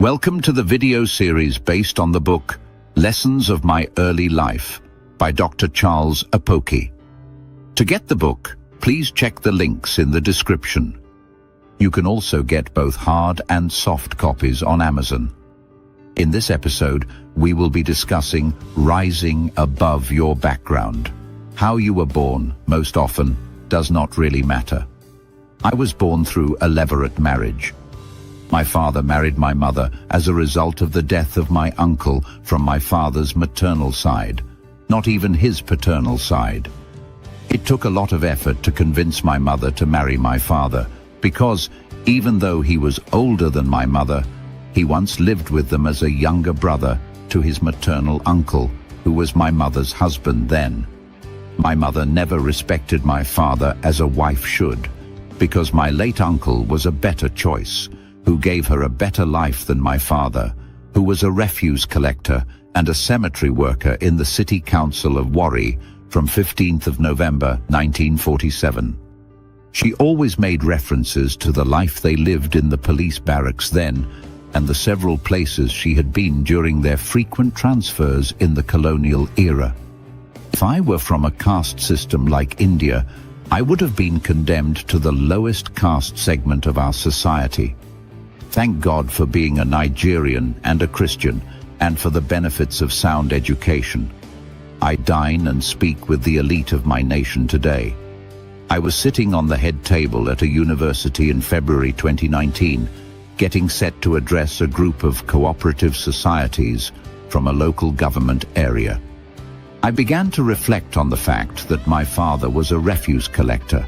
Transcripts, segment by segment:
Welcome to the video series based on the book Lessons of My Early Life by Dr. Charles Apoki. To get the book, please check the links in the description. You can also get both hard and soft copies on Amazon. In this episode, we will be discussing rising above your background. How you were born, most often, does not really matter. I was born through a levirate marriage. My father married my mother as a result of the death of my uncle from my father's maternal side, not even his paternal side. It took a lot of effort to convince my mother to marry my father, because even though he was older than my mother, he once lived with them as a younger brother to his maternal uncle, who was my mother's husband then. My mother never respected my father as a wife should, because my late uncle was a better choice, who gave her a better life than my father, who was a refuse collector and a cemetery worker in the City Council of Warri from 15th of November 1947. She always made references to the life they lived in the police barracks then, and the several places she had been during their frequent transfers in the colonial era. If I were from a caste system like India, I would have been condemned to the lowest caste segment of our society. Thank God for being a Nigerian and a Christian, and for the benefits of sound education. I dine and speak with the elite of my nation today. I was sitting on the head table at a university in February 2019, getting set to address a group of cooperative societies from a local government area. I began to reflect on the fact that my father was a refuse collector,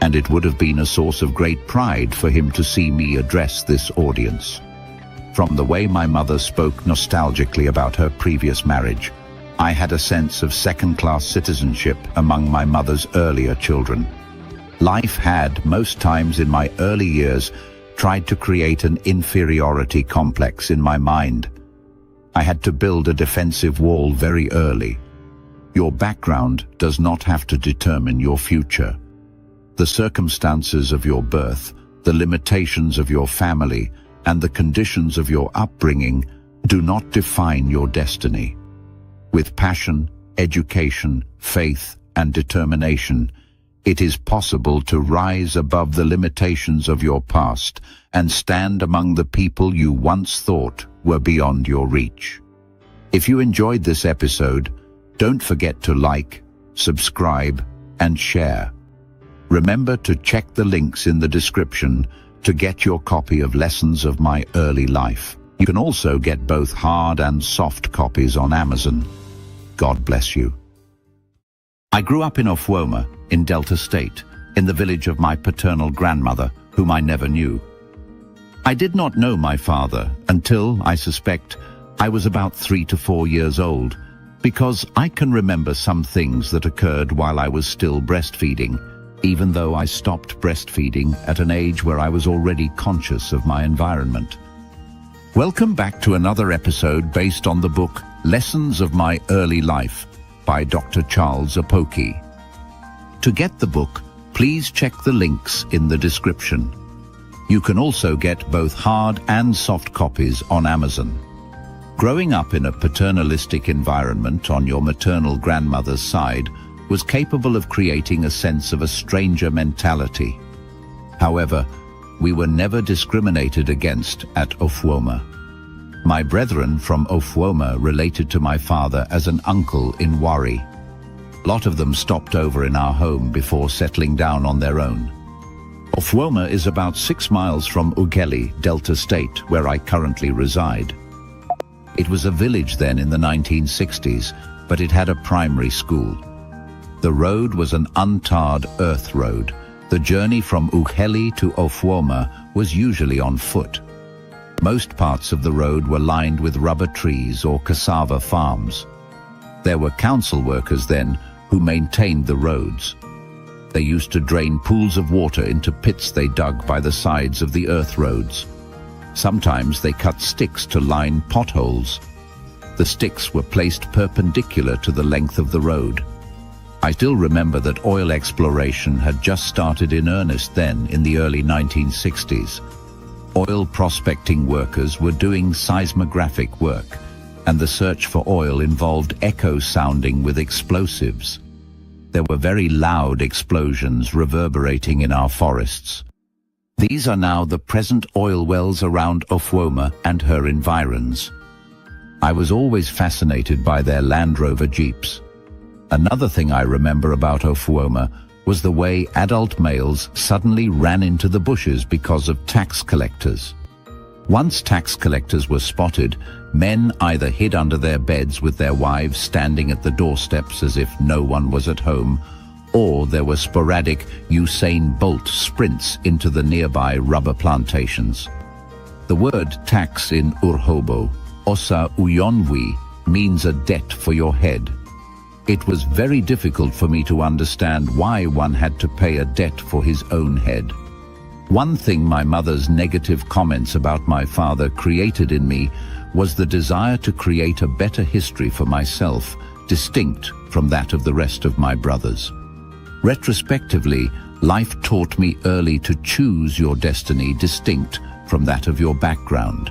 and it would have been a source of great pride for him to see me address this audience. From the way my mother spoke nostalgically about her previous marriage, I had a sense of second-class citizenship among my mother's earlier children. Life had, most times in my early years, tried to create an inferiority complex in my mind. I had to build a defensive wall very early. Your background does not have to determine your future. The circumstances of your birth, the limitations of your family, and the conditions of your upbringing do not define your destiny. With passion, education, faith, and determination, it is possible to rise above the limitations of your past and stand among the people you once thought were beyond your reach. If you enjoyed this episode, don't forget to like, subscribe, and share. Remember to check the links in the description to get your copy of Lessons of My Early Life. You can also get both hard and soft copies on Amazon. God bless you. I grew up in Ofuoma, in Delta State, in the village of my paternal grandmother, whom I never knew. I did not know my father until, I suspect, I was about 3 to 4 years old, because I can remember some things that occurred while I was still breastfeeding, even though I stopped breastfeeding at an age where I was already conscious of my environment. Welcome back to another episode based on the book Lessons of My Early Life by Dr. Charles Apoki. To get the book, please check the links in the description. You can also get both hard and soft copies on Amazon. Growing up in a paternalistic environment on your maternal grandmother's side was capable of creating a sense of a stranger mentality. However, we were never discriminated against at Ofuoma. My brethren from Ofuoma related to my father as an uncle in Warri. A lot of them stopped over in our home before settling down on their own. Ofuoma is about 6 miles from Ughelli, Delta State, where I currently reside. It was a village then in the 1960s, but it had a primary school. The road was an untarred earth road. The journey from Ughelli to Ofuoma was usually on foot. Most parts of the road were lined with rubber trees or cassava farms. There were council workers then who maintained the roads. They used to drain pools of water into pits they dug by the sides of the earth roads. Sometimes they cut sticks to line potholes. The sticks were placed perpendicular to the length of the road. I still remember that oil exploration had just started in earnest then in the early 1960s. Oil prospecting workers were doing seismographic work, and the search for oil involved echo sounding with explosives. There were very loud explosions reverberating in our forests. These are now the present oil wells around Ofuoma and her environs. I was always fascinated by their Land Rover Jeeps. Another thing I remember about Ofuoma was the way adult males suddenly ran into the bushes because of tax collectors. Once tax collectors were spotted, men either hid under their beds with their wives standing at the doorsteps as if no one was at home, or there were sporadic Usain Bolt sprints into the nearby rubber plantations. The word tax in Urhobo, Osa Uyonwi, means a debt for your head. It was very difficult for me to understand why one had to pay a debt for his own head. One thing my mother's negative comments about my father created in me was the desire to create a better history for myself, distinct from that of the rest of my brothers. Retrospectively, life taught me early to choose your destiny distinct from that of your background.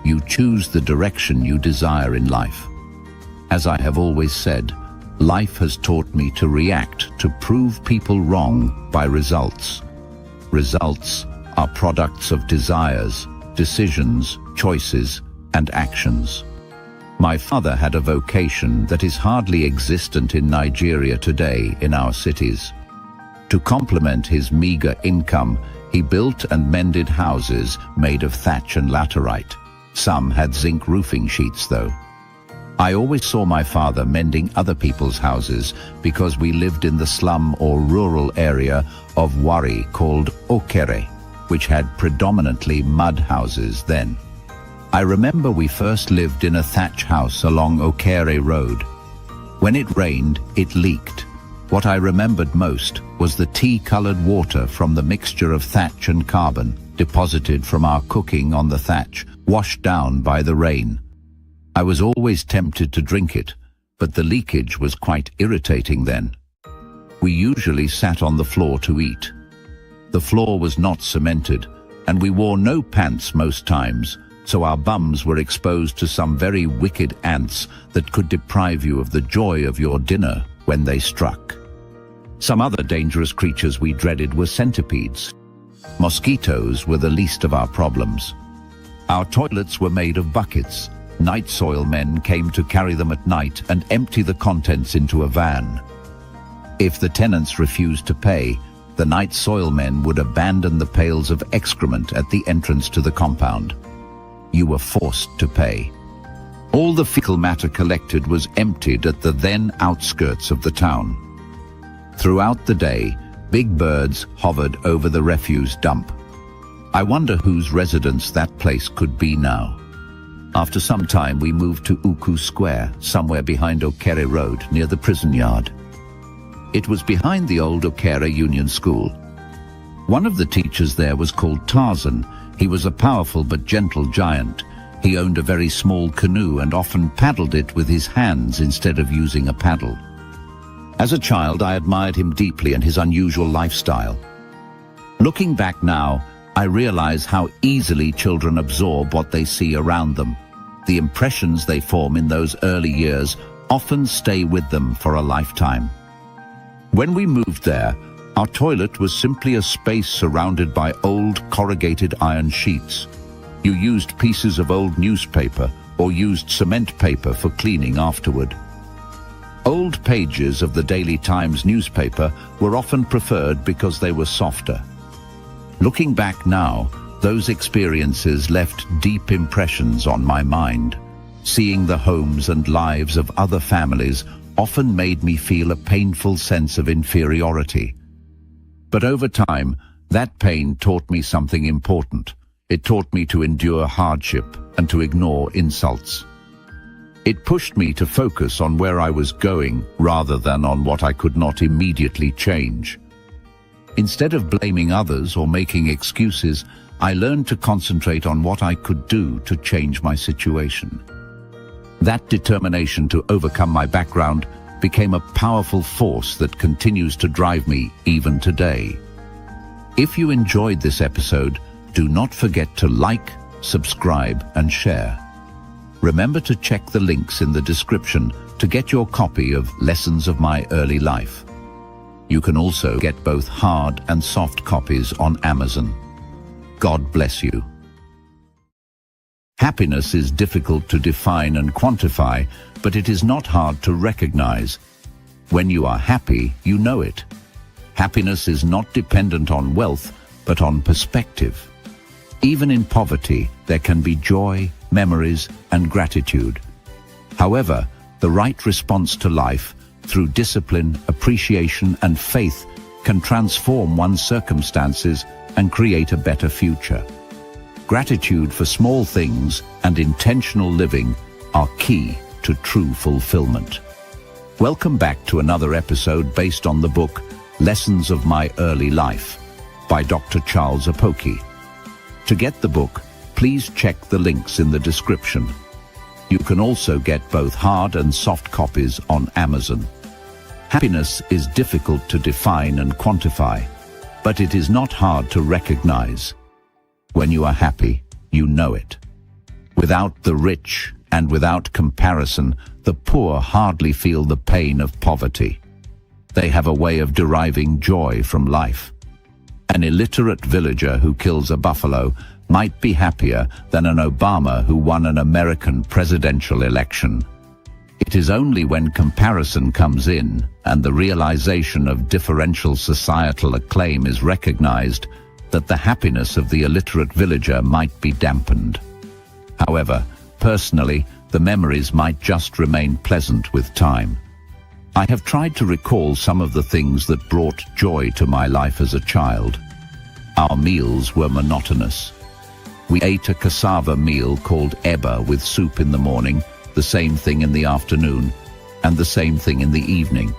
You choose the direction you desire in life. As I have always said, life has taught me to react to prove people wrong by results. Results are products of desires, decisions, choices, and actions. My father had a vocation that is hardly existent in Nigeria today in our cities. To complement his meager income, he built and mended houses made of thatch and laterite. Some had zinc roofing sheets, though. I always saw my father mending other people's houses because we lived in the slum or rural area of Wari called Okere, which had predominantly mud houses then. I remember we first lived in a thatch house along Okere Road. When it rained, it leaked. What I remembered most was the tea-colored water from the mixture of thatch and carbon deposited from our cooking on the thatch, washed down by the rain. I was always tempted to drink it, but the leakage was quite irritating then. We usually sat on the floor to eat. The floor was not cemented, and we wore no pants most times, so our bums were exposed to some very wicked ants that could deprive you of the joy of your dinner when they struck. Some other dangerous creatures we dreaded were centipedes. Mosquitoes were the least of our problems. Our toilets were made of buckets. Night soil men came to carry them at night and empty the contents into a van. If the tenants refused to pay, the night soil men would abandon the pails of excrement at the entrance to the compound. You were forced to pay. All the fecal matter collected was emptied at the then outskirts of the town. Throughout the day, big birds hovered over the refuse dump. I wonder whose residence that place could be now. After some time, we moved to Uku Square, somewhere behind Okere Road, near the prison yard. It was behind the old Okere Union School. One of the teachers there was called Tarzan. He was a powerful but gentle giant. He owned a very small canoe and often paddled it with his hands instead of using a paddle. As a child, I admired him deeply and his unusual lifestyle. Looking back now, I realize how easily children absorb what they see around them. The impressions they form in those early years often stay with them for a lifetime. When we moved there, our toilet was simply a space surrounded by old corrugated iron sheets. You used pieces of old newspaper or used cement paper for cleaning afterward. Old pages of the Daily Times newspaper were often preferred because they were softer. Looking back now, those experiences left deep impressions on my mind. Seeing the homes and lives of other families often made me feel a painful sense of inferiority. But over time, that pain taught me something important. It taught me to endure hardship and to ignore insults. It pushed me to focus on where I was going rather than on what I could not immediately change. Instead of blaming others or making excuses, I learned to concentrate on what I could do to change my situation. That determination to overcome my background became a powerful force that continues to drive me even today. If you enjoyed this episode, Do not forget to like, subscribe, and share. Remember to check the links in the description to get your copy of Lessons of My Early Life. You can also get both hard and soft copies on Amazon. God bless you. Happiness is difficult to define and quantify, but it is not hard to recognize. When you are happy, you know it. Happiness is not dependent on wealth, but on perspective. Even in poverty, there can be joy, memories, and gratitude. However, the right response to life, through discipline, appreciation, and faith, can transform one's circumstances and create a better future. Gratitude for small things and intentional living are key to true fulfillment. Welcome back to another episode based on the book Lessons of My Early Life by Dr. Charles Apoki. To get the book, please check the links in the description. You can also get both hard and soft copies on Amazon. Happiness is difficult to define and quantify, but it is not hard to recognize. When you are happy, you know it. Without the rich and without comparison, the poor hardly feel the pain of poverty. They have a way of deriving joy from life. An illiterate villager who kills a buffalo might be happier than an Obama who won an American presidential election. It is only when comparison comes in and the realization of differential societal acclaim is recognized that the happiness of the illiterate villager might be dampened. However, personally, the memories might just remain pleasant with time. I have tried to recall some of the things that brought joy to my life as a child. Our meals were monotonous. We ate a cassava meal called eba with soup in the morning, the same thing in the afternoon, and the same thing in the evening.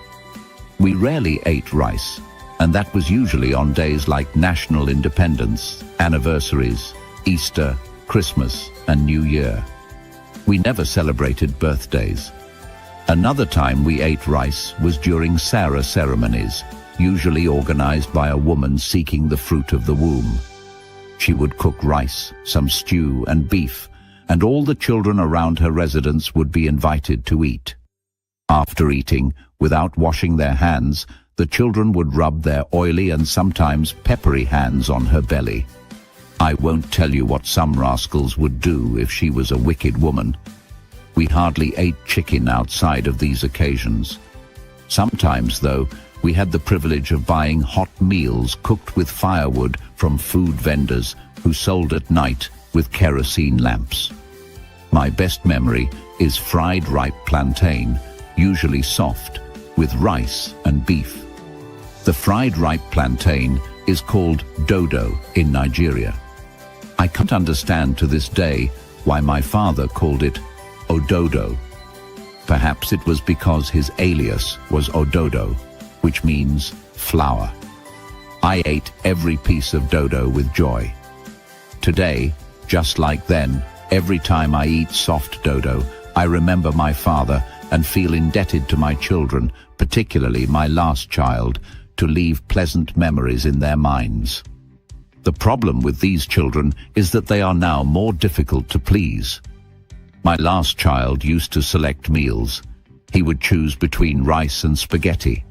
We rarely ate rice, and that was usually on days like National Independence, anniversaries, Easter, Christmas, and New Year. We never celebrated birthdays. Another time we ate rice was during Sarah ceremonies, usually organized by a woman seeking the fruit of the womb. She would cook rice, some stew, and beef, and all the children around her residence would be invited to eat. After eating, without washing their hands, the children would rub their oily and sometimes peppery hands on her belly. I won't tell you what some rascals would do if she was a wicked woman. We hardly ate chicken outside of these occasions. Sometimes, though, we had the privilege of buying hot meals cooked with firewood from food vendors who sold at night with kerosene lamps. My best memory is fried ripe plantain, usually soft, with rice and beef. The fried ripe plantain is called dodo in Nigeria. I can't understand to this day why my father called it ododo. Perhaps it was because his alias was ododo, which means flour. I ate every piece of dodo with joy. Today, just like then, every time I eat soft dodo, I remember my father and feel indebted to my children, particularly my last child, to leave pleasant memories in their minds. The problem with these children is that they are now more difficult to please. My last child used to select meals. He would choose between rice and spaghetti.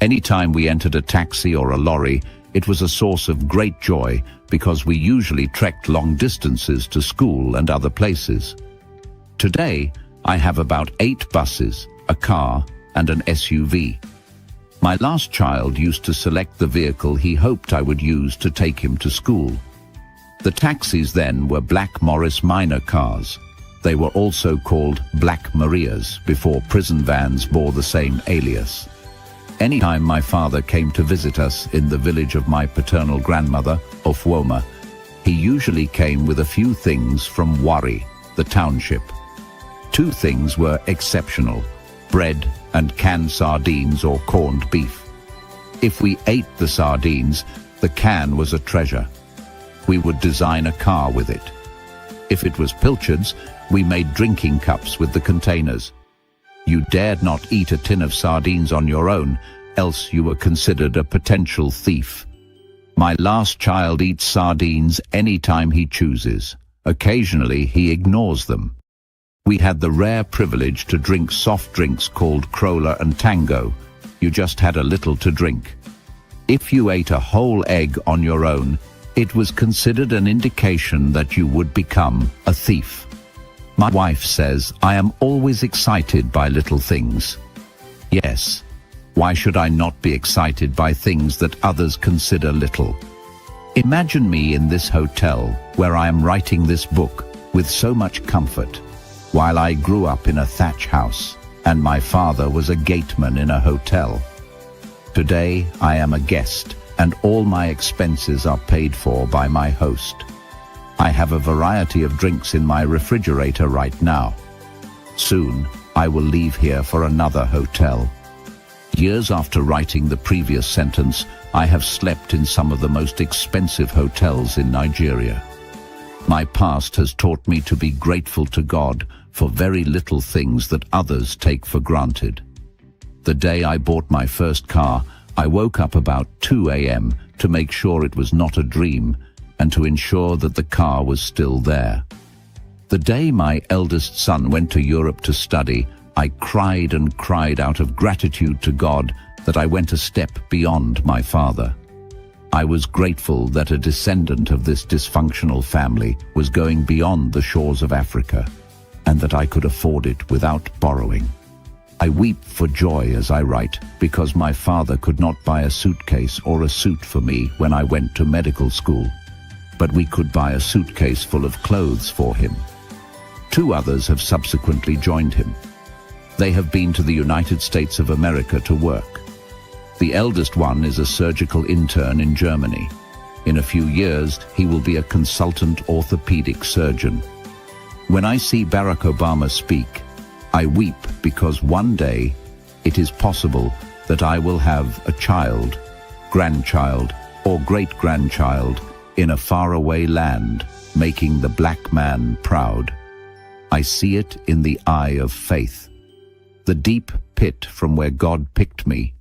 Anytime we entered a taxi or a lorry, it was a source of great joy because we usually trekked long distances to school and other places. Today, I have about 8 buses, a car, and an SUV. My last child used to select the vehicle he hoped I would use to take him to school. The taxis then were Black Morris Minor cars. They were also called Black Marias before prison vans bore the same alias. Anytime my father came to visit us in the village of my paternal grandmother, Ofwoma, he usually came with a few things from Wari, the township. 2 things were exceptional: bread and canned sardines or corned beef. If we ate the sardines, the can was a treasure. We would design a car with it. If it was pilchards, we made drinking cups with the containers. You dared not eat a tin of sardines on your own, else you were considered a potential thief. My last child eats sardines any time he chooses. Occasionally, he ignores them. We had the rare privilege to drink soft drinks called Crola and Tango. You just had a little to drink. If you ate a whole egg on your own, it was considered an indication that you would become a thief. My wife says I am always excited by little things. Yes, why should I not be excited by things that others consider little? Imagine me in this hotel where I am writing this book with so much comfort, while I grew up in a thatch house and my father was a gateman in a hotel. Today I am a guest and all my expenses are paid for by my host. I have a variety of drinks in my refrigerator right now. Soon I will leave here for another hotel. Years after writing the previous sentence, I have slept in some of the most expensive hotels in Nigeria. My past has taught me to be grateful to God for very little things that others take for granted. The day I bought my first car, I woke up about 2 a.m. to make sure it was not a dream and to ensure that the car was still there. The day my eldest son went to Europe to study, I cried and cried out of gratitude to God that I went a step beyond my father. I was grateful that a descendant of this dysfunctional family was going beyond the shores of Africa, and that I could afford it without borrowing. I weep for joy as I write, because my father could not buy a suitcase or a suit for me when I went to medical school, but we could buy a suitcase full of clothes for him. 2 others have subsequently joined him. They have been to the United States of America to work. The eldest one is a surgical intern in Germany. In a few years, he will be a consultant orthopedic surgeon. When I see Barack Obama speak, I weep because one day it is possible that I will have a child, grandchild, or great-grandchild in a faraway land, making the black man proud. I see it in the eye of faith. The deep pit from where God picked me,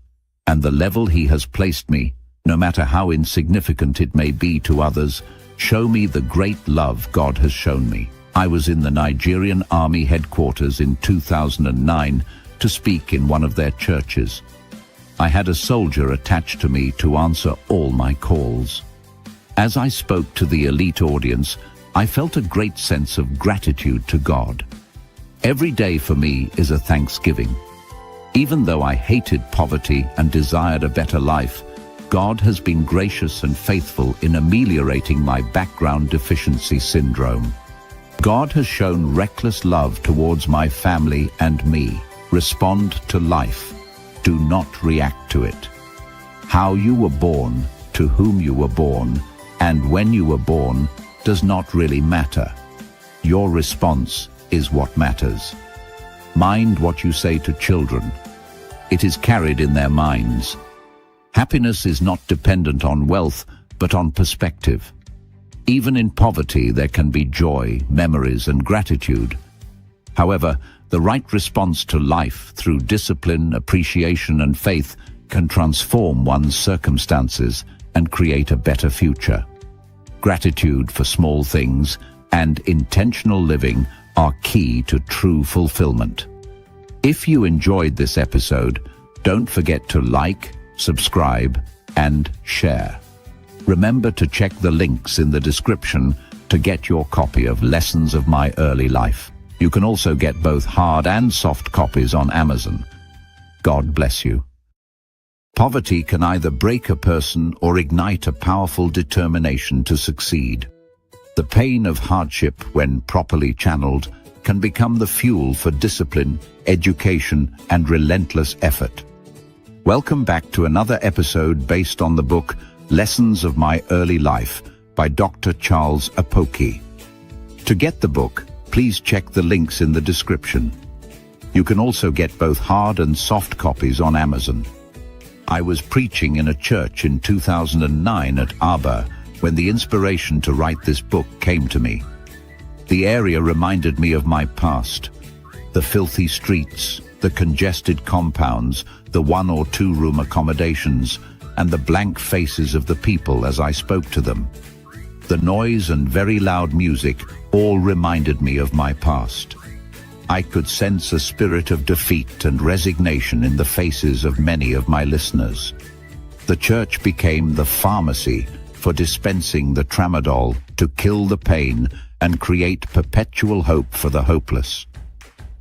and the level He has placed me, no matter how insignificant it may be to others, show me the great love God has shown me. I was in the Nigerian Army headquarters in 2009 to speak in one of their churches. I had a soldier attached to me to answer all my calls. As I spoke to the elite audience, I felt a great sense of gratitude to God. Every day for me is a Thanksgiving. Even though I hated poverty and desired a better life, God has been gracious and faithful in ameliorating my background deficiency syndrome. God has shown reckless love towards my family and me. Respond to life. Do not react to it. How you were born, to whom you were born, and when you were born does not really matter. Your response is what matters. Mind what you say to children. It is carried in their minds. Happiness is not dependent on wealth, but on perspective. Even in poverty, there can be joy, memories, and gratitude. However, the right response to life through discipline, appreciation, and faith can transform one's circumstances and create a better future. Gratitude for small things and intentional living are key to true fulfillment. If you enjoyed this episode, don't forget to like, subscribe, and share. Remember to check the links in the description to get your copy of Lessons of My Early Life. You can also get both hard and soft copies on Amazon. God bless you. Poverty can either break a person or ignite a powerful determination to succeed. The pain of hardship, when properly channeled, can become the fuel for discipline, education, and relentless effort. Welcome back to another episode based on the book Lessons of My Early Life by Dr. Charles Apoki. To get the book, please check the links in the description. You can also get both hard and soft copies on Amazon. I was preaching in a church in 2009 at Aba when the inspiration to write this book came to me. The area reminded me of my past. The filthy streets, the congested compounds, the 1- or 2-room accommodations, and the blank faces of the people as I spoke to them. The noise and very loud music all reminded me of my past. I could sense a spirit of defeat and resignation in the faces of many of my listeners. The church became the pharmacy for dispensing the tramadol to kill the pain and create perpetual hope for the hopeless.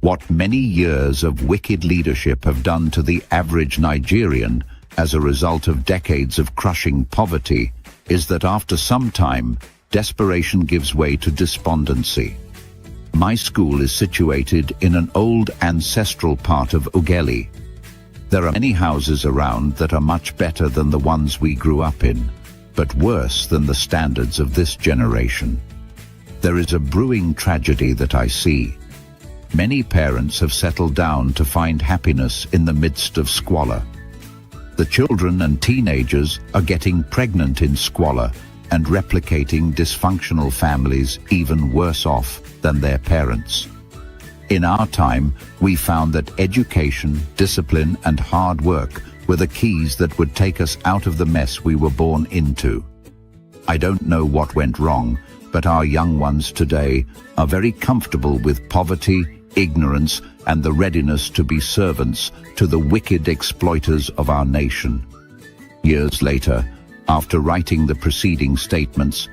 What many years of wicked leadership have done to the average Nigerian as a result of decades of crushing poverty is that after some time, desperation gives way to despondency. My school is situated in an old ancestral part of Ughelli. There are many houses around that are much better than the ones we grew up in, but worse than the standards of this generation. There is a brewing tragedy that I see. Many parents have settled down to find happiness in the midst of squalor. The children and teenagers are getting pregnant in squalor and replicating dysfunctional families even worse off than their parents. In our time, we found that education, discipline, and hard work were the keys that would take us out of the mess we were born into. I don't know what went wrong, but our young ones today are very comfortable with poverty, ignorance, and the readiness to be servants to the wicked exploiters of our nation. Years later, after writing the preceding statements,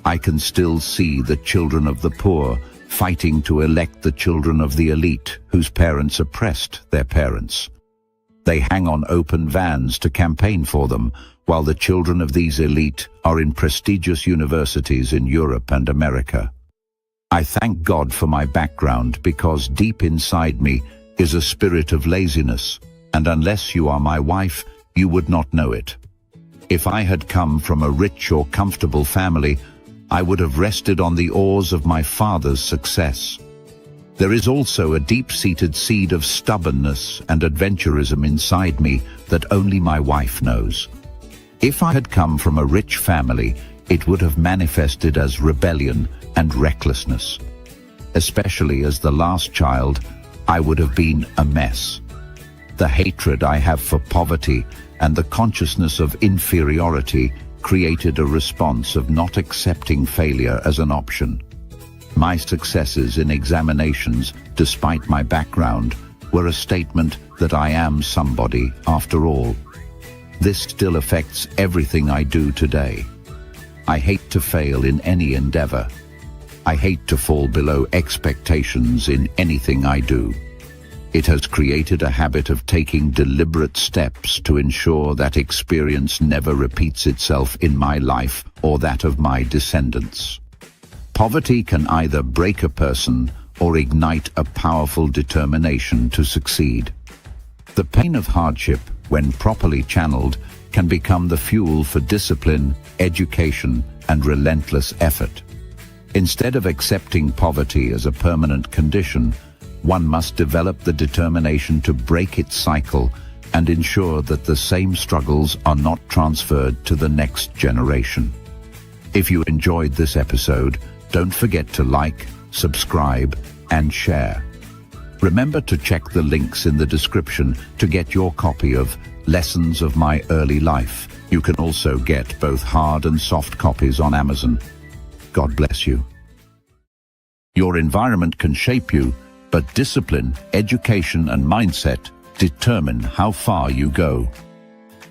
I can still see the children of the poor fighting to elect the children of the elite whose parents oppressed their parents. They hang on open vans to campaign for them, while the children of these elite are in prestigious universities in Europe and America. I thank God for my background because deep inside me is a spirit of laziness, and unless you are my wife, you would not know it. If I had come from a rich or comfortable family, I would have rested on the oars of my father's success. There is also a deep-seated seed of stubbornness and adventurism inside me that only my wife knows. If I had come from a rich family, it would have manifested as rebellion and recklessness. Especially as the last child, I would have been a mess. The hatred I have for poverty and the consciousness of inferiority created a response of not accepting failure as an option. My successes in examinations, despite my background, were a statement that I am somebody after all. This still affects everything I do today. I hate to fail in any endeavor. I hate to fall below expectations in anything I do. It has created a habit of taking deliberate steps to ensure that experience never repeats itself in my life or that of my descendants. Poverty can either break a person or ignite a powerful determination to succeed. The pain of hardship, when properly channeled, can become the fuel for discipline, education, and relentless effort. Instead of accepting poverty as a permanent condition, one must develop the determination to break its cycle and ensure that the same struggles are not transferred to the next generation. If you enjoyed this episode, don't forget to like, subscribe, and share. Remember to check the links in the description to get your copy of Lessons of My Early Life. You can also get both hard and soft copies on Amazon. God bless you. Your environment can shape you, but discipline, education, and mindset determine how far you go.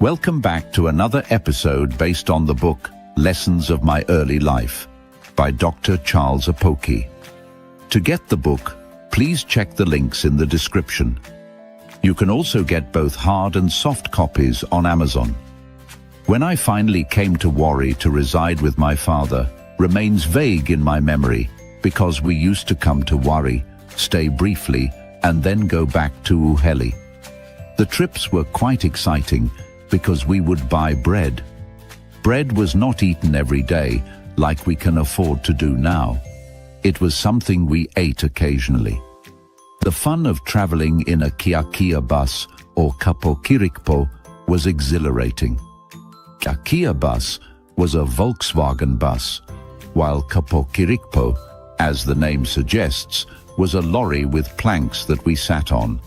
Welcome back to another episode based on the book Lessons of My Early Life by Dr. Charles Apoki. To get the book, please check the links in the description. You can also get both hard and soft copies on Amazon. When I finally came to Warri to reside with my father remains vague in my memory because we used to come to Warri, stay briefly, and then go back to Ughelli. The trips were quite exciting because we would buy bread. Bread was not eaten every day like we can afford to do now. It was something we ate occasionally. The fun of traveling in a Kia bus or Kapokirikpo was exhilarating. A Kia bus was a Volkswagen bus, while Kapokirikpo, as the name suggests, was a lorry with planks that we sat on.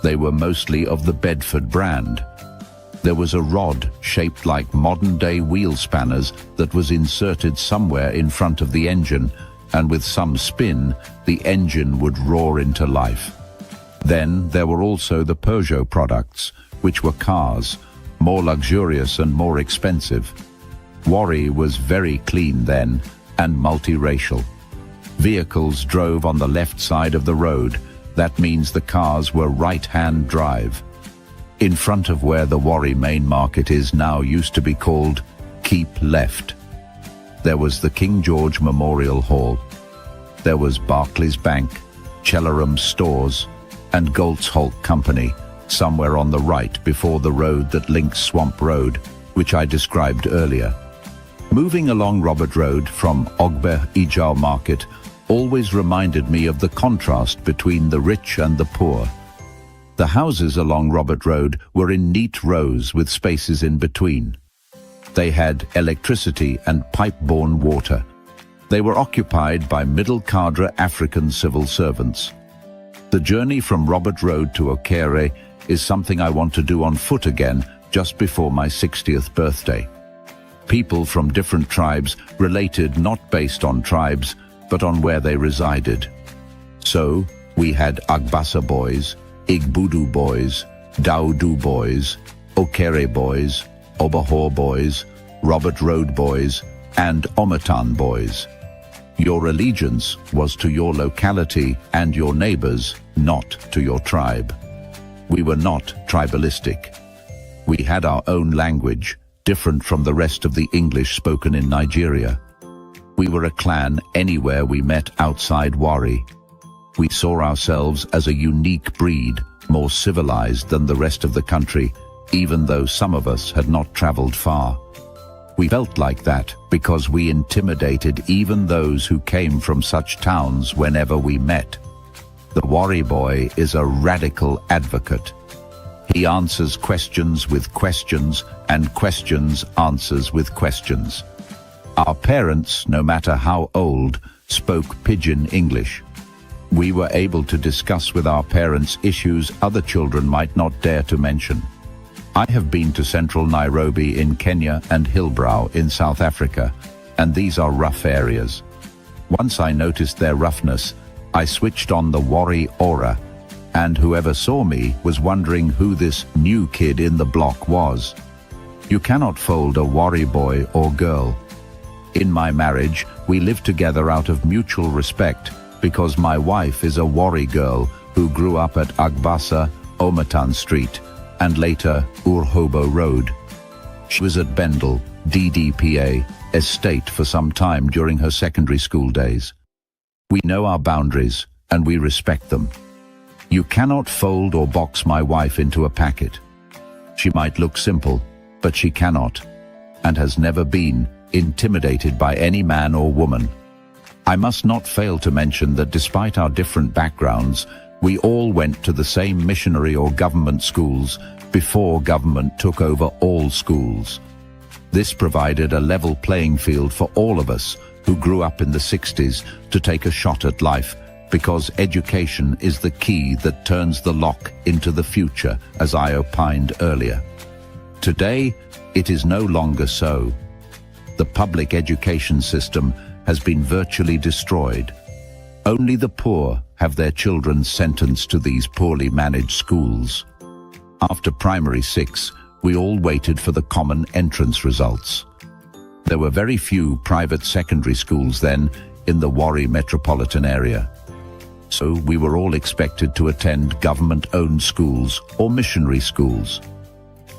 They were mostly of the Bedford brand. There was a rod shaped like modern-day wheel spanners that was inserted somewhere in front of the engine, and with some spin, the engine would roar into life. Then there were also the Peugeot products, which were cars, more luxurious and more expensive. Warri was very clean then, and multiracial. Vehicles drove on the left side of the road. That means the cars were right-hand drive. In front of where the Warri main market is now used to be called Keep Left. There was the King George Memorial Hall. There was Barclays Bank, Chellaram Stores, and Goltz Hulk Company, somewhere on the right before the road that links Swamp Road, which I described earlier. Moving along Robert Road from Ogbe Ijao Market always reminded me of the contrast between the rich and the poor. The houses along Robert Road were in neat rows with spaces in between. They had electricity and pipe-borne water. They were occupied by middle cadre African civil servants. The journey from Robert Road to Okere is something I want to do on foot again just before my 60th birthday. People from different tribes related not based on tribes, but on where they resided. So, we had Agbasa boys, Igbudu boys, Daudu boys, Okere boys, Obahor boys, Robert Road boys, and Omatan boys. Your allegiance was to your locality and your neighbors, not to your tribe. We were not tribalistic. We had our own language, different from the rest of the English spoken in Nigeria. We were a clan anywhere we met outside Warri. We saw ourselves as a unique breed, more civilized than the rest of the country, even though some of us had not traveled far. We felt like that because we intimidated even those who came from such towns whenever we met. The Warri boy is a radical advocate. He answers questions with questions, and questions answers with questions. Our parents, no matter how old, spoke pidgin English. We were able to discuss with our parents issues other children might not dare to mention. I have been to central Nairobi in Kenya and Hillbrow in South Africa, and these are rough areas. Once I noticed their roughness, I switched on the Warri aura, and whoever saw me was wondering who this new kid in the block was. You cannot fold a Warri boy or girl. In my marriage, we lived together out of mutual respect because my wife is a Warri girl who grew up at Agbasa, Omatan Street, and later Urhobo Road. She was at Bendel, DDPA, estate for some time during her secondary school days. We know our boundaries, and we respect them. You cannot fold or box my wife into a packet. She might look simple, but she cannot, and has never been, intimidated by any man or woman. I must not fail to mention that despite our different backgrounds, we all went to the same missionary or government schools before government took over all schools. This provided a level playing field for all of us who grew up in the 60s to take a shot at life, because education is the key that turns the lock into the future, as I opined earlier. Today, it is no longer so. The public education system has been virtually destroyed. Only the poor have their children sentenced to these poorly managed schools. After primary 6, we all waited for the common entrance results. There were very few private secondary schools then in the Warri metropolitan area. So we were all expected to attend government-owned schools or missionary schools.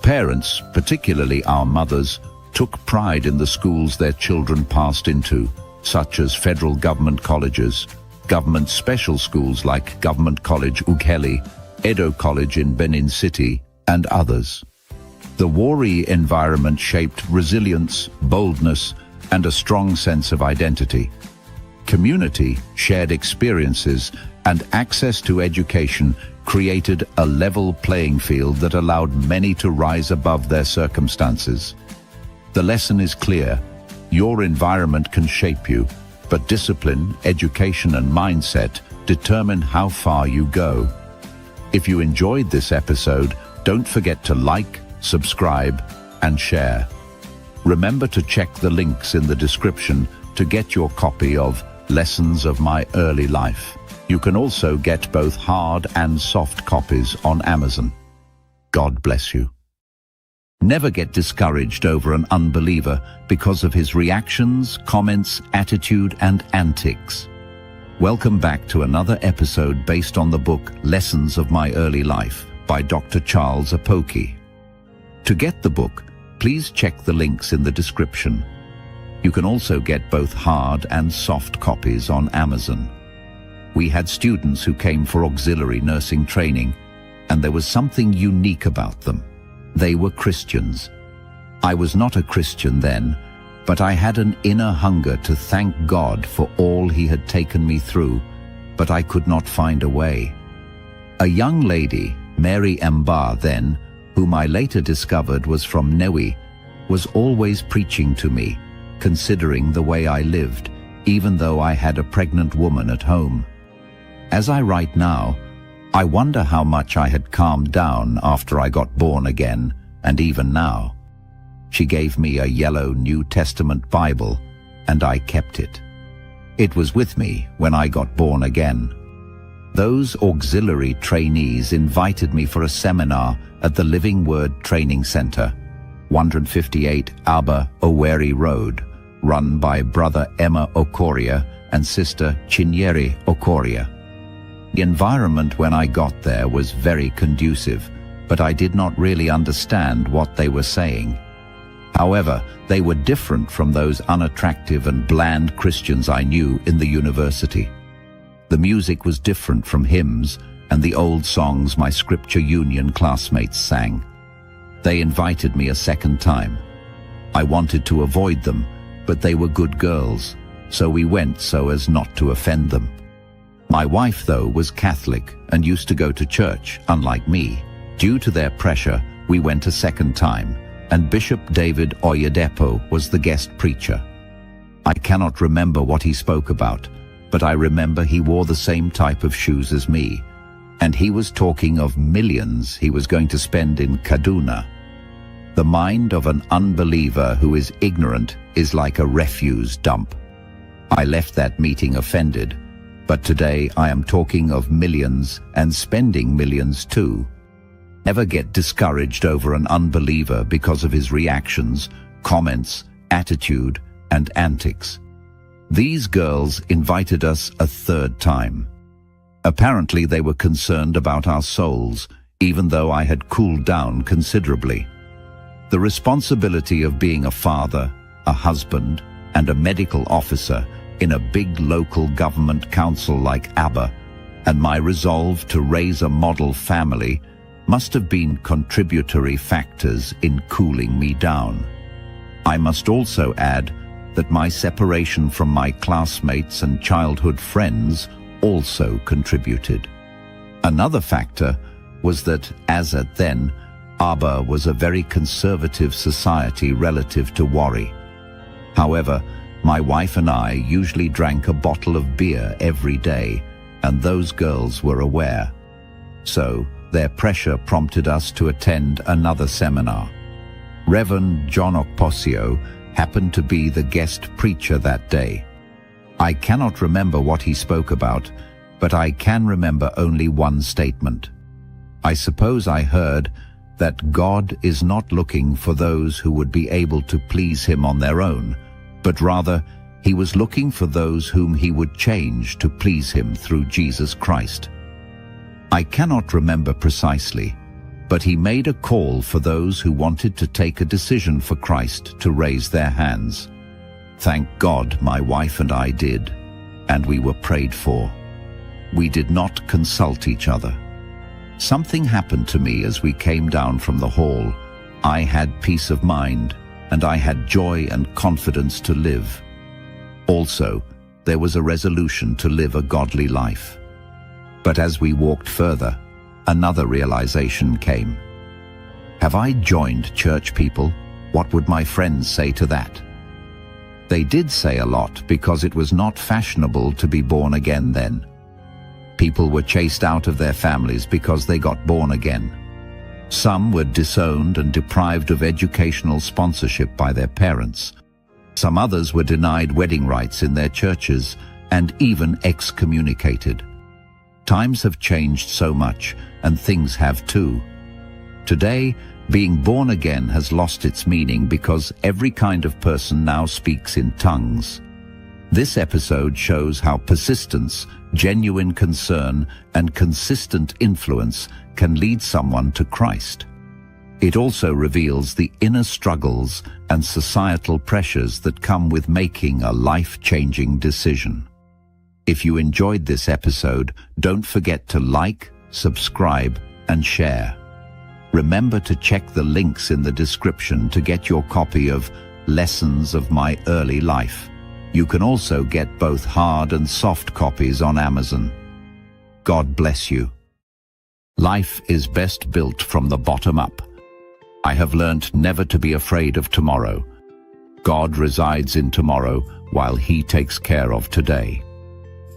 Parents, particularly our mothers, took pride in the schools their children passed into, such as federal government colleges, government special schools like Government College Ughelli, Edo College in Benin City, and others. The Warri environment shaped resilience, boldness, and a strong sense of identity. Community, shared experiences, and access to education created a level playing field that allowed many to rise above their circumstances. The lesson is clear. Your environment can shape you, but discipline, education, and mindset determine how far you go. If you enjoyed this episode, don't forget to like, subscribe, and share. Remember to check the links in the description to get your copy of Lessons of My Early Life. You can also get both hard and soft copies on Amazon. God bless you. Never get discouraged over an unbeliever because of his reactions, comments, attitude, and antics. Welcome back to another episode based on the book Lessons of My Early Life by Dr. Charles Apoki. To get the book, please check the links in the description. You can also get both hard and soft copies on Amazon. We had students who came for auxiliary nursing training, and there was something unique about them. They were Christians. I was not a Christian then, but I had an inner hunger to thank God for all He had taken me through, but I could not find a way. A young lady, Mary Mbar then, whom I later discovered was from Newi, was always preaching to me, considering the way I lived, even though I had a pregnant woman at home. As I write now, I wonder how much I had calmed down after I got born again, and even now. She gave me a yellow New Testament Bible, and I kept it. It was with me when I got born again. Those auxiliary trainees invited me for a seminar at the Living Word Training Center, 158 Aba Owerri Road, run by Brother Emma Okoria and Sister Chinyere Okoria. The environment when I got there was very conducive, but I did not really understand what they were saying. However, they were different from those unattractive and bland Christians I knew in the university. The music was different from hymns and the old songs my Scripture Union classmates sang. They invited me a second time. I wanted to avoid them, but they were good girls, so we went so as not to offend them. My wife, though, was Catholic and used to go to church, unlike me. Due to their pressure, we went a second time, and Bishop David Oyedepo was the guest preacher. I cannot remember what he spoke about, but I remember he wore the same type of shoes as me, and he was talking of millions he was going to spend in Kaduna. The mind of an unbeliever who is ignorant is like a refuse dump. I left that meeting offended, but today I am talking of millions and spending millions too. Never get discouraged over an unbeliever because of his reactions, comments, attitude, and antics. These girls invited us a third time. Apparently they were concerned about our souls, even though I had cooled down considerably. The responsibility of being a father, a husband, and a medical officer in a big local government council like ABBA, and my resolve to raise a model family must have been contributory factors in cooling me down. I must also add that my separation from my classmates and childhood friends also contributed. Another factor was that, as at then, ABBA was a very conservative society relative to Warri. However, my wife and I usually drank a bottle of beer every day, and those girls were aware. So, their pressure prompted us to attend another seminar. Reverend John Okposio happened to be the guest preacher that day. I cannot remember what he spoke about, but I can remember only one statement. I suppose I heard that God is not looking for those who would be able to please Him on their own, but rather He was looking for those whom He would change to please Him through Jesus Christ. I cannot remember precisely, but he made a call for those who wanted to take a decision for Christ to raise their hands. Thank God my wife and I did, and we were prayed for. We did not consult each other. Something happened to me as we came down from the hall. I had peace of mind, and I had joy and confidence to live. Also, there was a resolution to live a godly life. But as we walked further, another realization came. Have I joined church people? What would my friends say to that? They did say a lot because it was not fashionable to be born again then. People were chased out of their families because they got born again. Some were disowned and deprived of educational sponsorship by their parents. Some others were denied wedding rights in their churches and even excommunicated. Times have changed so much, and things have too. Today, being born again has lost its meaning because every kind of person now speaks in tongues. This episode shows how persistence, genuine concern, and consistent influence can lead someone to Christ. It also reveals the inner struggles and societal pressures that come with making a life-changing decision. If you enjoyed this episode, don't forget to like, subscribe, and share. Remember to check the links in the description to get your copy of Lessons of My Early Life. You can also get both hard and soft copies on Amazon. God bless you. Life is best built from the bottom up. I have learnt never to be afraid of tomorrow. God resides in tomorrow while He takes care of today.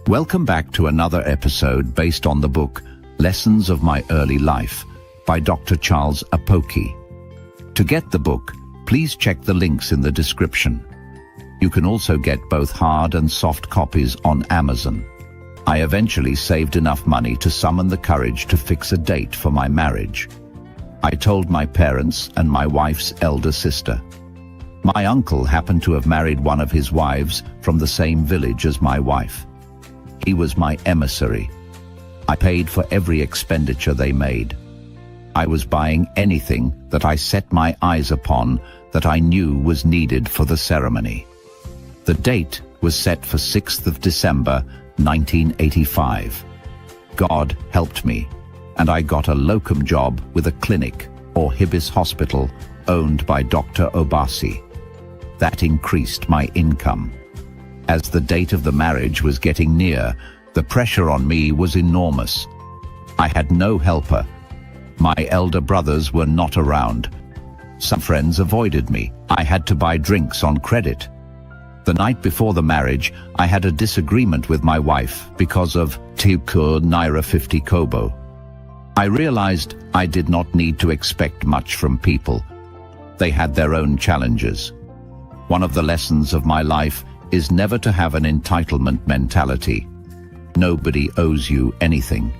Welcome back to another episode based on the book Lessons of My Early Life by Dr. Charles Apoki. To get the book, please check the links in the description. You can also get both hard and soft copies on Amazon. I eventually saved enough money to summon the courage to fix a date for my marriage. I told my parents and my wife's elder sister. My uncle happened to have married one of his wives from the same village as my wife. He was my emissary. I paid for every expenditure they made. I was buying anything that I set my eyes upon that I knew was needed for the ceremony. The date was set for 6th of December, 1985. God helped me, and I got a locum job with a clinic or Hibis hospital owned by Dr. Obasi. That increased my income. As the date of the marriage was getting near, the pressure on me was enormous. I had no helper. My elder brothers were not around. Some friends avoided me. I had to buy drinks on credit. The night before the marriage, I had a disagreement with my wife because of Tikur Naira 50 Kobo. I realized I did not need to expect much from people. They had their own challenges. One of the lessons of my life is never to have an entitlement mentality. Nobody owes you anything.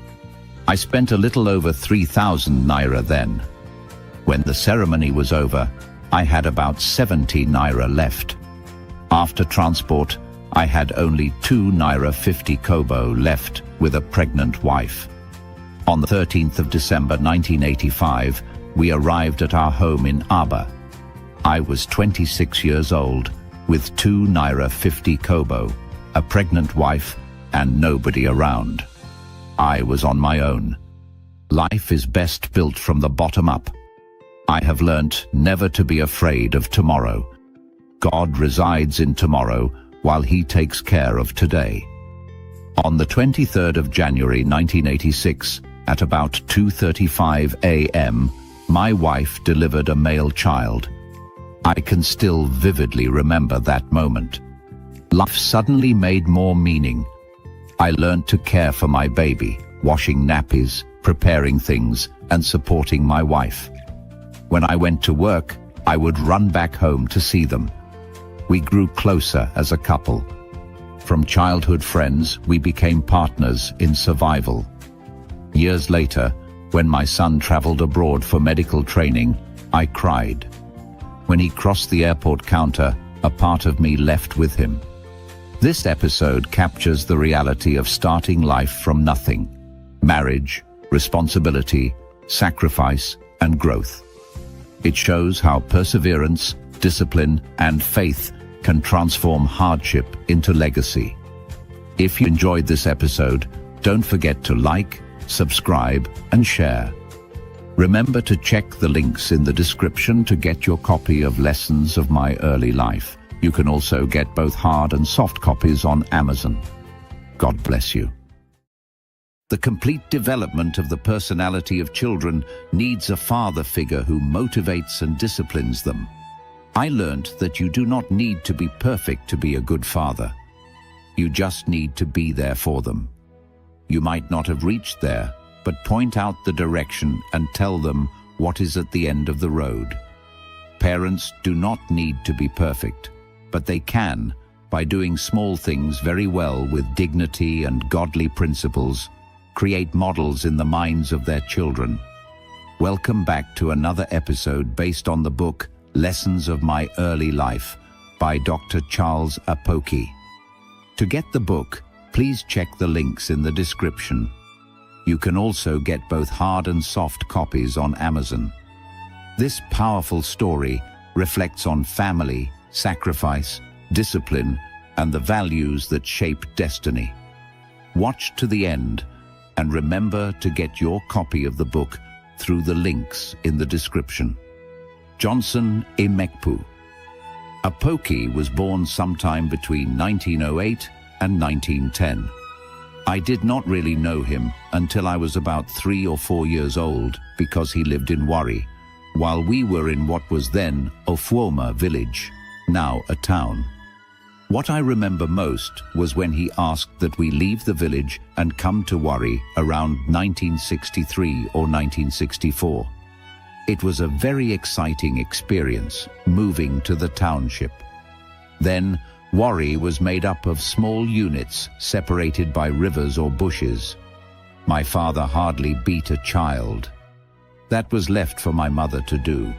I spent a little over 3,000 Naira then. When the ceremony was over, I had about 70 Naira left. After transport, I had only 2 Naira 50 Kobo left with a pregnant wife. On the 13th of December 1985, we arrived at our home in Aba. I was 26 years old, with 2 Naira 50 Kobo, a pregnant wife, and nobody around. I was on my own. Life is best built from the bottom up. I have learnt never to be afraid of tomorrow. God resides in tomorrow while He takes care of today. On the 23rd of January 1986, at about 2:35 a.m., my wife delivered a male child. I can still vividly remember that moment. Life suddenly made more meaning. I learned to care for my baby, washing nappies, preparing things, and supporting my wife. When I went to work, I would run back home to see them. We grew closer as a couple. From childhood friends, we became partners in survival. Years later, when my son traveled abroad for medical training, I cried. When he crossed the airport counter, a part of me left with him. This episode captures the reality of starting life from nothing: marriage, responsibility, sacrifice, and growth. It shows how perseverance, discipline, and faith can transform hardship into legacy. If you enjoyed this episode, don't forget to like, subscribe, and share. Remember to check the links in the description to get your copy of Lessons of My Early Life. You can also get both hard and soft copies on Amazon. God bless you. The complete development of the personality of children needs a father figure who motivates and disciplines them. I learned that you do not need to be perfect to be a good father. You just need to be there for them. You might not have reached there, but point out the direction and tell them what is at the end of the road. Parents do not need to be perfect, but they can, by doing small things very well with dignity and godly principles, create models in the minds of their children. Welcome back to another episode based on the book Lessons of My Early Life by Dr. Charles Apoki. To get the book, please check the links in the description. You can also get both hard and soft copies on Amazon. This powerful story reflects on family, sacrifice, discipline, and the values that shape destiny. Watch to the end and remember to get your copy of the book through the links in the description. Johnson Emekpu. Apoki was born sometime between 1908 and 1910. I did not really know him until I was about 3 or 4 years old because he lived in Warri, while we were in what was then Ofuoma village, now a town. What I remember most was when he asked that we leave the village and come to Warri around 1963 or 1964. It was a very exciting experience, moving to the township. Then, Warri was made up of small units separated by rivers or bushes. My father hardly beat a child. That was left for my mother to do.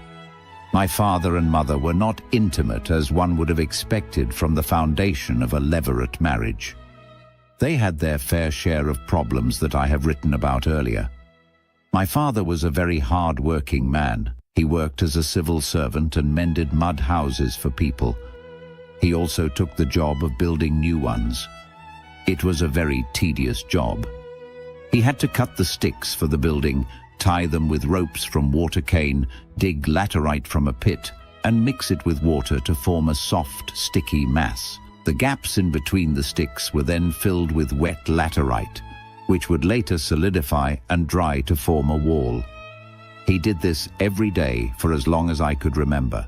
My father and mother were not intimate as one would have expected from the foundation of a levirate marriage. They had their fair share of problems that I have written about earlier. My father was a very hard-working man. He worked as a civil servant and mended mud houses for people. He also took the job of building new ones. It was a very tedious job. He had to cut the sticks for the building, tie them with ropes from water cane, dig laterite from a pit, and mix it with water to form a soft, sticky mass. The gaps in between the sticks were then filled with wet laterite, which would later solidify and dry to form a wall. He did this every day for as long as I could remember.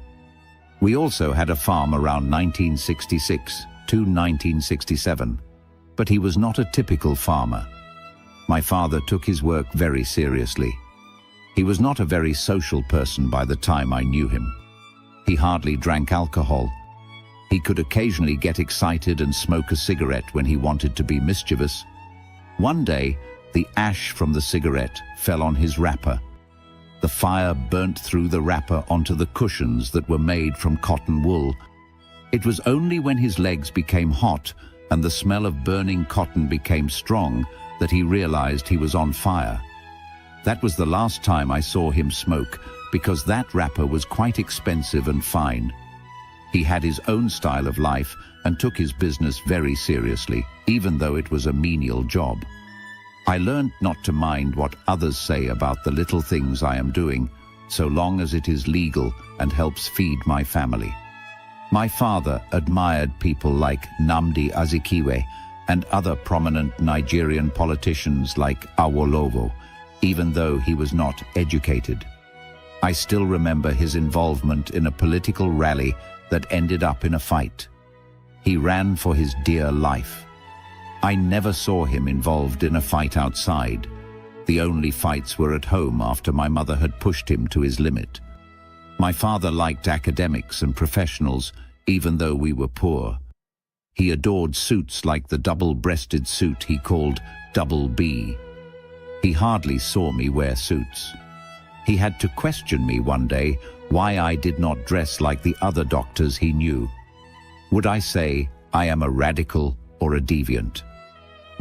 We also had a farm around 1966 to 1967, but he was not a typical farmer. My father took his work very seriously. He was not a very social person by the time I knew him. He hardly drank alcohol. He could occasionally get excited and smoke a cigarette when he wanted to be mischievous. One day, the ash from the cigarette fell on his wrapper. The fire burnt through the wrapper onto the cushions that were made from cotton wool. It was only when his legs became hot and the smell of burning cotton became strong that he realized he was on fire. That was the last time I saw him smoke, because that wrapper was quite expensive and fine. He had his own style of life and took his business very seriously, even though it was a menial job. I learned not to mind what others say about the little things I am doing, so long as it is legal and helps feed my family. My father admired people like Nnamdi Azikiwe and other prominent Nigerian politicians like Awolowo, even though he was not educated. I still remember his involvement in a political rally that ended up in a fight. He ran for his dear life. I never saw him involved in a fight outside. The only fights were at home after my mother had pushed him to his limit. My father liked academics and professionals, even though we were poor. He adored suits like the double-breasted suit he called Double B. He hardly saw me wear suits. He had to question me one day why I did not dress like the other doctors he knew. Would I say I am a radical or a deviant?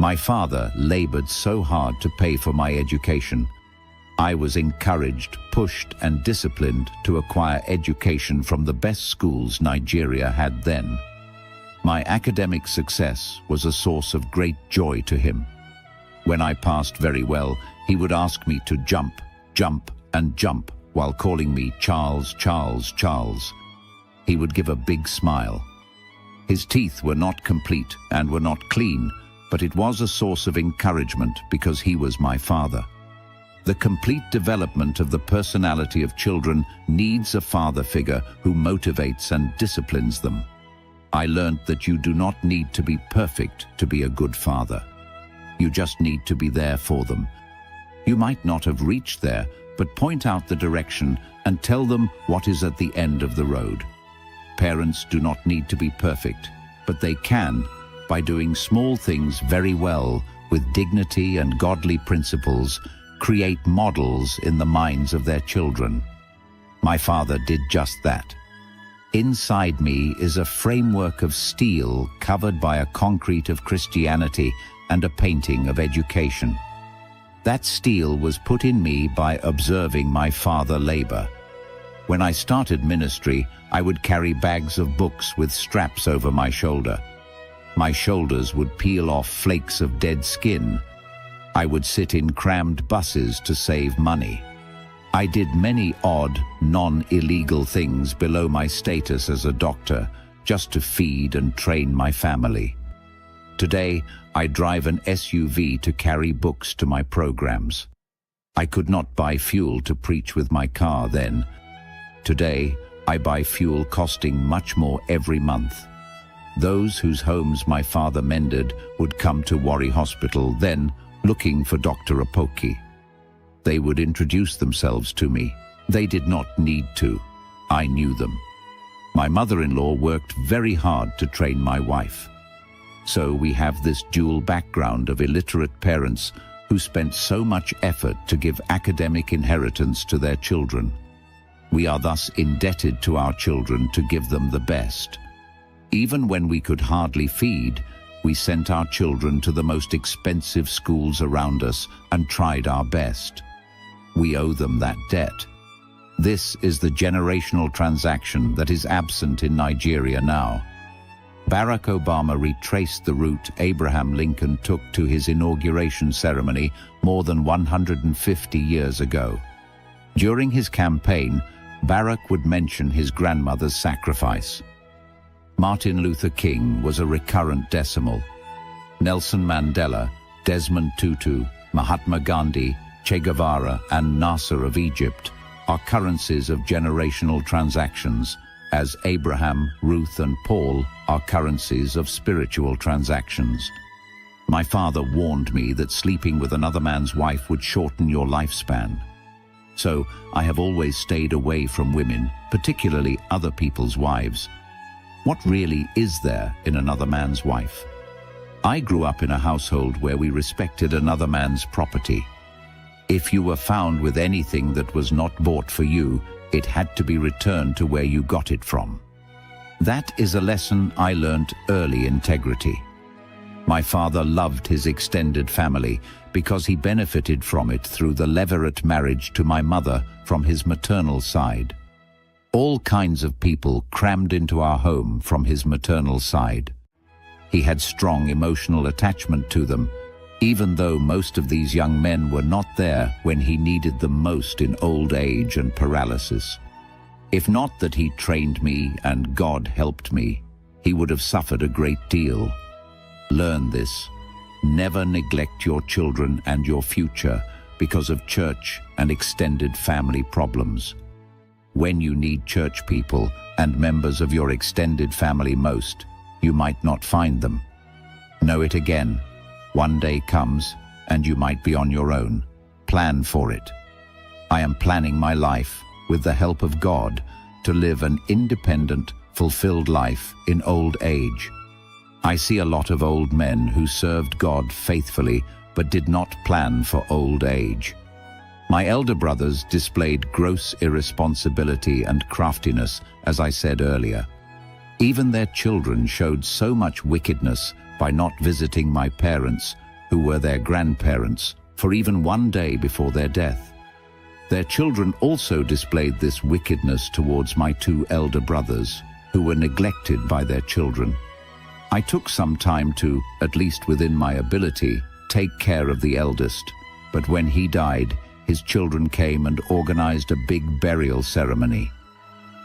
My father labored so hard to pay for my education. I was encouraged, pushed, and disciplined to acquire education from the best schools Nigeria had then. My academic success was a source of great joy to him. When I passed very well, he would ask me to jump, jump, and jump while calling me Charles, Charles, Charles. He would give a big smile. His teeth were not complete and were not clean, but it was a source of encouragement because he was my father. The complete development of the personality of children needs a father figure who motivates and disciplines them. I learned that you do not need to be perfect to be a good father. You just need to be there for them. You might not have reached there, but point out the direction and tell them what is at the end of the road. Parents do not need to be perfect, but they can, by doing small things very well, with dignity and godly principles, create models in the minds of their children. My father did just that. Inside me is a framework of steel covered by a concrete of Christianity and a painting of education. That steel was put in me by observing my father labor. When I started ministry, I would carry bags of books with straps over my shoulder. My shoulders would peel off flakes of dead skin. I would sit in crammed buses to save money. I did many odd, non-illegal things below my status as a doctor, just to feed and train my family. Today, I drive an SUV to carry books to my programs. I could not buy fuel to preach with my car then. Today, I buy fuel costing much more every month. Those whose homes my father mended would come to Warri Hospital then, looking for Dr. Apoki. They would introduce themselves to me. They did not need to. I knew them. My mother-in-law worked very hard to train my wife. So we have this dual background of illiterate parents who spent so much effort to give academic inheritance to their children. We are thus indebted to our children to give them the best. Even when we could hardly feed, we sent our children to the most expensive schools around us and tried our best. We owe them that debt. This is the generational transaction that is absent in Nigeria now. Barack Obama retraced the route Abraham Lincoln took to his inauguration ceremony more than 150 years ago. During his campaign, Barack would mention his grandmother's sacrifice. Martin Luther King was a recurrent decimal. Nelson Mandela, Desmond Tutu, Mahatma Gandhi, Che Guevara, and Nasser of Egypt are currencies of generational transactions, as Abraham, Ruth, and Paul are currencies of spiritual transactions. My father warned me that sleeping with another man's wife would shorten your lifespan. So I have always stayed away from women, particularly other people's wives. What really is there in another man's wife? I grew up in a household where we respected another man's property. If you were found with anything that was not bought for you, it had to be returned to where you got it from. That is a lesson I learned early: integrity. My father loved his extended family because he benefited from it through the levirate marriage to my mother from his maternal side. All kinds of people crammed into our home from his maternal side. He had strong emotional attachment to them, even though most of these young men were not there when he needed them most in old age and paralysis. If not that he trained me and God helped me, he would have suffered a great deal. Learn this. Never neglect your children and your future because of church and extended family problems. When you need church people and members of your extended family most, you might not find them. Know it again. One day comes and you might be on your own. Plan for it. I am planning my life, with the help of God, to live an independent, fulfilled life in old age. I see a lot of old men who served God faithfully but did not plan for old age. My elder brothers displayed gross irresponsibility and craftiness, as I said earlier. Even their children showed so much wickedness by not visiting my parents, who were their grandparents, for even one day before their death. Their children also displayed this wickedness towards my two elder brothers, who were neglected by their children. I took some time to, at least within my ability, take care of the eldest, but when he died, his children came and organized a big burial ceremony.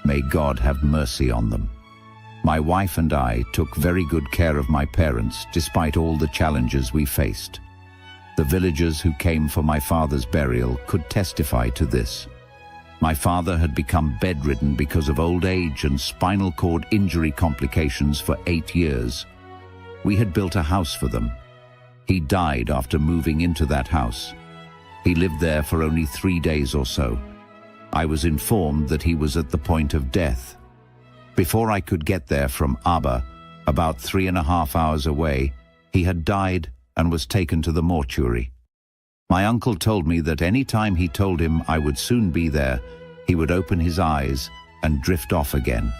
May God have mercy on them. My wife and I took very good care of my parents despite all the challenges we faced. The villagers who came for my father's burial could testify to this. My father had become bedridden because of old age and spinal cord injury complications for 8 years. We had built a house for them. He died after moving into that house. He lived there for only 3 days or so. I was informed that he was at the point of death. Before I could get there from Abba, about 3.5 hours away, he had died and was taken to the mortuary. My uncle told me that any time he told him I would soon be there, he would open his eyes and drift off again.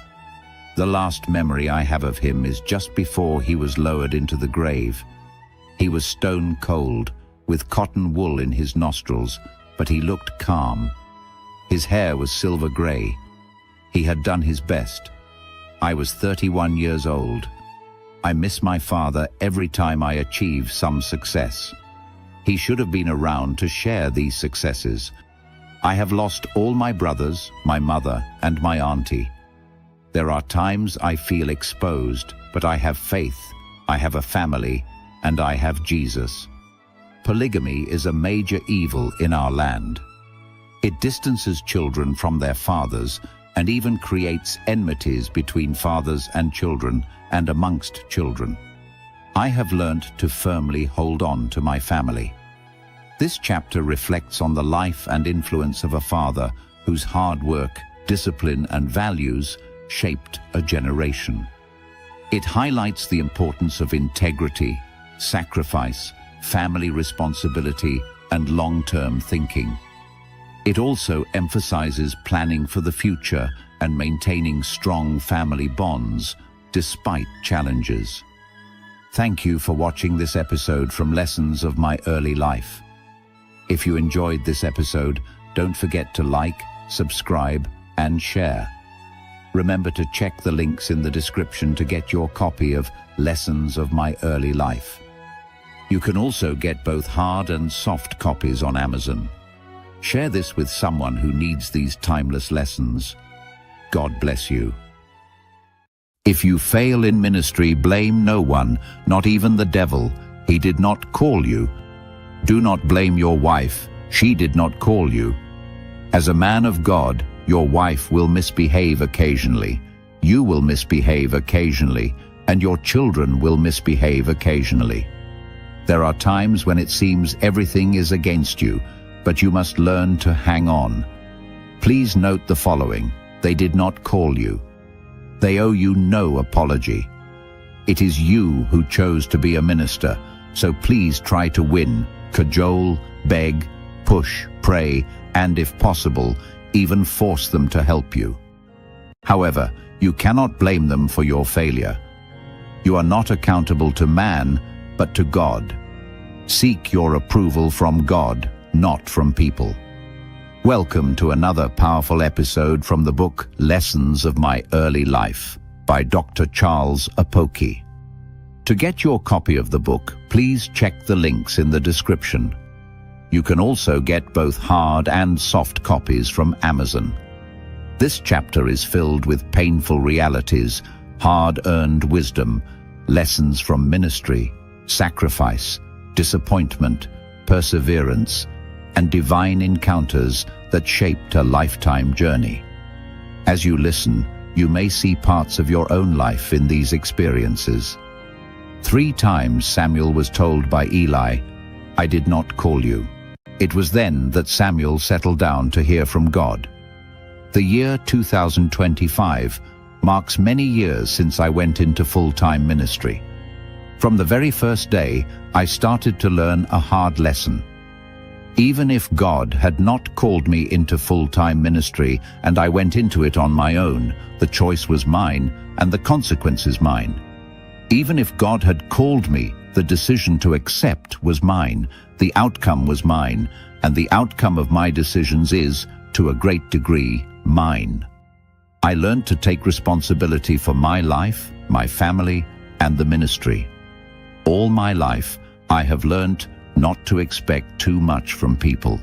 The last memory I have of him is just before he was lowered into the grave. He was stone cold, with cotton wool in his nostrils, but he looked calm. His hair was silver grey. He had done his best. I was 31 years old. I miss my father every time I achieve some success. He should have been around to share these successes. I have lost all my brothers, my mother, and my auntie. There are times I feel exposed, but I have faith, I have a family, and I have Jesus. Polygamy is a major evil in our land. It distances children from their fathers and even creates enmities between fathers and children and amongst children. I have learnt to firmly hold on to my family. This chapter reflects on the life and influence of a father whose hard work, discipline, and values shaped a generation. It highlights the importance of integrity, sacrifice, family responsibility, and long-term thinking. It also emphasizes planning for the future and maintaining strong family bonds despite challenges. Thank you for watching this episode from Lessons of My Early Life. If you enjoyed this episode, don't forget to like, subscribe, and share. Remember to check the links in the description to get your copy of Lessons of My Early Life. You can also get both hard and soft copies on Amazon. Share this with someone who needs these timeless lessons. God bless you. If you fail in ministry, blame no one, not even the devil. He did not call you. Do not blame your wife. She did not call you. As a man of God, your wife will misbehave occasionally. You will misbehave occasionally, and your children will misbehave occasionally. There are times when it seems everything is against you, but you must learn to hang on. Please note the following: they did not call you. They owe you no apology. It is you who chose to be a minister, so please try to win, cajole, beg, push, pray, and if possible, even force them to help you. However, you cannot blame them for your failure. You are not accountable to man, but to God. Seek your approval from God, not from people. Welcome to another powerful episode from the book Lessons of My Early Life by Dr. Charles Apoki. To get your copy of the book, please check the links in the description. You can also get both hard and soft copies from Amazon. This chapter is filled with painful realities, hard-earned wisdom, lessons from ministry, sacrifice, disappointment, perseverance, and divine encounters that shaped a lifetime journey. As you listen, you may see parts of your own life in these experiences. 3 times Samuel was told by Eli, "I did not call you." It was then that Samuel settled down to hear from God. The year 2025 marks many years since I went into full-time ministry. From the very first day, I started to learn a hard lesson. Even if God had not called me into full-time ministry and I went into it on my own, the choice was mine and the consequences mine. Even if God had called me, the decision to accept was mine, the outcome was mine, and the outcome of my decisions is, to a great degree, mine. I learned to take responsibility for my life, my family, and the ministry. All my life, I have learned not to expect too much from people.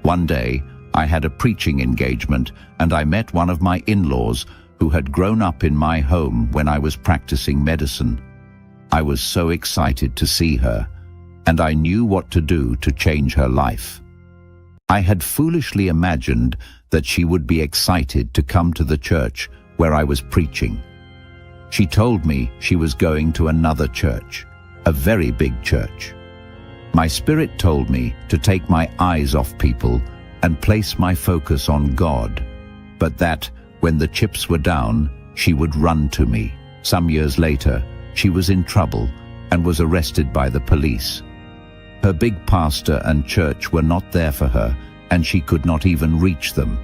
One day, I had a preaching engagement and I met one of my in-laws who had grown up in my home when I was practicing medicine. I was so excited to see her, and I knew what to do to change her life. I had foolishly imagined that she would be excited to come to the church where I was preaching. She told me she was going to another church, a very big church. My spirit told me to take my eyes off people and place my focus on God, but that, when the chips were down, she would run to me. Some years later, she was in trouble and was arrested by the police. Her big pastor and church were not there for her, and she could not even reach them.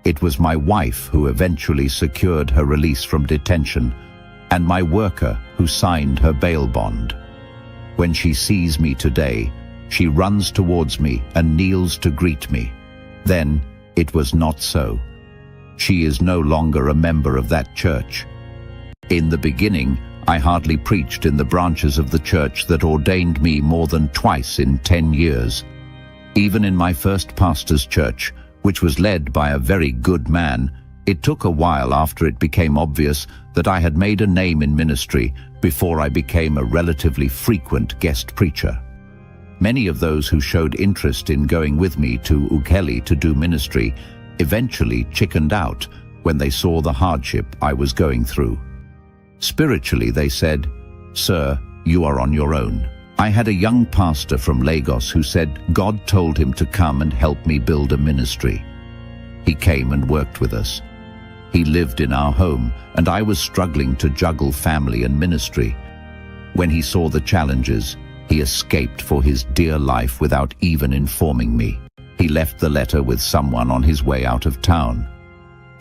It was my wife who eventually secured her release from detention, and my worker who signed her bail bond. When she sees me today, she runs towards me and kneels to greet me. Then, it was not so. She is no longer a member of that church. In the beginning, I hardly preached in the branches of the church that ordained me more than twice in 10 years. Even in my first pastor's church, which was led by a very good man, it took a while after it became obvious that I had made a name in ministry before I became a relatively frequent guest preacher. Many of those who showed interest in going with me to Ukeli to do ministry eventually chickened out when they saw the hardship I was going through. Spiritually, they said, "Sir, you are on your own." I had a young pastor from Lagos who said God told him to come and help me build a ministry. He came and worked with us. He lived in our home, and I was struggling to juggle family and ministry. When he saw the challenges, he escaped for his dear life without even informing me. He left the letter with someone on his way out of town.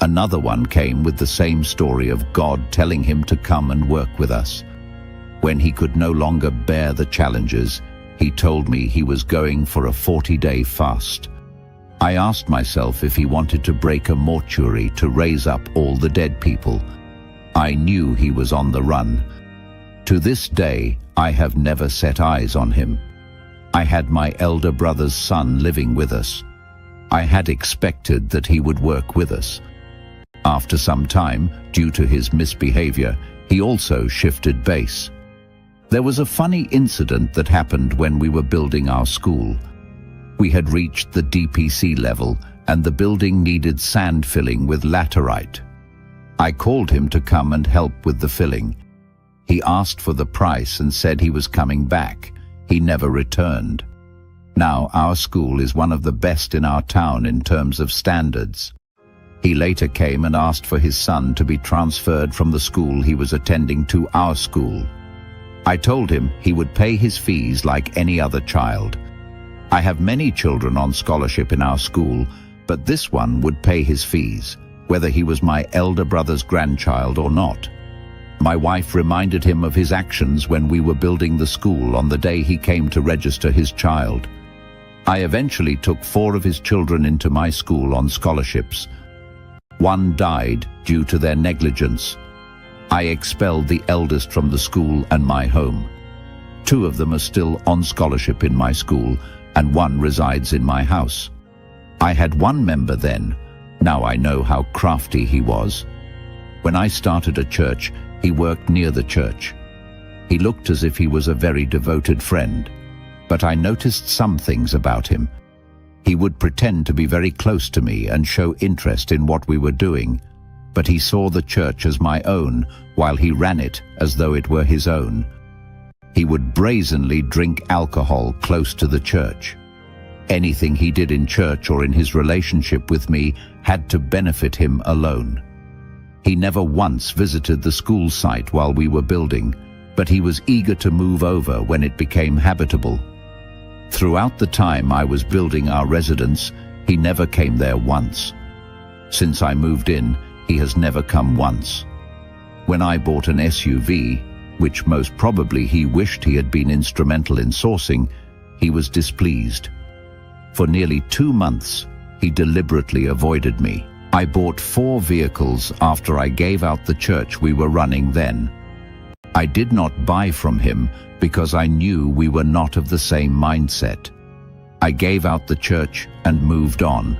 Another one came with the same story of God telling him to come and work with us. When he could no longer bear the challenges, he told me he was going for a 40-day fast. I asked myself if he wanted to break a mortuary to raise up all the dead people. I knew he was on the run. To this day, I have never set eyes on him. I had my elder brother's son living with us. I had expected that he would work with us. After some time, due to his misbehavior, he also shifted base. There was a funny incident that happened when we were building our school. We had reached the DPC level, and the building needed sand filling with laterite. I called him to come and help with the filling. He asked for the price and said he was coming back. He never returned. Now our school is one of the best in our town in terms of standards. He later came and asked for his son to be transferred from the school he was attending to our school. I told him he would pay his fees like any other child. I have many children on scholarship in our school, but this one would pay his fees, whether he was my elder brother's grandchild or not. My wife reminded him of his actions when we were building the school on the day he came to register his child. I eventually took 4 of his children into my school on scholarships. One died due to their negligence. I expelled the eldest from the school and my home. 2 of them are still on scholarship in my school, and 1 resides in my house. I had 1 member then. Now I know how crafty he was. When I started a church, he worked near the church. He looked as if he was a very devoted friend, but I noticed some things about him. He would pretend to be very close to me and show interest in what we were doing, but he saw the church as my own while he ran it as though it were his own. He would brazenly drink alcohol close to the church. Anything he did in church or in his relationship with me had to benefit him alone. He never once visited the school site while we were building, but he was eager to move over when it became habitable. Throughout the time I was building our residence, he never came there once. Since I moved in, he has never come once. When I bought an SUV, which most probably he wished he had been instrumental in sourcing, he was displeased. For nearly 2 months, he deliberately avoided me. I bought 4 vehicles after I gave out the church we were running then. I did not buy from him because I knew we were not of the same mindset. I gave out the church and moved on.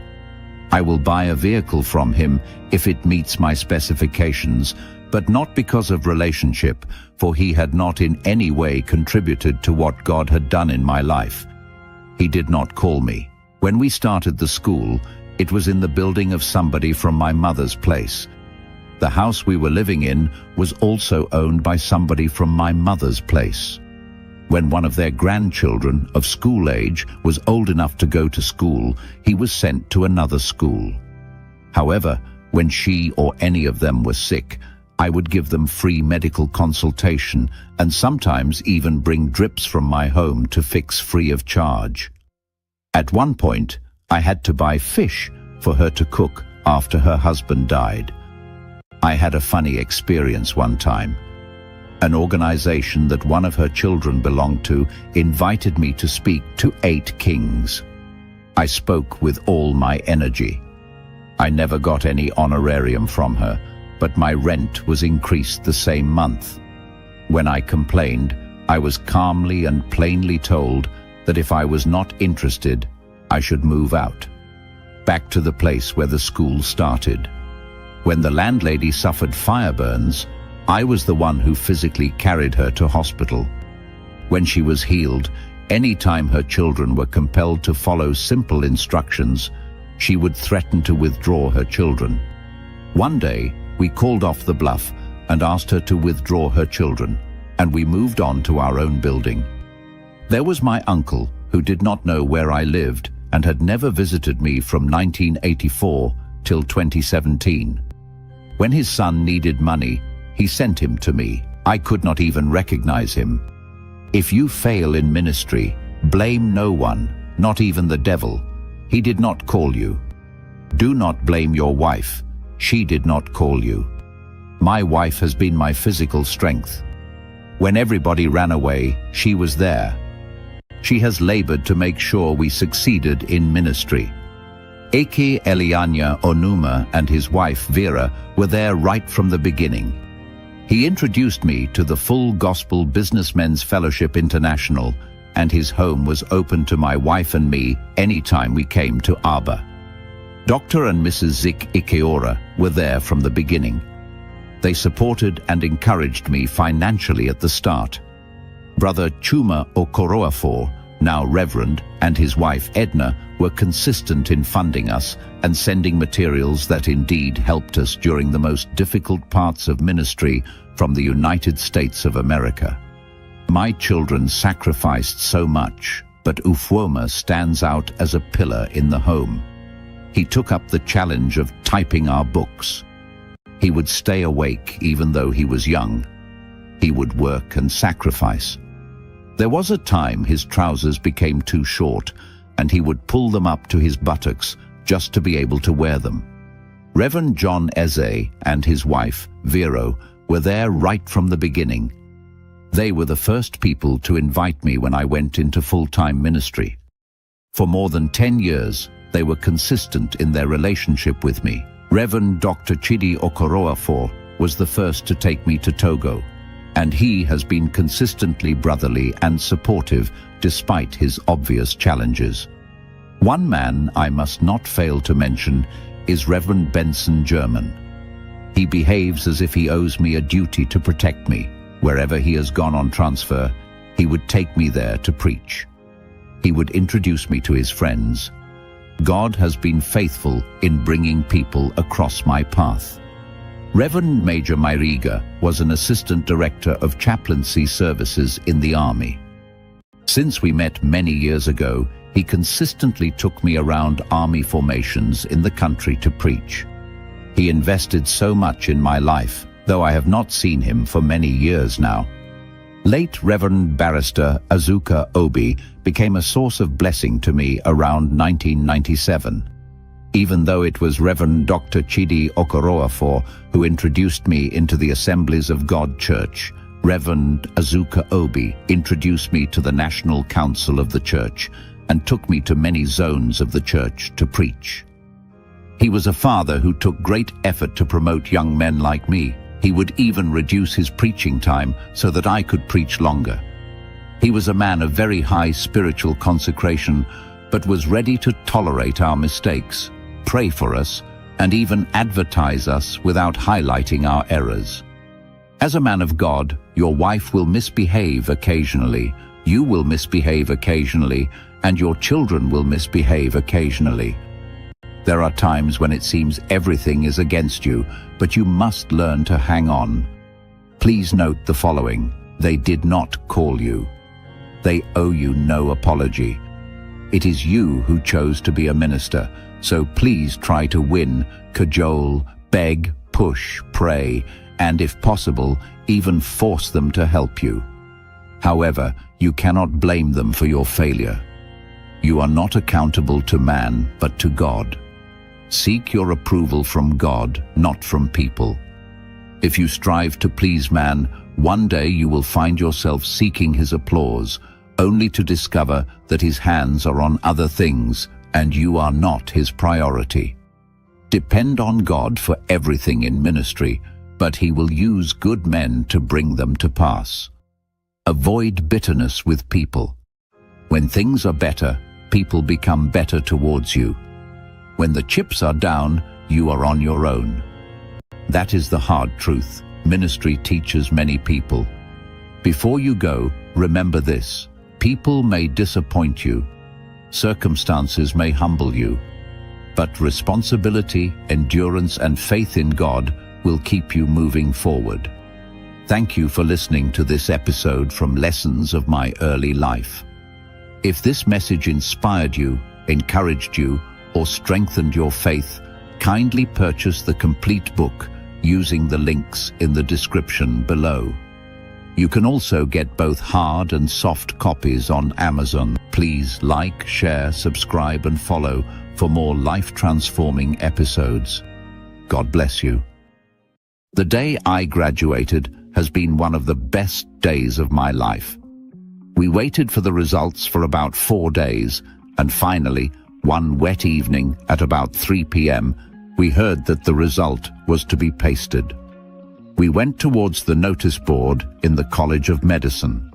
I will buy a vehicle from him if it meets my specifications, but not because of relationship, for he had not in any way contributed to what God had done in my life. He did not call me. When we started the school, it was in the building of somebody from my mother's place. The house we were living in was also owned by somebody from my mother's place. When one of their grandchildren of school age was old enough to go to school, he was sent to another school. However, when she or any of them were sick, I would give them free medical consultation and sometimes even bring drips from my home to fix free of charge. At one point, I had to buy fish for her to cook after her husband died. I had a funny experience one time. An organization that one of her children belonged to invited me to speak to 8 kings. I spoke with all my energy. I never got any honorarium from her, but my rent was increased the same month. When I complained, I was calmly and plainly told that if I was not interested, I should move out, back to the place where the school started. When the landlady suffered fire burns, I was the one who physically carried her to hospital. When she was healed, any time her children were compelled to follow simple instructions, she would threaten to withdraw her children. One day, we called off the bluff and asked her to withdraw her children, and we moved on to our own building. There was my uncle, who did not know where I lived and had never visited me from 1984 till 2017. When his son needed money, he sent him to me. I could not even recognize him. If you fail in ministry, blame no one, not even the devil. He did not call you. Do not blame your wife. She did not call you. My wife has been my physical strength. When everybody ran away, she was there. She has labored to make sure we succeeded in ministry. Eke Elianya Onuma and his wife Vera were there right from the beginning. He introduced me to the Full Gospel Businessmen's Fellowship International, and his home was open to my wife and me anytime we came to Aba. Dr. and Mrs. Zik Ikeora were there from the beginning. They supported and encouraged me financially at the start. Brother Chuma Okoroafor, now Reverend, and his wife Edna were consistent in funding us and sending materials that indeed helped us during the most difficult parts of ministry from the United States of America. My children sacrificed so much, but Ufwoma stands out as a pillar in the home. He took up the challenge of typing our books. He would stay awake even though he was young. He would work and sacrifice. There was a time his trousers became too short, and he would pull them up to his buttocks just to be able to wear them. Reverend John Eze and his wife, Vero, were there right from the beginning. They were the first people to invite me when I went into full-time ministry. For more than 10 years, they were consistent in their relationship with me. Reverend Dr. Chidi Okoroafor was the first to take me to Togo, and he has been consistently brotherly and supportive despite his obvious challenges. One man I must not fail to mention is Reverend Benson German. He behaves as if he owes me a duty to protect me. Wherever he has gone on transfer, he would take me there to preach. He would introduce me to his friends. God has been faithful in bringing people across my path. Reverend Major Myriga was an assistant director of chaplaincy services in the Army. Since we met many years ago, he consistently took me around Army formations in the country to preach. He invested so much in my life, though I have not seen him for many years now. Late Reverend Barrister Azuka Obi became a source of blessing to me around 1997. Even though it was Reverend Dr. Chidi Okoroafor who introduced me into the Assemblies of God Church, Reverend Azuka Obi introduced me to the National Council of the Church and took me to many zones of the church to preach. He was a father who took great effort to promote young men like me. He would even reduce his preaching time so that I could preach longer. He was a man of very high spiritual consecration, but was ready to tolerate our mistakes, pray for us, and even advertise us without highlighting our errors. As a man of God, your wife will misbehave occasionally, you will misbehave occasionally, and your children will misbehave occasionally. There are times when it seems everything is against you, but you must learn to hang on. Please note the following: they did not call you. They owe you no apology. It is you who chose to be a minister, so please try to win, cajole, beg, push, pray, and if possible, even force them to help you. However, you cannot blame them for your failure. You are not accountable to man, but to God. Seek your approval from God, not from people. If you strive to please man, one day you will find yourself seeking his applause, only to discover that his hands are on other things and you are not his priority. Depend on God for everything in ministry, but he will use good men to bring them to pass. Avoid bitterness with people. When things are better, people become better towards you. When the chips are down, you are on your own. That is the hard truth ministry teaches many people. Before you go, remember this. People may disappoint you. Circumstances may humble you. But responsibility, endurance, and faith in God will keep you moving forward. Thank you for listening to this episode from Lessons of My Early Life. If this message inspired you, encouraged you, or strengthened your faith, kindly purchase the complete book using the links in the description below. You can also get both hard and soft copies on Amazon. Please like, share, subscribe, and follow for more life-transforming episodes. God bless you. The day I graduated has been one of the best days of my life. We waited for the results for about 4 days, and finally, one wet evening at about 3 p.m., we heard that the result was to be pasted. We went towards the notice board in the College of Medicine.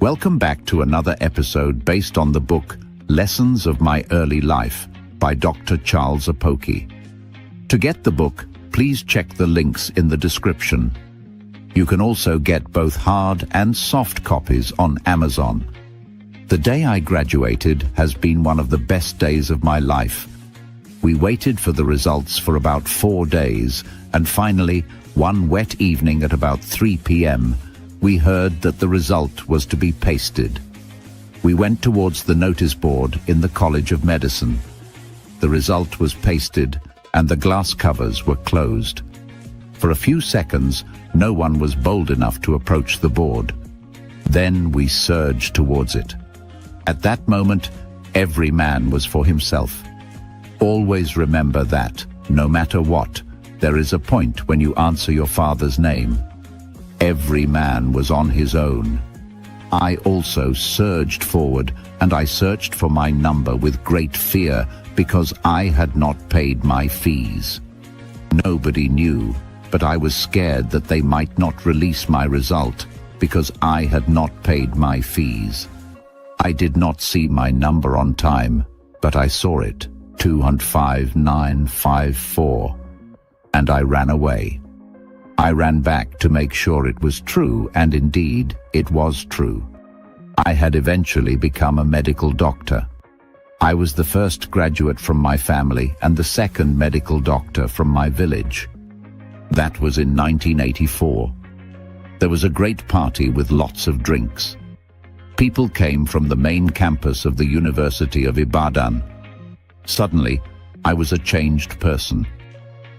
Welcome back to another episode based on the book Lessons of My Early Life by Dr. Charles Apoki. To get the book, please check the links in the description. You can also get both hard and soft copies on Amazon. The day I graduated has been one of the best days of my life. We waited for the results for about 4 days, and finally, one wet evening at about 3 p.m., we heard that the result was to be pasted. We went towards the notice board in the College of Medicine. The result was pasted, and the glass covers were closed. For a few seconds, no one was bold enough to approach the board. Then we surged towards it. At that moment, every man was for himself. Always remember that, no matter what, there is a point when you answer your Father's name. Every man was on his own. I also surged forward, and I searched for my number with great fear because I had not paid my fees. Nobody knew, but I was scared that they might not release my result because I had not paid my fees. I did not see my number on time, but I saw it, 205,954, and I ran away. I ran back to make sure it was true, and indeed, it was true. I had eventually become a medical doctor. I was the first graduate from my family and the second medical doctor from my village. That was in 1984. There was a great party with lots of drinks. People came from the main campus of the University of Ibadan. Suddenly, I was a changed person.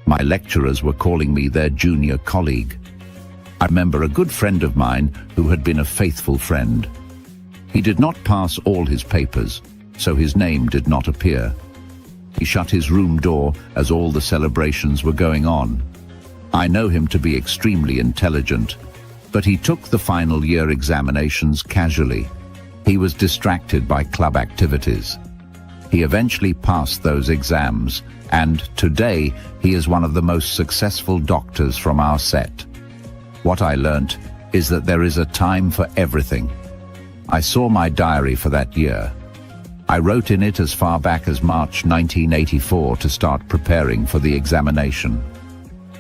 My lecturers were calling me their junior colleague. I remember a good friend of mine who had been a faithful friend. He did not pass all his papers, so his name did not appear. He shut his room door as all the celebrations were going on. I know him to be extremely intelligent, but he took the final year examinations casually. He was distracted by club activities. He eventually passed those exams, and today he is one of the most successful doctors from our set. What I learnt is that there is a time for everything. I saw my diary for that year. I wrote in it as far back as March 1984 to start preparing for the examination.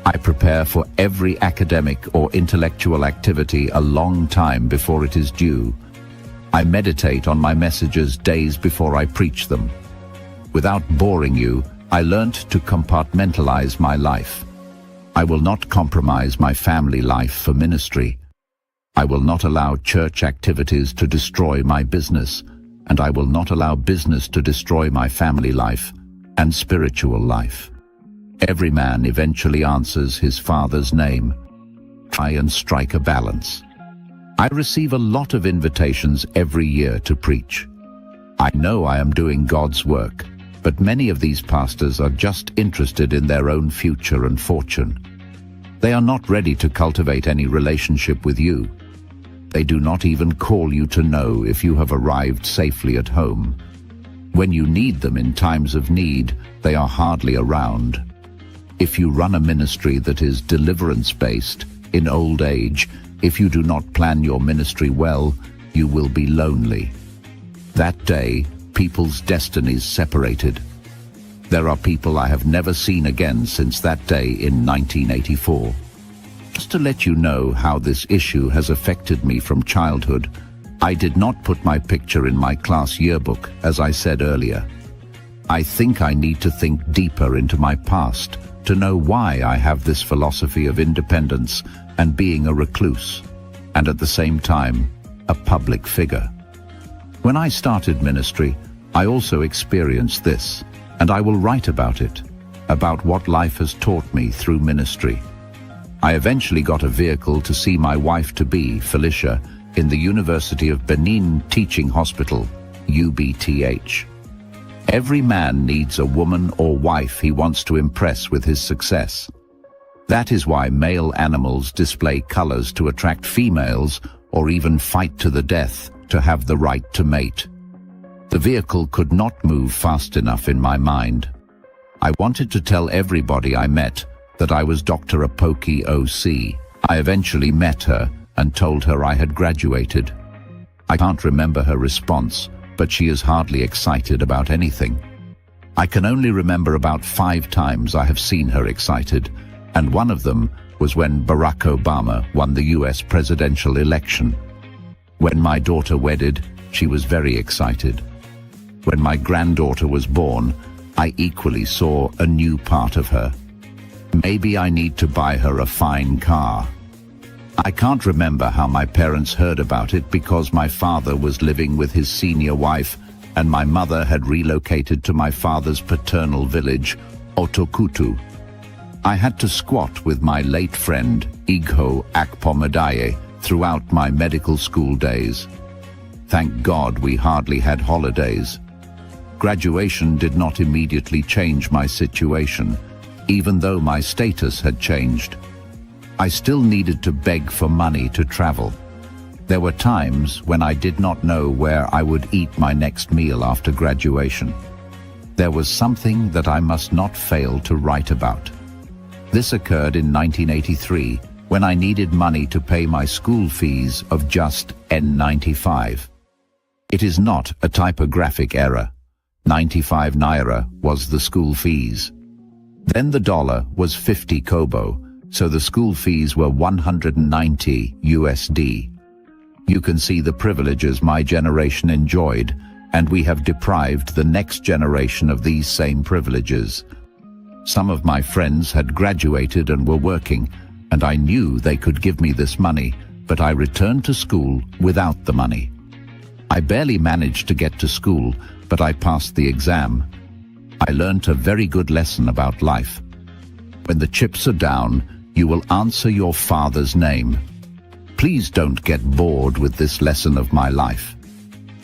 I prepare for every academic or intellectual activity a long time before it is due. I meditate on my messages days before I preach them. Without boring you, I learnt to compartmentalize my life. I will not compromise my family life for ministry. I will not allow church activities to destroy my business, and I will not allow business to destroy my family life and spiritual life. Every man eventually answers his Father's name. Try and strike a balance. I receive a lot of invitations every year to preach. I know I am doing God's work, but many of these pastors are just interested in their own future and fortune. They are not ready to cultivate any relationship with you. They do not even call you to know if you have arrived safely at home. When you need them in times of need, they are hardly around. If you run a ministry that is deliverance-based, in old age, if you do not plan your ministry well, you will be lonely. That day, people's destinies separated. There are people I have never seen again since that day in 1984. Just to let you know how this issue has affected me from childhood, I did not put my picture in my class yearbook, as I said earlier. I think I need to think deeper into my past to know why I have this philosophy of independence and being a recluse, and at the same time, a public figure. When I started ministry, I also experienced this, and I will write about it, about what life has taught me through ministry. I eventually got a vehicle to see my wife-to-be, Felicia, in the University of Benin Teaching Hospital, UBTH. Every man needs a woman or wife he wants to impress with his success. That is why male animals display colors to attract females or even fight to the death to have the right to mate. The vehicle could not move fast enough in my mind. I wanted to tell everybody I met that I was Dr. Apoki OC. I eventually met her and told her I had graduated. I can't remember her response, but she is hardly excited about anything. I can only remember about 5 times I have seen her excited, and one of them was when Barack Obama won the US presidential election. When my daughter wedded, she was very excited. When my granddaughter was born, I equally saw a new part of her. Maybe I need to buy her a fine car. I can't remember how my parents heard about it because my father was living with his senior wife and my mother had relocated to my father's paternal village, Otokutu. I had to squat with my late friend, Igho Akpomadaye, throughout my medical school days. Thank God we hardly had holidays. Graduation did not immediately change my situation, even though my status had changed. I still needed to beg for money to travel. There were times when I did not know where I would eat my next meal after graduation. There was something that I must not fail to write about. This occurred in 1983 when I needed money to pay my school fees of just N95. It is not a typographic error. 95 naira was the school fees. Then the dollar was 50 kobo, so the school fees were 190 USD. You can see the privileges my generation enjoyed, and we have deprived the next generation of these same privileges. Some of my friends had graduated and were working, and I knew they could give me this money, but I returned to school without the money. I barely managed to get to school, but I passed the exam. I learned a very good lesson about life. When the chips are down, you will answer your father's name. Please don't get bored with this lesson of my life.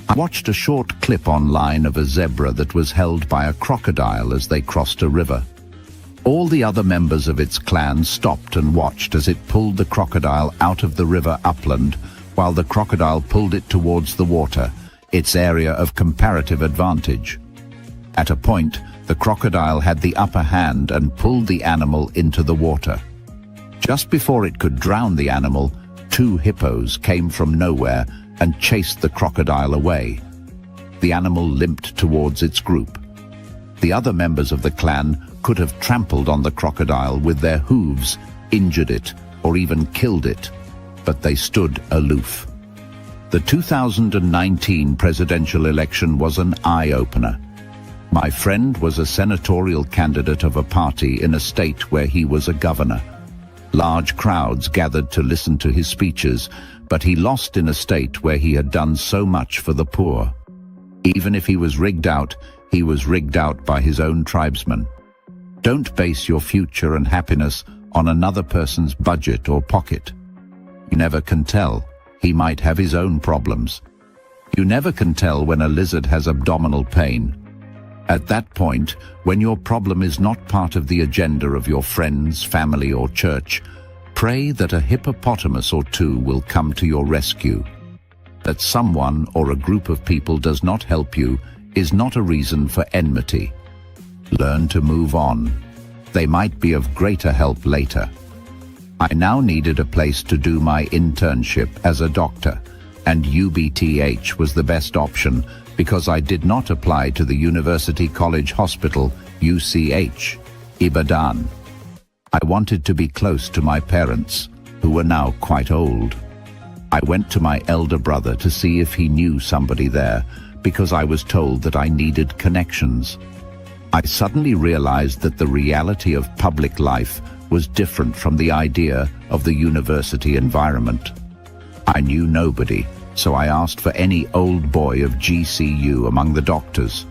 I watched a short clip online of a zebra that was held by a crocodile as they crossed a river. All the other members of its clan stopped and watched as it pulled the crocodile out of the river upland, while the crocodile pulled it towards the water, its area of comparative advantage. At a point, the crocodile had the upper hand and pulled the animal into the water. Just before it could drown the animal, 2 hippos came from nowhere and chased the crocodile away. The animal limped towards its group. The other members of the clan could have trampled on the crocodile with their hooves, injured it, or even killed it, but they stood aloof. The 2019 presidential election was an eye-opener. My friend was a senatorial candidate of a party in a state where he was a governor. Large crowds gathered to listen to his speeches, but he lost in a state where he had done so much for the poor. Even if he was rigged out by his own tribesmen. Don't base your future and happiness on another person's budget or pocket. You never can tell. He might have his own problems. You never can tell when a lizard has abdominal pain. At that point, when your problem is not part of the agenda of your friends, family, or church, pray that a hippopotamus or two will come to your rescue. That someone or a group of people does not help you is not a reason for enmity. Learn to move on. They might be of greater help later. I now needed a place to do my internship as a doctor, and UBTH was the best option because I did not apply to the University College Hospital, UCH, Ibadan. I wanted to be close to my parents, who were now quite old. I went to my elder brother to see if he knew somebody there, because I was told that I needed connections. I suddenly realized that the reality of public life was different from the idea of the university environment. I knew nobody, so I asked for any old boy of GCU among the doctors.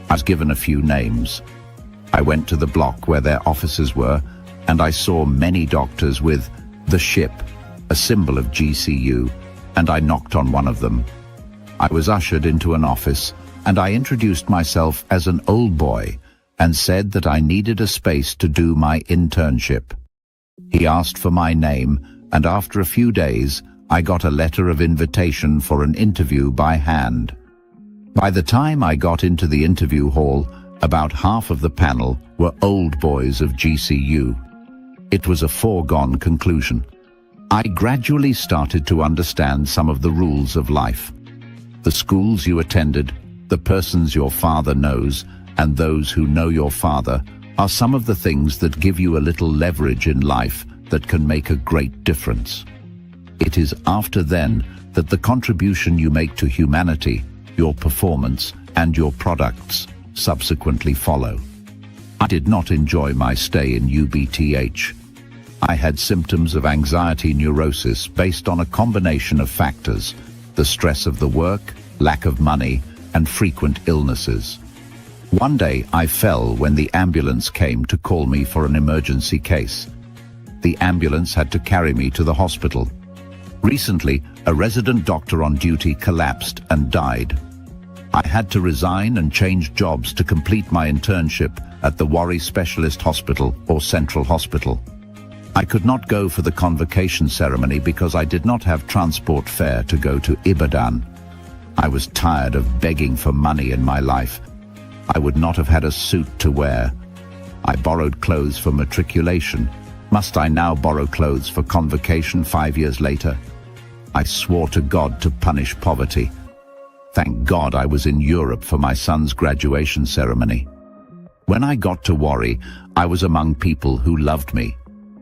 I was given a few names. I went to the block where their offices were, and I saw many doctors with the ship, a symbol of GCU, and I knocked on one of them. I was ushered into an office, and I introduced myself as an old boy and said that I needed a space to do my internship. He asked for my name, and after a few days, I got a letter of invitation for an interview by hand. By the time I got into the interview hall, about half of the panel were old boys of GCU. It was a foregone conclusion. I gradually started to understand some of the rules of life. The schools you attended, the persons your father knows, and those who know your father are some of the things that give you a little leverage in life that can make a great difference. It is after then that the contribution you make to humanity, your performance, and your products subsequently follow. I did not enjoy my stay in UBTH. I had symptoms of anxiety neurosis based on a combination of factors: the stress of the work, lack of money, and frequent illnesses. One day I fell when the ambulance came to call me for an emergency case. The ambulance had to carry me to the hospital. Recently, a resident doctor on duty collapsed and died. I had to resign and change jobs to complete my internship at the Warri Specialist Hospital or Central Hospital. I could not go for the convocation ceremony because I did not have transport fare to go to Ibadan. I was tired of begging for money in my life. I would not have had a suit to wear. I borrowed clothes for matriculation. Must I now borrow clothes for convocation 5 years later? I swore to God to punish poverty. Thank God I was in Europe for my son's graduation ceremony. When I got to Warri, I was among people who loved me,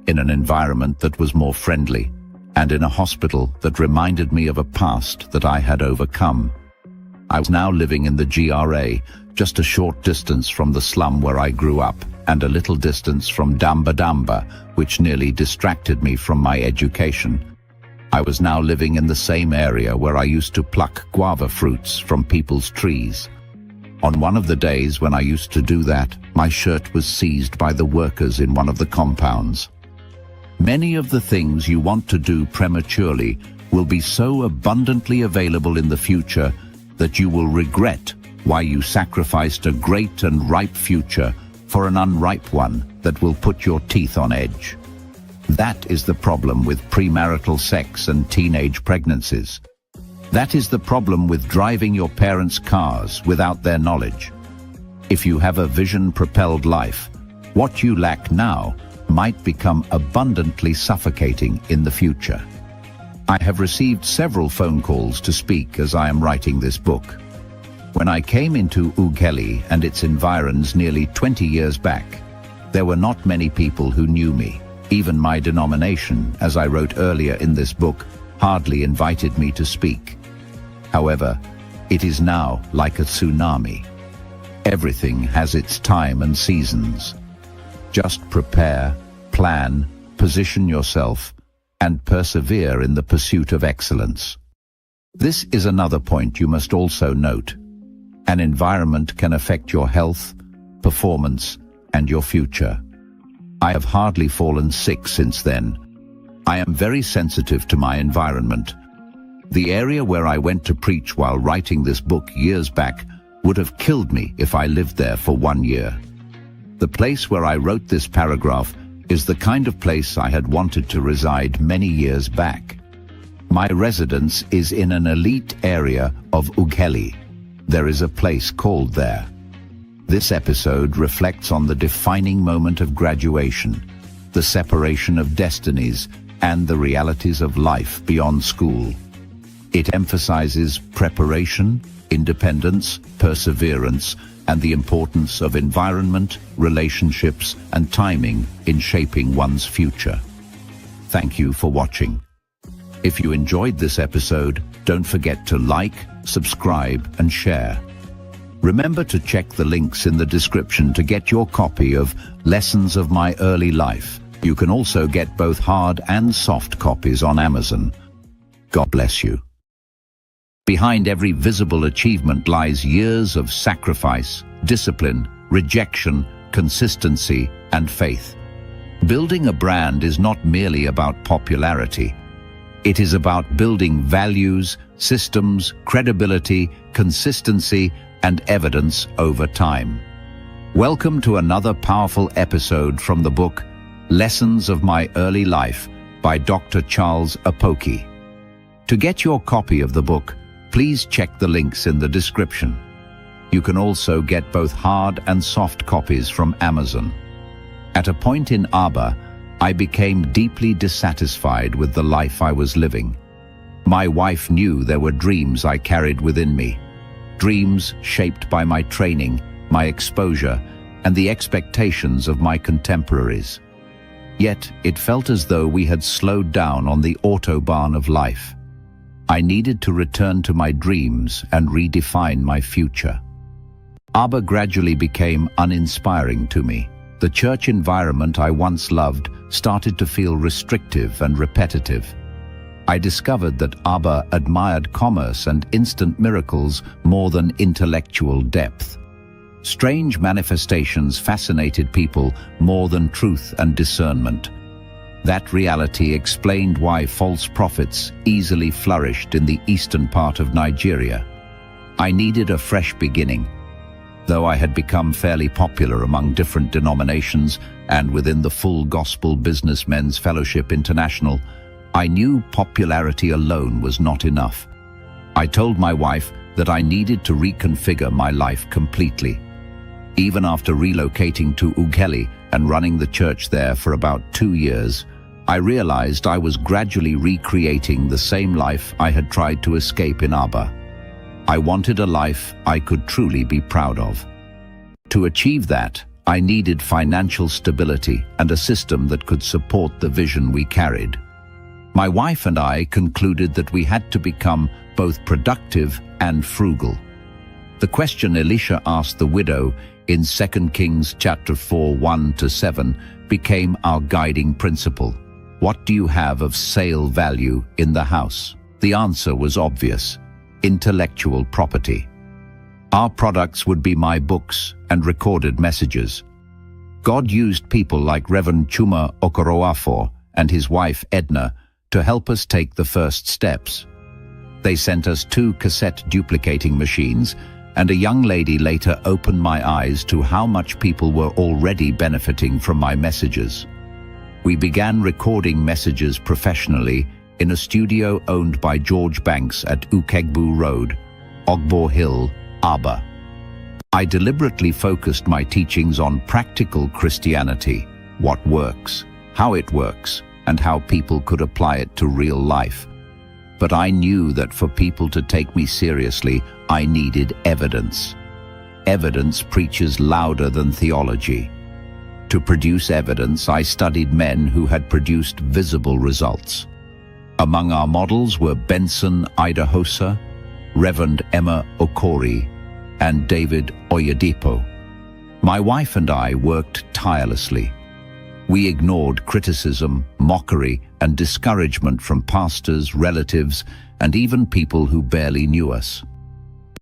in an environment that was more friendly, and in a hospital that reminded me of a past that I had overcome. I was now living in the GRA, just a short distance from the slum where I grew up, and a little distance from Damba Damba, which nearly distracted me from my education. I was now living in the same area where I used to pluck guava fruits from people's trees. On one of the days when I used to do that, my shirt was seized by the workers in one of the compounds. Many of the things you want to do prematurely will be so abundantly available in the future that you will regret why you sacrificed a great and ripe future for an unripe one that will put your teeth on edge. That is the problem with premarital sex and teenage pregnancies. That is the problem with driving your parents' cars without their knowledge. If you have a vision-propelled life, what you lack now might become abundantly suffocating in the future. I have received several phone calls to speak as I am writing this book. When I came into Ughelli and its environs nearly 20 years back, there were not many people who knew me. Even my denomination, as I wrote earlier in this book, hardly invited me to speak. However, it is now like a tsunami. Everything has its time and seasons. Just prepare, plan, position yourself, and persevere in the pursuit of excellence. This is another point you must also note. An environment can affect your health, performance, and your future. I have hardly fallen sick since then. I am very sensitive to my environment. The area where I went to preach while writing this book years back would have killed me if I lived there for 1 year. The place where I wrote this paragraph is the kind of place I had wanted to reside many years back. My residence is in an elite area of Ugheli. There is a place called there. This episode reflects on the defining moment of graduation, the separation of destinies, and the realities of life beyond school. It emphasizes preparation, independence, perseverance, and the importance of environment, relationships, and timing in shaping one's future. Thank you for watching. If you enjoyed this episode, don't forget to like, subscribe, and share. Remember to check the links in the description to get your copy of Lessons of My Early Life. You can also get both hard and soft copies on Amazon. God bless you. Behind every visible achievement lies years of sacrifice, discipline, rejection, consistency, and faith. Building a brand is not merely about popularity. It is about building values, systems, credibility, consistency, and evidence over time. Welcome to another powerful episode from the book Lessons of My Early Life by Dr. Charles Apoki. To get your copy of the book, please check the links in the description. You can also get both hard and soft copies from Amazon. At a point in Aba, I became deeply dissatisfied with the life I was living. My wife knew there were dreams I carried within me, dreams shaped by my training, my exposure, and the expectations of my contemporaries. Yet it felt as though we had slowed down on the autobahn of life. I needed to return to my dreams and redefine my future. Aba gradually became uninspiring to me. The church environment I once loved started to feel restrictive and repetitive. I discovered that Aba admired commerce and instant miracles more than intellectual depth. Strange manifestations fascinated people more than truth and discernment. That reality explained why false prophets easily flourished in the eastern part of Nigeria. I needed a fresh beginning. Though I had become fairly popular among different denominations and within the Full Gospel Businessmen's Fellowship International, I knew popularity alone was not enough. I told my wife that I needed to reconfigure my life completely. Even after relocating to Ugheli and running the church there for about 2 years, I realized I was gradually recreating the same life I had tried to escape in Aba. I wanted a life I could truly be proud of. To achieve that, I needed financial stability and a system that could support the vision we carried. My wife and I concluded that we had to become both productive and frugal. The question Elisha asked the widow in 2 Kings chapter 4, 1-7 became our guiding principle. What do you have of sale value in the house? The answer was obvious: intellectual property. Our products would be my books and recorded messages. God used people like Reverend Chuma Okoroafo and his wife Edna to help us take the first steps. They sent us 2 cassette duplicating machines, and a young lady later opened my eyes to how much people were already benefiting from my messages. We began recording messages professionally in a studio owned by George Banks at Ukegbu Road, Ogbo Hill, Aba. I deliberately focused my teachings on practical Christianity, what works, how it works, and how people could apply it to real life. But I knew that for people to take me seriously, I needed evidence. Evidence preaches louder than theology. To produce evidence, I studied men who had produced visible results. Among our models were Benson Idahosa, Reverend Emma Okori, and David Oyedipo. My wife and I worked tirelessly. We ignored criticism, mockery, and discouragement from pastors, relatives, and even people who barely knew us.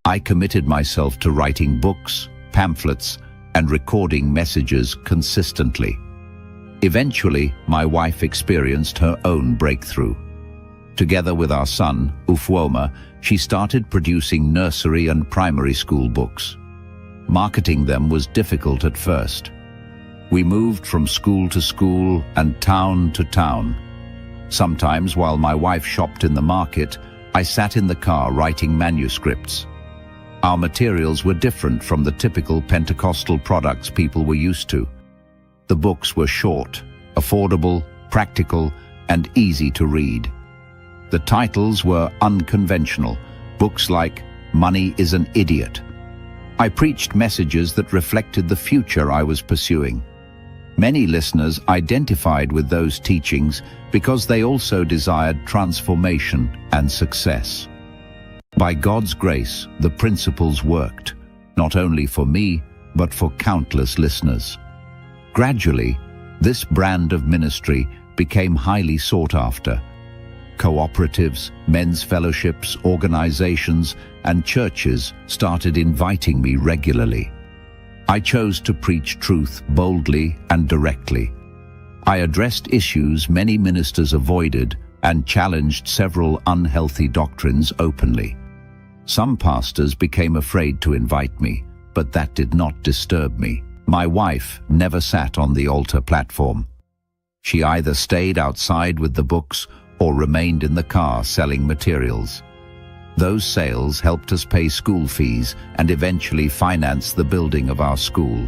I committed myself to writing books, pamphlets, and recording messages consistently. Eventually, my wife experienced her own breakthrough. Together with our son, Ufwoma, she started producing nursery and primary school books. Marketing them was difficult at first. We moved from school to school and town to town. Sometimes, while my wife shopped in the market, I sat in the car writing manuscripts. Our materials were different from the typical Pentecostal products people were used to. The books were short, affordable, practical, and easy to read. The titles were unconventional, books like "Money is an Idiot." I preached messages that reflected the future I was pursuing. Many listeners identified with those teachings because they also desired transformation and success. By God's grace, the principles worked, not only for me, but for countless listeners. Gradually, this brand of ministry became highly sought after. Cooperatives, men's fellowships, organizations, and churches started inviting me regularly. I chose to preach truth boldly and directly. I addressed issues many ministers avoided and challenged several unhealthy doctrines openly. Some pastors became afraid to invite me, but that did not disturb me. My wife never sat on the altar platform. She either stayed outside with the books or remained in the car selling materials. Those sales helped us pay school fees and eventually finance the building of our school.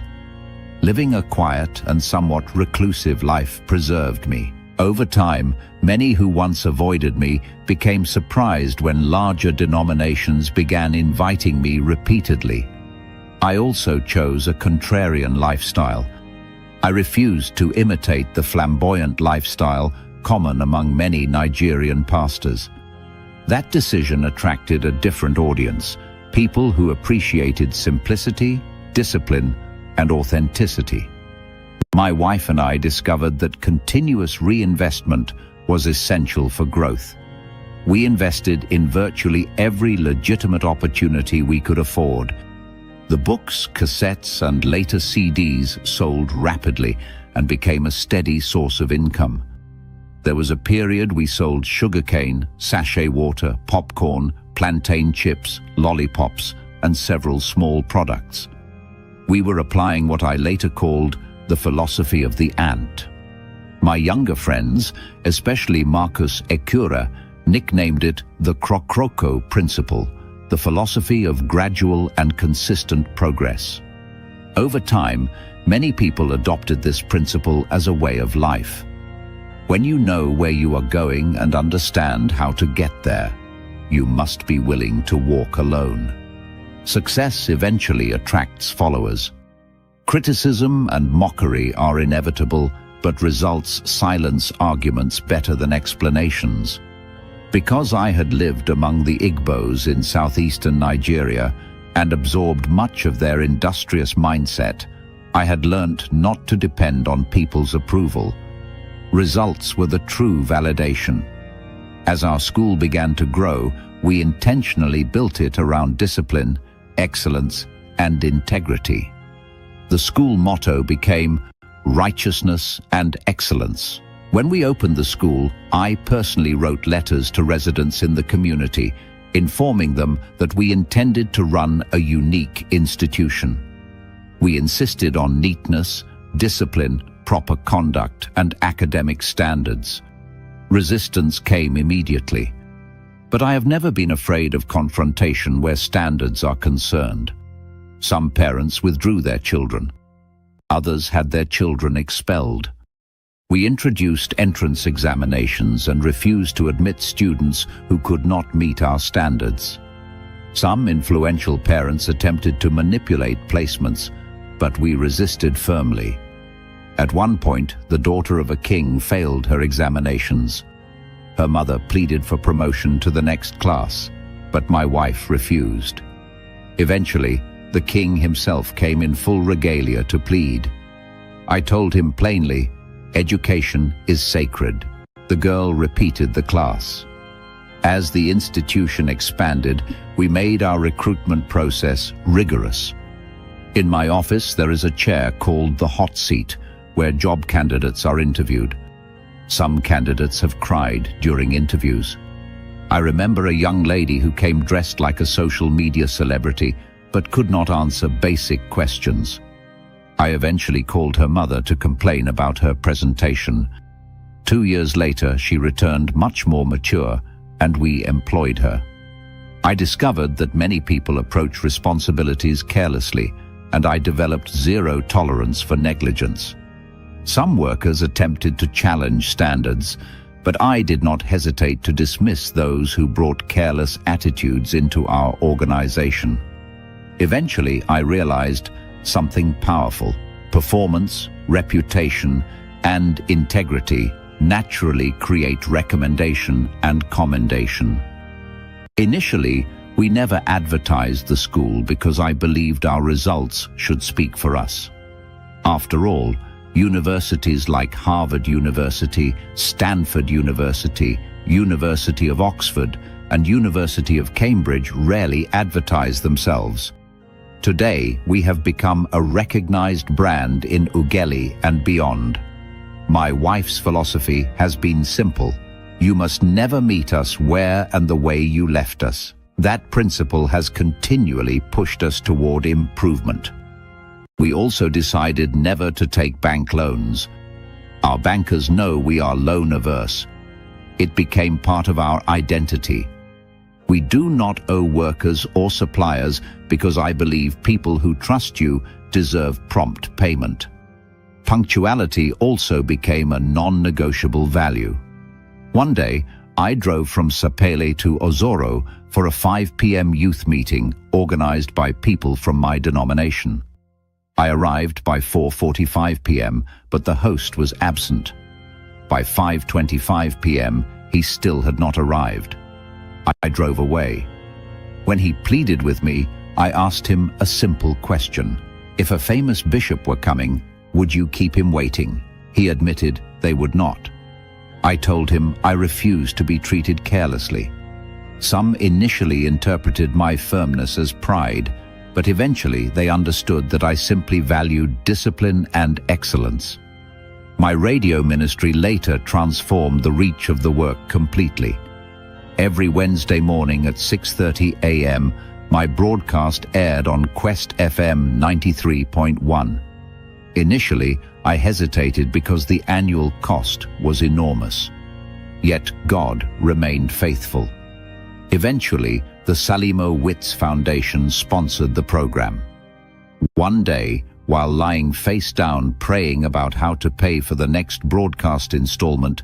Living a quiet and somewhat reclusive life preserved me. Over time, many who once avoided me became surprised when larger denominations began inviting me repeatedly. I also chose a contrarian lifestyle. I refused to imitate the flamboyant lifestyle common among many Nigerian pastors. That decision attracted a different audience, people who appreciated simplicity, discipline, and authenticity. My wife and I discovered that continuous reinvestment was essential for growth. We invested in virtually every legitimate opportunity we could afford. The books, cassettes, and later CDs sold rapidly and became a steady source of income. There was a period we sold sugarcane, sachet water, popcorn, plantain chips, lollipops, and several small products. We were applying what I later called the philosophy of the ant. My younger friends, especially Marcus Ekura, nicknamed it the Crokroko principle, the philosophy of gradual and consistent progress. Over time, many people adopted this principle as a way of life. When you know where you are going and understand how to get there, you must be willing to walk alone. Success eventually attracts followers. Criticism and mockery are inevitable, but results silence arguments better than explanations. Because I had lived among the Igbos in southeastern Nigeria and absorbed much of their industrious mindset, I had learnt not to depend on people's approval. Results were the true validation. As our school began to grow, we intentionally built it around discipline, excellence, and integrity. The school motto became righteousness and excellence. When we opened the school, I personally wrote letters to residents in the community, informing them that we intended to run a unique institution. We insisted on neatness, discipline, proper conduct, and academic standards. Resistance came immediately. But I have never been afraid of confrontation where standards are concerned. Some parents withdrew their children. Others had their children expelled. We introduced entrance examinations and refused to admit students who could not meet our standards. Some influential parents attempted to manipulate placements, but we resisted firmly. At one point, the daughter of a king failed her examinations. Her mother pleaded for promotion to the next class, but my wife refused. Eventually, the king himself came in full regalia to plead. I told him plainly, Education is sacred. The girl repeated the class. As the institution expanded, we made our recruitment process rigorous. In my office, there is a chair called the hot seat, where job candidates are interviewed. Some candidates have cried during interviews. I remember a young lady who came dressed like a social media celebrity, but could not answer basic questions. I eventually called her mother to complain about her presentation. 2 years later, she returned much more mature, and we employed her. I discovered that many people approach responsibilities carelessly, and I developed zero tolerance for negligence. Some workers attempted to challenge standards, but I did not hesitate to dismiss those who brought careless attitudes into our organization. Eventually, I realized something powerful. Performance, reputation, and integrity naturally create recommendation and commendation. Initially, we never advertised the school because I believed our results should speak for us. After all, universities like Harvard University, Stanford University, University of Oxford, and University of Cambridge rarely advertise themselves. Today, we have become a recognized brand in Ughelli and beyond. My wife's philosophy has been simple. You must never meet us where and the way you left us. That principle has continually pushed us toward improvement. We also decided never to take bank loans. Our bankers know we are loan averse. It became part of our identity. We do not owe workers or suppliers because I believe people who trust you deserve prompt payment. Punctuality also became a non-negotiable value. One day, I drove from Sapele to Ozoro for a 5 p.m. youth meeting organized by people from my denomination. I arrived by 4:45 p.m., but the host was absent. By 5:25 p.m., he still had not arrived. I drove away. When he pleaded with me, I asked him a simple question. If a famous bishop were coming, would you keep him waiting? He admitted they would not. I told him I refused to be treated carelessly. Some initially interpreted my firmness as pride, but eventually they understood that I simply valued discipline and excellence. My radio ministry later transformed the reach of the work completely. Every Wednesday morning at 6:30 a.m., my broadcast aired on Quest FM 93.1. Initially, I hesitated because the annual cost was enormous. Yet God remained faithful. Eventually, the Salimo Witz Foundation sponsored the program. One day, while lying face down praying about how to pay for the next broadcast installment,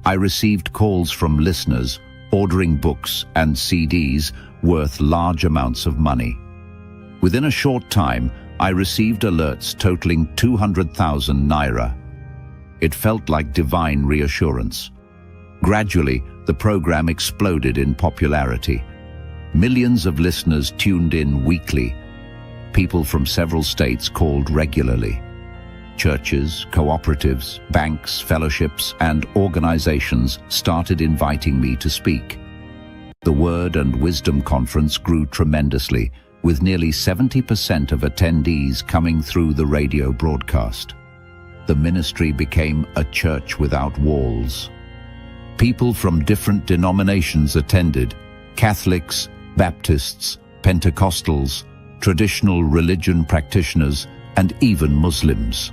I received calls from listeners ordering books and CDs worth large amounts of money. Within a short time, I received alerts totaling 200,000 naira. It felt like divine reassurance. Gradually, the program exploded in popularity. Millions of listeners tuned in weekly. People from several states called regularly. Churches, cooperatives, banks, fellowships, and organizations started inviting me to speak. The Word and Wisdom Conference grew tremendously, with nearly 70% of attendees coming through the radio broadcast. The ministry became a church without walls. People from different denominations attended: Catholics, Baptists, Pentecostals, traditional religion practitioners, and even Muslims.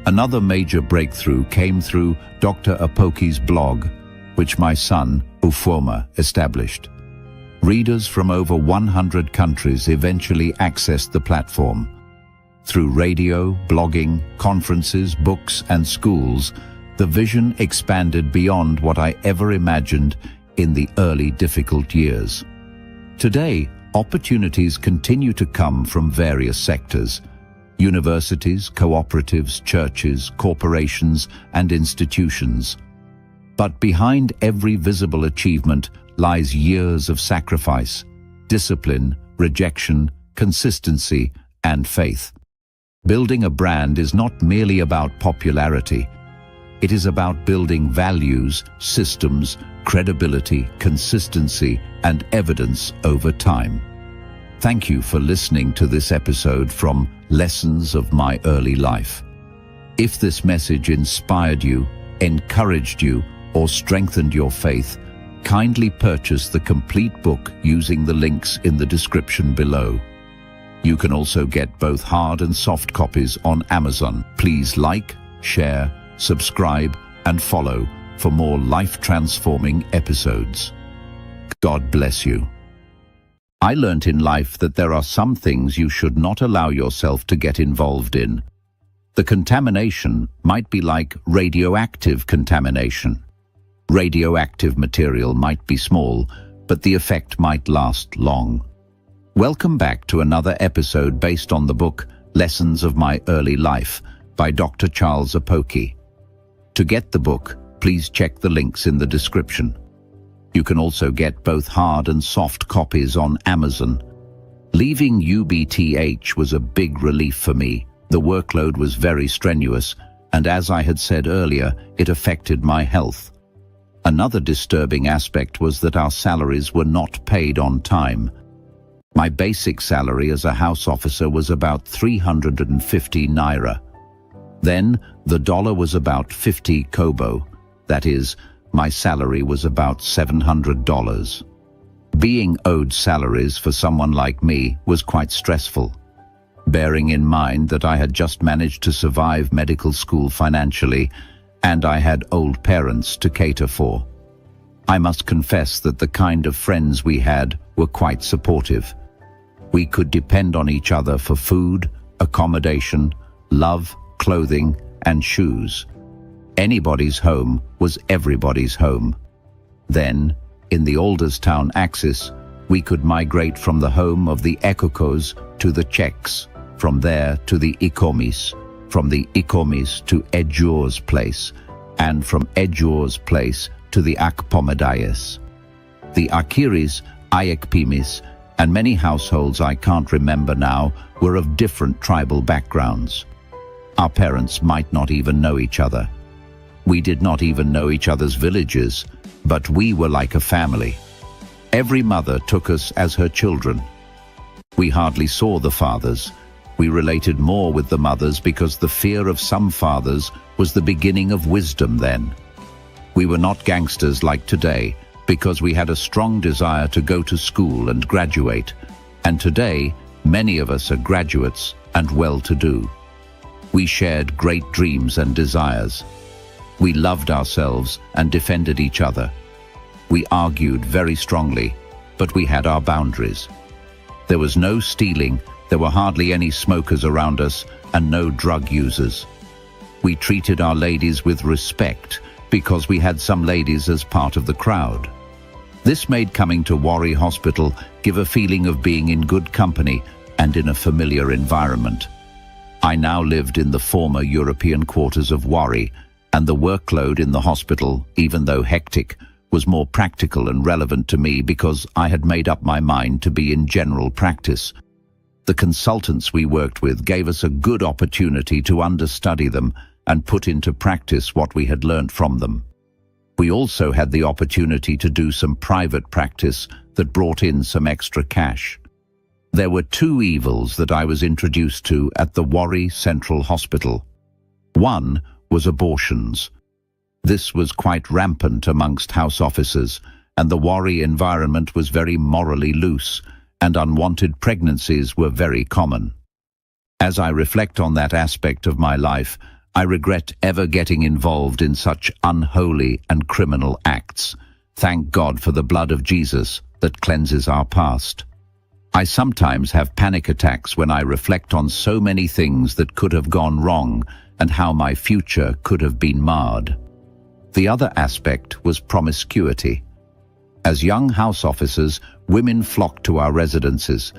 Another major breakthrough came through Dr. Apoki's blog, which my son, Ufoma, established. Readers from over 100 countries eventually accessed the platform. Through radio, blogging, conferences, books, and schools, the vision expanded beyond what I ever imagined in the early difficult years. Today, opportunities continue to come from various sectors: universities, cooperatives, churches, corporations, and institutions. But behind every visible achievement lies years of sacrifice, discipline, rejection, consistency, and faith. Building a brand is not merely about popularity. It is about building values, systems, credibility, consistency, and evidence over time. Thank you for listening to this episode from Lessons of My Early Life. If this message inspired you, encouraged you, or strengthened your faith, kindly purchase the complete book using the links in the description below. You can also get both hard and soft copies on Amazon. Please like, share, subscribe, and follow for more life-transforming episodes. God bless you. I learnt in life that there are some things you should not allow yourself to get involved in. The contamination might be like radioactive contamination. Radioactive material might be small, but the effect might last long. Welcome back to another episode based on the book Lessons of My Early Life by Dr. Charles Apoki. To get the book, please check the links in the description. You can also get both hard and soft copies on Amazon. Leaving UBTH was a big relief for me. The workload was very strenuous, and as I had said earlier, it affected my health. Another disturbing aspect was that our salaries were not paid on time. My basic salary as a house officer was about 350 naira. Then, the dollar was about 50 kobo. That is, my salary was about $700. Being owed salaries for someone like me was quite stressful, bearing in mind that I had just managed to survive medical school financially, and I had old parents to cater for. I must confess that the kind of friends we had were quite supportive. We could depend on each other for food, accommodation, love, clothing, and shoes. Anybody's home was everybody's home. Then, in the Alderstown axis, we could migrate from the home of the Ekokos to the Czechs, from there to the Ikomis, from the Ikomis to Ejur's place, and from Ejur's place to the Akpomadayas. The Akiris, Ayakpimis, and many households I can't remember now were of different tribal backgrounds. Our parents might not even know each other. We did not even know each other's villages, but we were like a family. Every mother took us as her children. We hardly saw the fathers. We related more with the mothers because the fear of some fathers was the beginning of wisdom then. We were not gangsters like today because we had a strong desire to go to school and graduate. And today, many of us are graduates and well-to-do. We shared great dreams and desires. We loved ourselves and defended each other. We argued very strongly, but we had our boundaries. There was no stealing, there were hardly any smokers around us, and no drug users. We treated our ladies with respect because we had some ladies as part of the crowd. This made coming to Warri Hospital give a feeling of being in good company and in a familiar environment. I now lived in the former European quarters of Warri, and the workload in the hospital, even though hectic, was more practical and relevant to me because I had made up my mind to be in general practice. The consultants we worked with gave us a good opportunity to understudy them and put into practice what we had learnt from them. We also had the opportunity to do some private practice that brought in some extra cash. There were two evils that I was introduced to at the Warri Central Hospital. One was abortions. This was quite rampant amongst house officers, and the Warri environment was very morally loose, and unwanted pregnancies were very common. As I reflect on that aspect of my life, I regret ever getting involved in such unholy and criminal acts. Thank God for the blood of Jesus that cleanses our past. I sometimes have panic attacks when I reflect on so many things that could have gone wrong and how my future could have been marred. The other aspect was promiscuity. As young house officers, women flocked to our residences.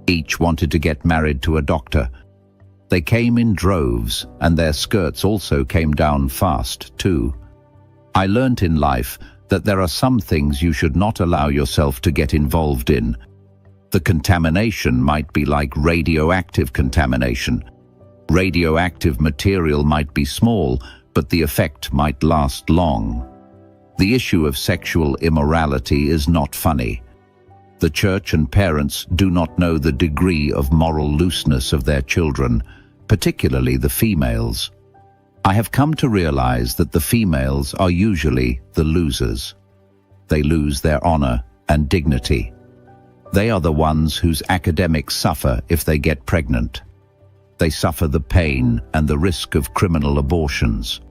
Each wanted to get married to a doctor. They came in droves, and their skirts also came down fast, too. I learnt in life that there are some things you should not allow yourself to get involved in. The contamination might be like radioactive contamination. Radioactive material might be small, but the effect might last long. The issue of sexual immorality is not funny. The church and parents do not know the degree of moral looseness of their children, particularly the females. I have come to realize that the females are usually the losers. They lose their honor and dignity. They are the ones whose academics suffer if they get pregnant. They suffer the pain and the risk of criminal abortions.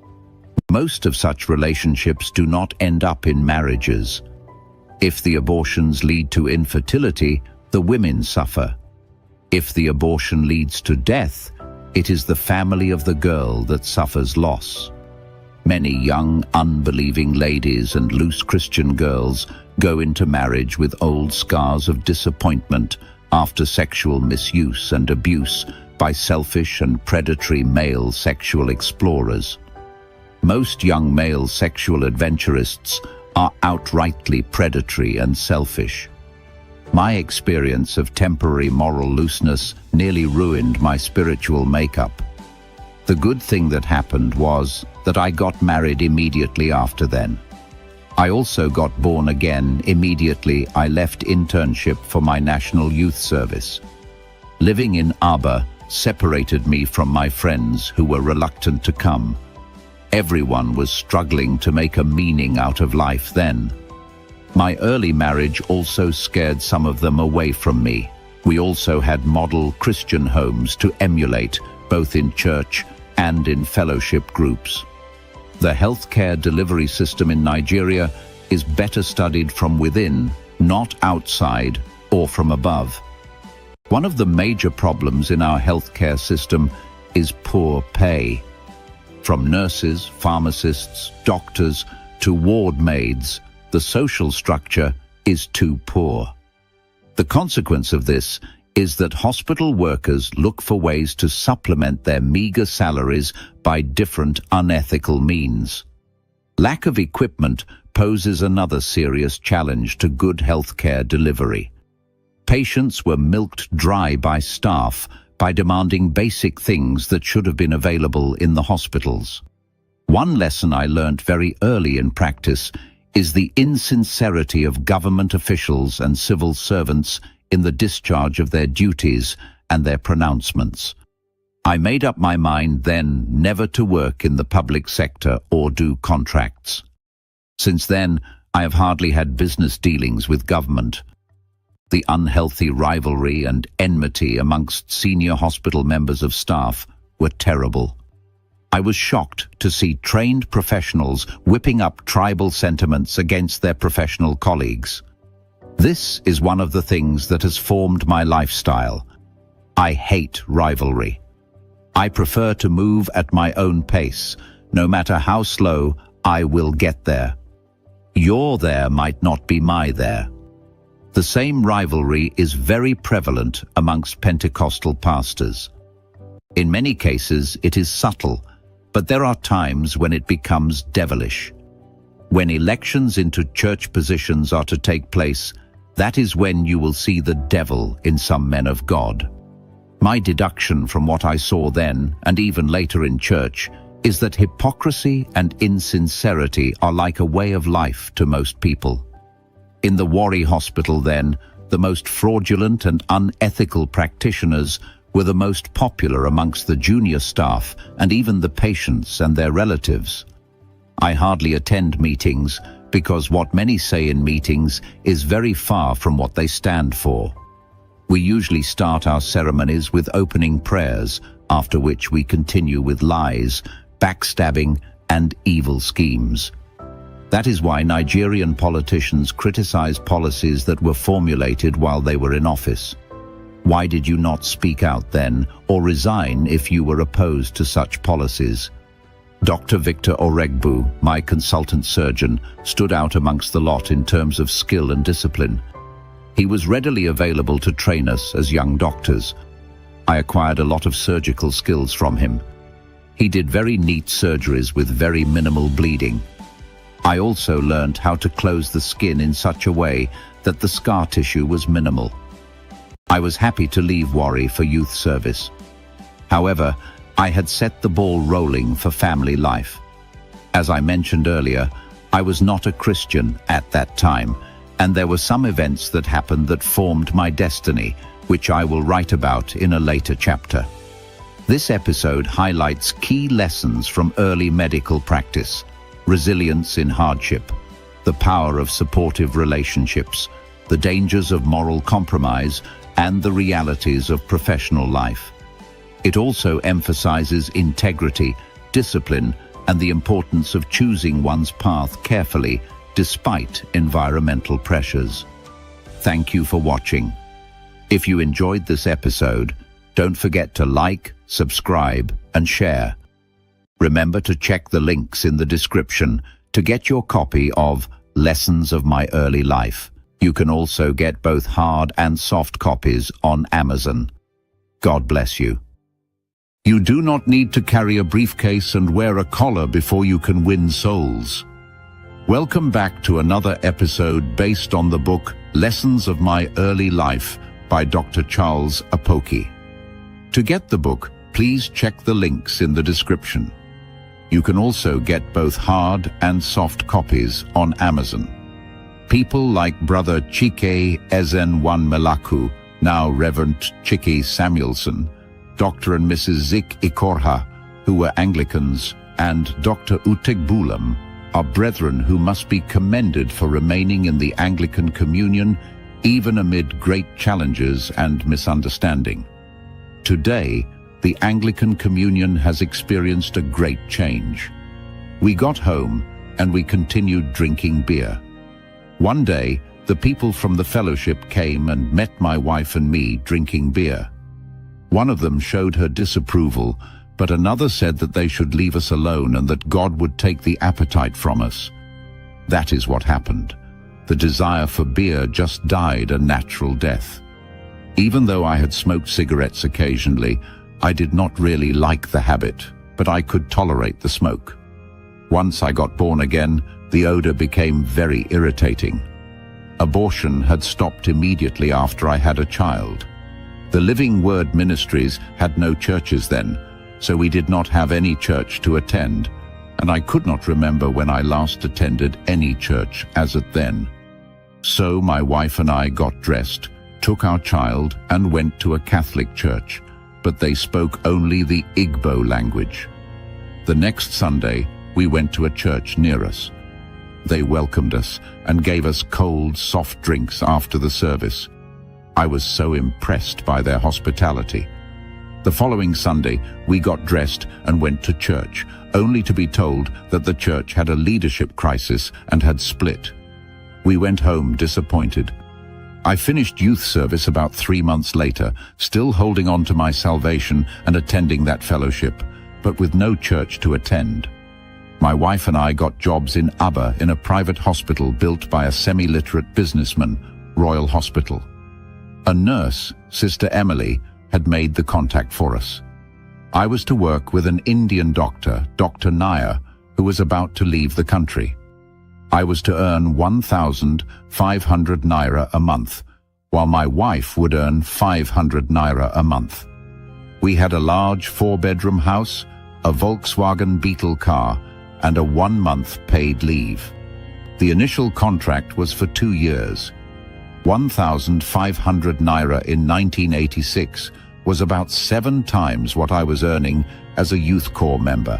Most of such relationships do not end up in marriages. If the abortions lead to infertility, the women suffer. If the abortion leads to death, it is the family of the girl that suffers loss. Many young, unbelieving ladies and loose Christian girls go into marriage with old scars of disappointment after sexual misuse and abuse by selfish and predatory male sexual explorers. Most young male sexual adventurists are outrightly predatory and selfish. My experience of temporary moral looseness nearly ruined my spiritual makeup. The good thing that happened was that I got married immediately after then. I also got born again immediately I left internship for my National Youth Service. Living in Aba separated me from my friends who were reluctant to come. Everyone was struggling to make a meaning out of life then. My early marriage also scared some of them away from me. We also had model Christian homes to emulate, both in church and in fellowship groups. The healthcare delivery system in Nigeria is better studied from within, not outside or from above. One of the major problems in our healthcare system is poor pay. From nurses, pharmacists, doctors to ward maids, the social structure is too poor. The consequence of this is that hospital workers look for ways to supplement their meager salaries by different unethical means. Lack of equipment poses another serious challenge to good healthcare delivery. Patients were milked dry by staff by demanding basic things that should have been available in the hospitals. One lesson I learned very early in practice is the insincerity of government officials and civil servants in the discharge of their duties and their pronouncements. I made up my mind then never to work in the public sector or do contracts. Since then, I have hardly had business dealings with government. The unhealthy rivalry and enmity amongst senior hospital members of staff were terrible. I was shocked to see trained professionals whipping up tribal sentiments against their professional colleagues. This is one of the things that has formed my lifestyle. I hate rivalry. I prefer to move at my own pace. No matter how slow, I will get there. Your there might not be my there. The same rivalry is very prevalent amongst Pentecostal pastors. In many cases, it is subtle, but there are times when it becomes devilish. When elections into church positions are to take place, that is when you will see the devil in some men of God. My deduction from what I saw then, and even later in church, is that hypocrisy and insincerity are like a way of life to most people. In the Warri Hospital then, the most fraudulent and unethical practitioners were the most popular amongst the junior staff and even the patients and their relatives. I hardly attend meetings because what many say in meetings is very far from what they stand for. We usually start our ceremonies with opening prayers, after which we continue with lies, backstabbing, and evil schemes. That is why Nigerian politicians criticize policies that were formulated while they were in office. Why did you not speak out then, or resign if you were opposed to such policies? Dr. Victor Oregbu, my consultant surgeon, stood out amongst the lot in terms of skill and discipline. He was readily available to train us as young doctors. I acquired a lot of surgical skills from him. He did very neat surgeries with very minimal bleeding. I also learned how to close the skin in such a way that the scar tissue was minimal. I was happy to leave Warri for youth service. However, I had set the ball rolling for family life. As I mentioned earlier, I was not a Christian at that time, and there were some events that happened that formed my destiny, which I will write about in a later chapter. This episode highlights key lessons from early medical practice, resilience in hardship, the power of supportive relationships, the dangers of moral compromise, and the realities of professional life. It also emphasizes integrity, discipline, and the importance of choosing one's path carefully despite environmental pressures. Thank you for watching. If you enjoyed this episode, don't forget to like, subscribe, and share. Remember to check the links in the description to get your copy of Lessons of My Early Life. You can also get both hard and soft copies on Amazon. God bless you. You do not need to carry a briefcase and wear a collar before you can win souls. Welcome back to another episode based on the book Lessons of My Early Life by Dr. Charles Apoki. To get the book, please check the links in the description. You can also get both hard and soft copies on Amazon. People like Brother Chike Ezenwan Melaku, now Reverend Chike Samuelson, Dr. and Mrs. Zik Ikorha, who were Anglicans, and Dr. Utegbulam, are brethren who must be commended for remaining in the Anglican communion even amid great challenges and misunderstanding. Today, the Anglican communion has experienced a great change. We got home and we continued drinking beer. One day, the people from the fellowship came and met my wife and me drinking beer. One of them showed her disapproval, but another said that they should leave us alone and that God would take the appetite from us. That is what happened. The desire for beer just died a natural death. Even though I had smoked cigarettes occasionally, I did not really like the habit, but I could tolerate the smoke. Once I got born again, the odor became very irritating. Abortion had stopped immediately after I had a child. The Living Word Ministries had no churches then, so we did not have any church to attend, and I could not remember when I last attended any church as at then. So my wife and I got dressed, took our child, and went to a Catholic church, but they spoke only the Igbo language. The next Sunday, we went to a church near us. They welcomed us and gave us cold, soft drinks after the service. I was so impressed by their hospitality. The following Sunday, we got dressed and went to church, only to be told that the church had a leadership crisis and had split. We went home disappointed. I finished youth service about 3 months later, still holding on to my salvation and attending that fellowship, but with no church to attend. My wife and I got jobs in Aba in a private hospital built by a semi-literate businessman, Royal Hospital. A nurse, Sister Emily, had made the contact for us. I was to work with an Indian doctor, Dr. Nair, who was about to leave the country. I was to earn 1,500 naira a month, while my wife would earn 500 naira a month. We had a large 4-bedroom house, a Volkswagen Beetle car, and a 1-month paid leave. The initial contract was for 2 years. 1,500 naira in 1986 was about 7 times what I was earning as a Youth Corps member.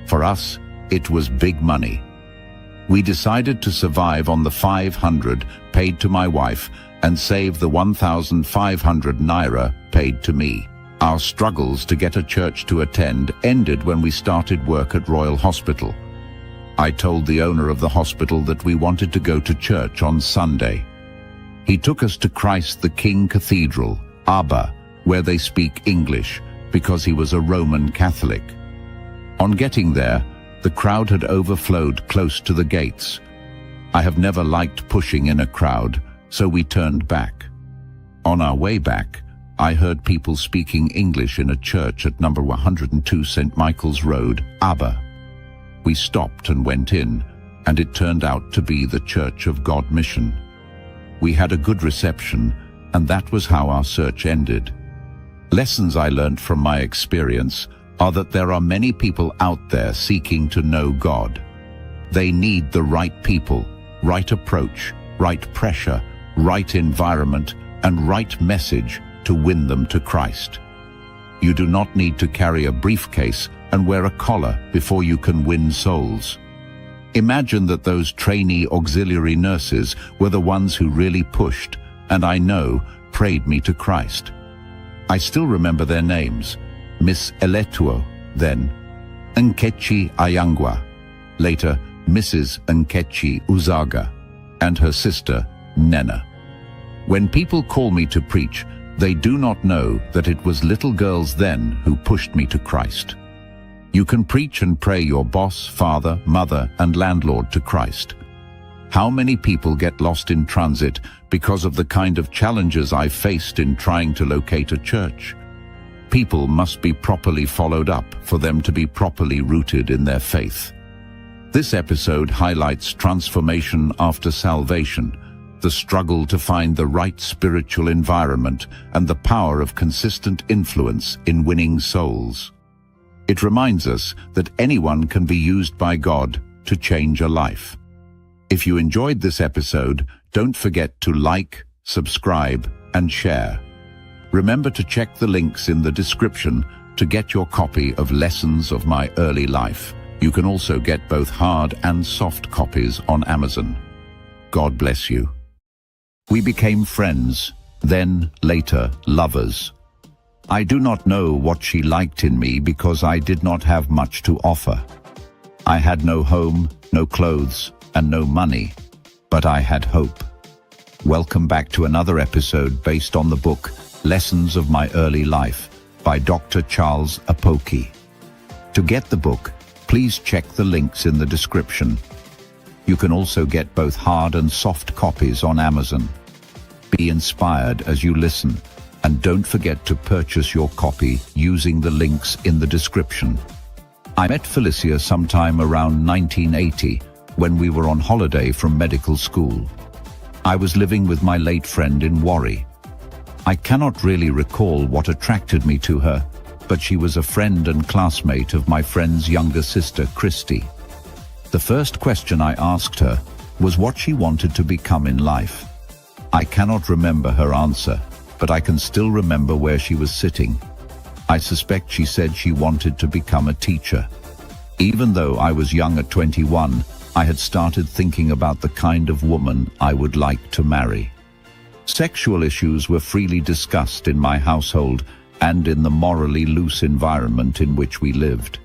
For us, it was big money. We decided to survive on the 500 paid to my wife and save the 1,500 naira paid to me. Our struggles to get a church to attend ended when we started work at Royal Hospital. I told the owner of the hospital that we wanted to go to church on Sunday. He took us to Christ the King Cathedral, Aba, where they speak English, because he was a Roman Catholic. On getting there, the crowd had overflowed close to the gates. I have never liked pushing in a crowd, so we turned back. On our way back, I heard people speaking English in a church at number 102 St. Michael's Road, Aba. We stopped and went in, and it turned out to be the Church of God Mission. We had a good reception, and that was how our search ended. Lessons I learned from my experience: are that there are many people out there seeking to know God. They need the right people, right approach, right pressure, right environment, and right message to win them to Christ. You do not need to carry a briefcase and wear a collar before you can win souls. Imagine that those trainee auxiliary nurses were the ones who really pushed, and I know, prayed me to Christ. I still remember their names: Miss Eletuo, then Nkechi Ayangwa, later Mrs. Nkechi Uzaga, and her sister Nena. When people call me to preach, they do not know that it was little girls then who pushed me to Christ. You can preach and pray your boss, father, mother, and landlord to Christ. How many people get lost in transit because of the kind of challenges I faced in trying to locate a church? People must be properly followed up for them to be properly rooted in their faith. This episode highlights transformation after salvation, the struggle to find the right spiritual environment, and the power of consistent influence in winning souls. It reminds us that anyone can be used by God to change a life. If you enjoyed this episode, don't forget to like, subscribe, and share. Remember to check the links in the description to get your copy of Lessons of My Early Life. You can also get both hard and soft copies on Amazon. God bless you. We became friends, then later lovers. I do not know what she liked in me because I did not have much to offer. I had no home, no clothes, and no money, but I had hope. Welcome back to another episode based on the book Lessons of My Early Life by Dr. Charles Apoki. To get the book, please check the links in the description. You can also get both hard and soft copies on Amazon. Be inspired as you listen, and don't forget to purchase your copy using the links in the description. I met Felicia sometime around 1980 when we were on holiday from medical school. I was living with my late friend in Warri. I cannot really recall what attracted me to her, but she was a friend and classmate of my friend's younger sister, Christy. The first question I asked her was what she wanted to become in life. I cannot remember her answer, but I can still remember where she was sitting. I suspect she said she wanted to become a teacher. Even though I was young at 21, I had started thinking about the kind of woman I would like to marry. Sexual issues were freely discussed in my household and in the morally loose environment in which we lived.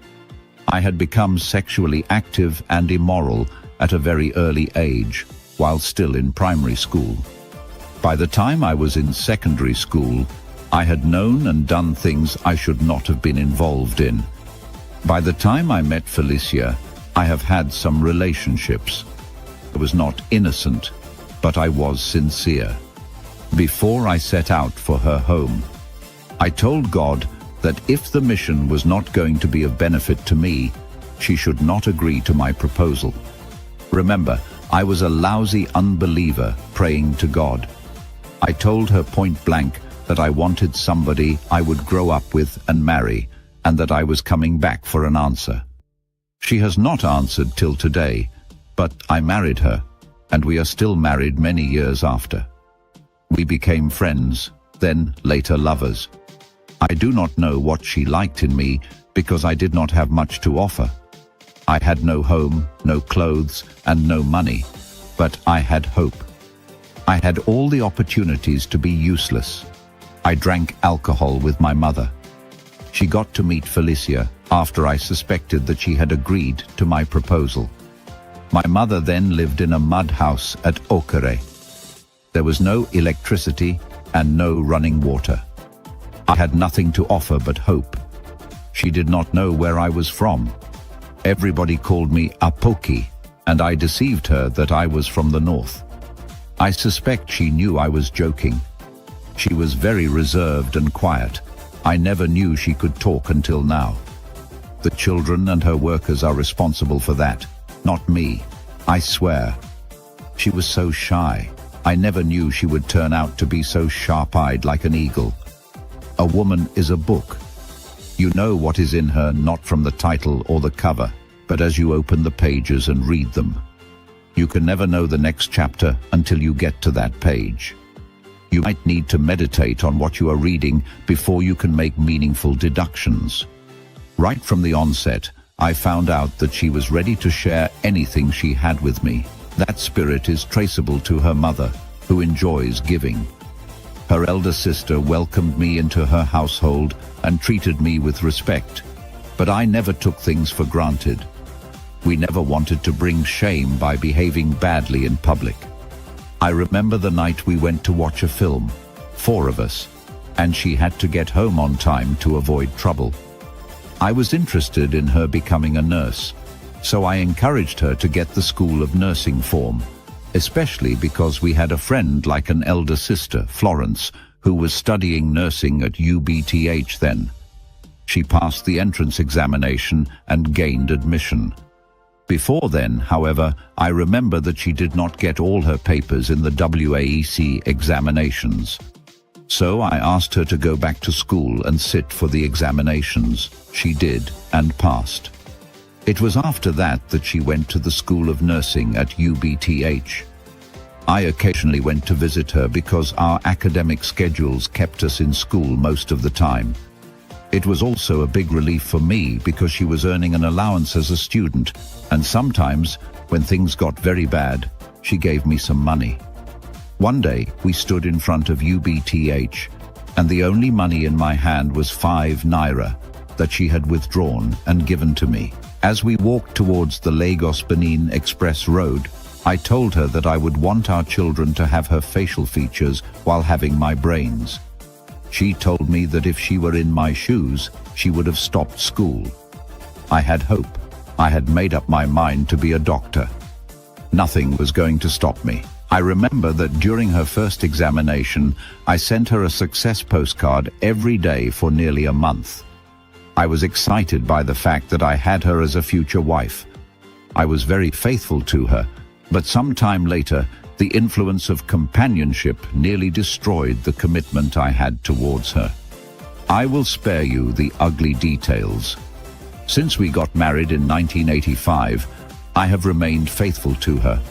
I had become sexually active and immoral at a very early age, while still in primary school. By the time I was in secondary school, I had known and done things I should not have been involved in. By the time I met Felicia, I have had some relationships. I was not innocent, but I was sincere. Before I set out for her home, I told God that if the mission was not going to be of benefit to me, she should not agree to my proposal. Remember, I was a lousy unbeliever praying to God. I told her point blank that I wanted somebody I would grow up with and marry, and that I was coming back for an answer. She has not answered till today, but I married her, and we are still married many years after. We became friends, then later lovers. I do not know what she liked in me because I did not have much to offer. I had no home, no clothes, and no money, but I had hope. I had all the opportunities to be useless. I drank alcohol with my mother. She got to meet Felicia after I suspected that she had agreed to my proposal. My mother then lived in a mud house at Okere. There was no electricity and no running water. I had nothing to offer but hope. She did not know where I was from. Everybody called me Apoki, and I deceived her that I was from the north. I suspect she knew I was joking. She was very reserved and quiet. I never knew she could talk until now. The children and her workers are responsible for that, not me, I swear. She was so shy. I never knew she would turn out to be so sharp-eyed like an eagle. A woman is a book. You know what is in her not from the title or the cover, but as you open the pages and read them. You can never know the next chapter until you get to that page. You might need to meditate on what you are reading before you can make meaningful deductions. Right from the onset, I found out that she was ready to share anything she had with me. That spirit is traceable to her mother, who enjoys giving. Her elder sister welcomed me into her household and treated me with respect, but I never took things for granted. We never wanted to bring shame by behaving badly in public. I remember the night we went to watch a film, 4 of us, and she had to get home on time to avoid trouble. I was interested in her becoming a nurse, so I encouraged her to get the School of Nursing form, especially because we had a friend like an elder sister, Florence, who was studying nursing at UBTH then. She passed the entrance examination and gained admission. Before then, however, I remember that she did not get all her papers in the WAEC examinations. So I asked her to go back to school and sit for the examinations. She did and passed. It was after that she went to the School of Nursing at UBTH. I occasionally went to visit her because our academic schedules kept us in school most of the time. It was also a big relief for me because she was earning an allowance as a student, and sometimes, when things got very bad, she gave me some money. One day, we stood in front of UBTH, and the only money in my hand was 5 naira that she had withdrawn and given to me. As we walked towards the Lagos-Benin Express Road, I told her that I would want our children to have her facial features while having my brains. She told me that if she were in my shoes, she would have stopped school. I had hope. I had made up my mind to be a doctor. Nothing was going to stop me. I remember that during her first examination, I sent her a success postcard every day for nearly a month. I was excited by the fact that I had her as a future wife. I was very faithful to her, but some time later, the influence of companionship nearly destroyed the commitment I had towards her. I will spare you the ugly details. Since we got married in 1985, I have remained faithful to her.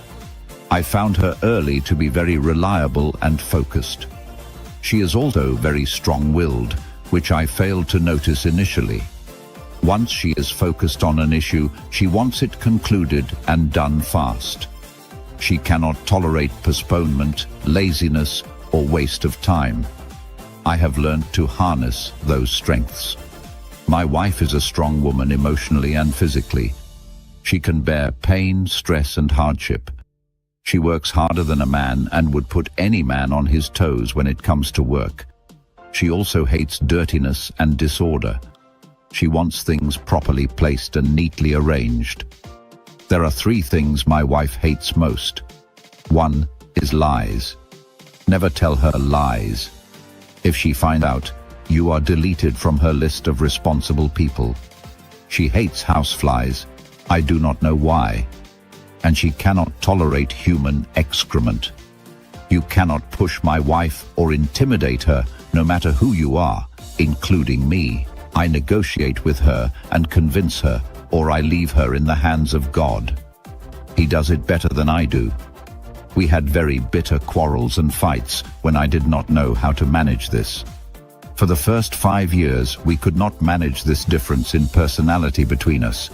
I found her early to be very reliable and focused. She is also very strong-willed, which I failed to notice initially. Once she is focused on an issue, she wants it concluded and done fast. She cannot tolerate postponement, laziness, or waste of time. I have learned to harness those strengths. My wife is a strong woman emotionally and physically. She can bear pain, stress, and hardship. She works harder than a man and would put any man on his toes when it comes to work. She also hates dirtiness and disorder. She wants things properly placed and neatly arranged. There are 3 things my wife hates most. 1 is lies. Never tell her lies. If she finds out, you are deleted from her list of responsible people. She hates houseflies. I do not know why. And she cannot tolerate human excrement. You cannot push my wife or intimidate her, no matter who you are, including me. I negotiate with her and convince her, or I leave her in the hands of God. He does it better than I do. We had very bitter quarrels and fights when I did not know how to manage this. For the first 5 years, we could not manage this difference in personality between us.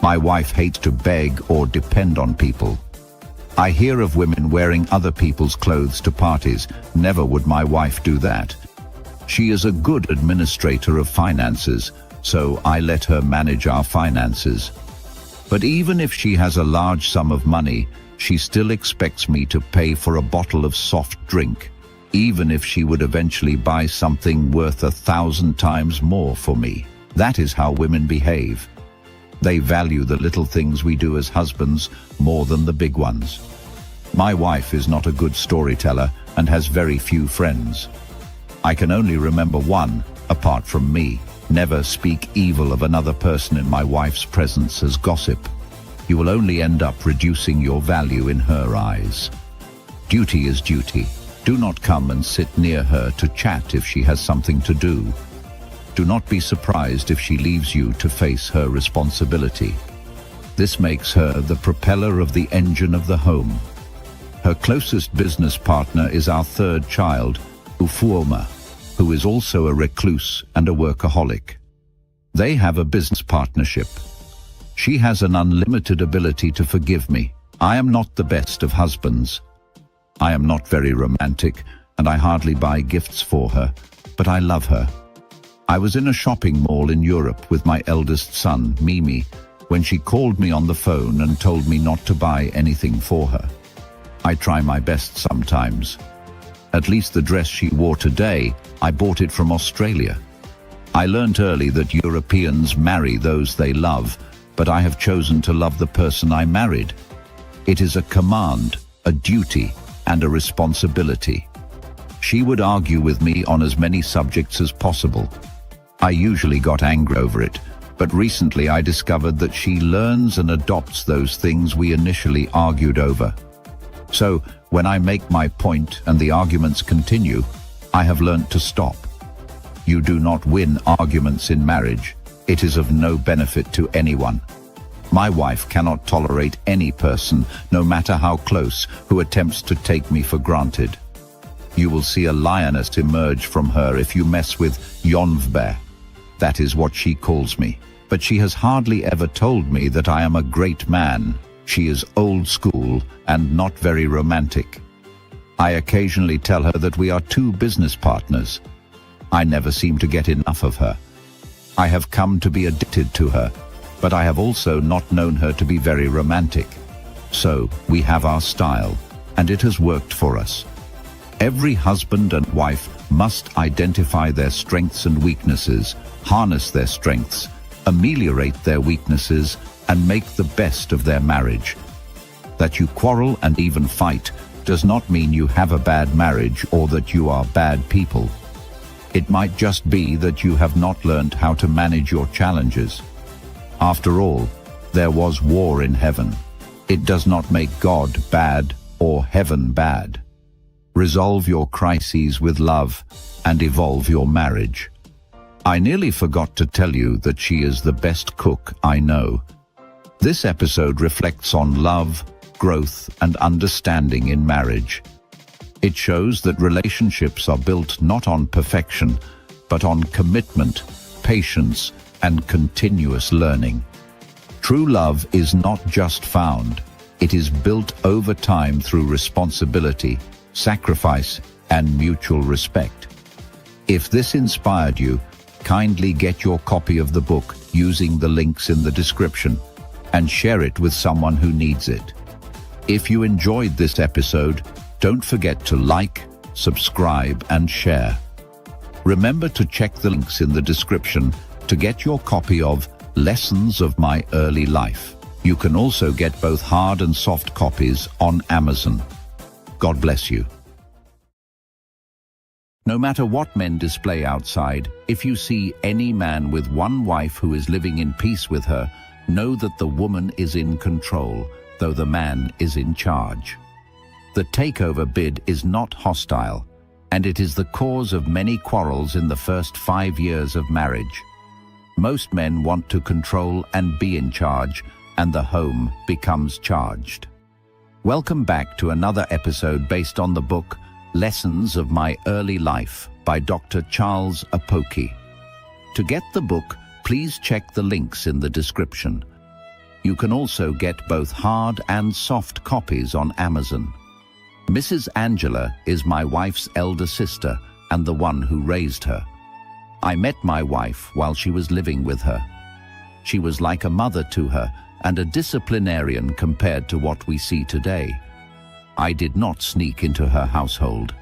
My wife hates to beg or depend on people. I hear of women wearing other people's clothes to parties. Never would my wife do that. She is a good administrator of finances, so I let her manage our finances. But even if she has a large sum of money, she still expects me to pay for a bottle of soft drink, even if she would eventually buy something worth 1,000 times more for me. That is how women behave. They value the little things we do as husbands more than the big ones. My wife is not a good storyteller and has very few friends. I can only remember one, apart from me. Never speak evil of another person in my wife's presence as gossip. You will only end up reducing your value in her eyes. Duty is duty. Do not come and sit near her to chat if she has something to do. Do not be surprised if she leaves you to face her responsibility. This makes her the propeller of the engine of the home. Her closest business partner is our third child, Ufuoma, who is also a recluse and a workaholic. They have a business partnership. She has an unlimited ability to forgive me. I am not the best of husbands. I am not very romantic, and I hardly buy gifts for her, but I love her. I was in a shopping mall in Europe with my eldest son, Mimi, when she called me on the phone and told me not to buy anything for her. I try my best sometimes. At least the dress she wore today, I bought it from Australia. I learnt early that Europeans marry those they love, but I have chosen to love the person I married. It is a command, a duty, and a responsibility. She would argue with me on as many subjects as possible. I usually got angry over it, but recently I discovered that she learns and adopts those things we initially argued over. So, when I make my point and the arguments continue, I have learnt to stop. You do not win arguments in marriage. It is of no benefit to anyone. My wife cannot tolerate any person, no matter how close, who attempts to take me for granted. You will see a lioness emerge from her if you mess with Yonvbe. That is what she calls me. But she has hardly ever told me that I am a great man. She is old school and not very romantic. I occasionally tell her that we are two business partners. I never seem to get enough of her. I have come to be addicted to her, but I have also not known her to be very romantic. So, we have our style, and it has worked for us. Every husband and wife must identify their strengths and weaknesses, harness their strengths, ameliorate their weaknesses, and make the best of their marriage. That you quarrel and even fight does not mean you have a bad marriage or that you are bad people. It might just be that you have not learned how to manage your challenges. After all, there was war in heaven. It does not make God bad or heaven bad. Resolve your crises with love and evolve your marriage. I nearly forgot to tell you that she is the best cook I know. This episode reflects on love, growth, and understanding in marriage. It shows that relationships are built not on perfection, but on commitment, patience, and continuous learning. True love is not just found. It is built over time through responsibility, sacrifice, and mutual respect. If this inspired you, kindly get your copy of the book using the links in the description and share it with someone who needs it. If you enjoyed this episode, don't forget to like, subscribe, and share. Remember to check the links in the description to get your copy of Lessons of My Early Life. You can also get both hard and soft copies on Amazon. God bless you. No matter what men display outside, if you see any man with one wife who is living in peace with her, know that the woman is in control, though the man is in charge. The takeover bid is not hostile, and it is the cause of many quarrels in the first 5 years of marriage. Most men want to control and be in charge, and the home becomes charged. Welcome back to another episode based on the book Lessons of My Early Life by Dr. Charles Apoki. To get the book, please check the links in the description. You can also get both hard and soft copies on Amazon. Mrs. Angela is my wife's elder sister and the one who raised her. I met my wife while she was living with her. She was like a mother to her and a disciplinarian compared to what we see today. I did not sneak into her household.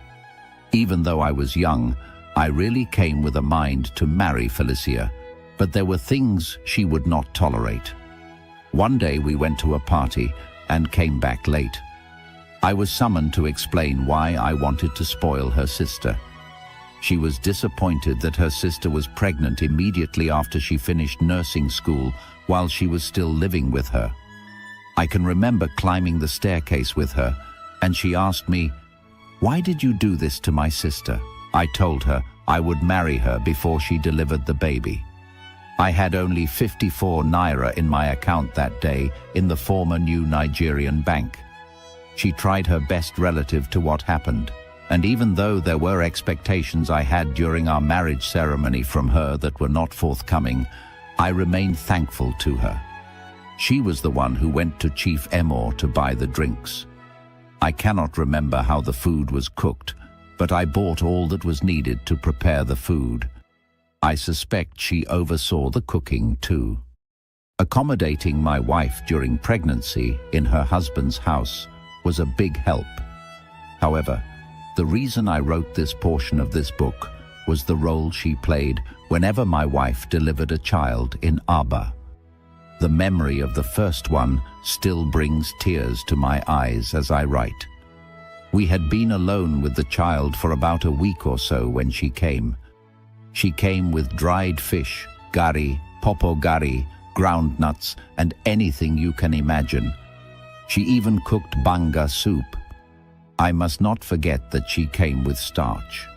Even though I was young, I really came with a mind to marry Felicia, but there were things she would not tolerate. One day we went to a party and came back late. I was summoned to explain why I wanted to spoil her sister. She was disappointed that her sister was pregnant immediately after she finished nursing school while she was still living with her. I can remember climbing the staircase with her, and she asked me, "Why did you do this to my sister?" I told her I would marry her before she delivered the baby. I had only 54 naira in my account that day in the former New Nigerian bank. She tried her best relative to what happened, and even though there were expectations I had during our marriage ceremony from her that were not forthcoming, I remained thankful to her. She was the one who went to Chief Emor to buy the drinks. I cannot remember how the food was cooked, but I bought all that was needed to prepare the food. I suspect she oversaw the cooking too. Accommodating my wife during pregnancy in her husband's house was a big help. However, the reason I wrote this portion of this book was the role she played whenever my wife delivered a child in Aba. The memory of the first one still brings tears to my eyes as I write. We had been alone with the child for about a week or so when she came. She came with dried fish, gari, popo gari, ground nuts, and anything you can imagine. She even cooked banga soup. I must not forget that she came with starch.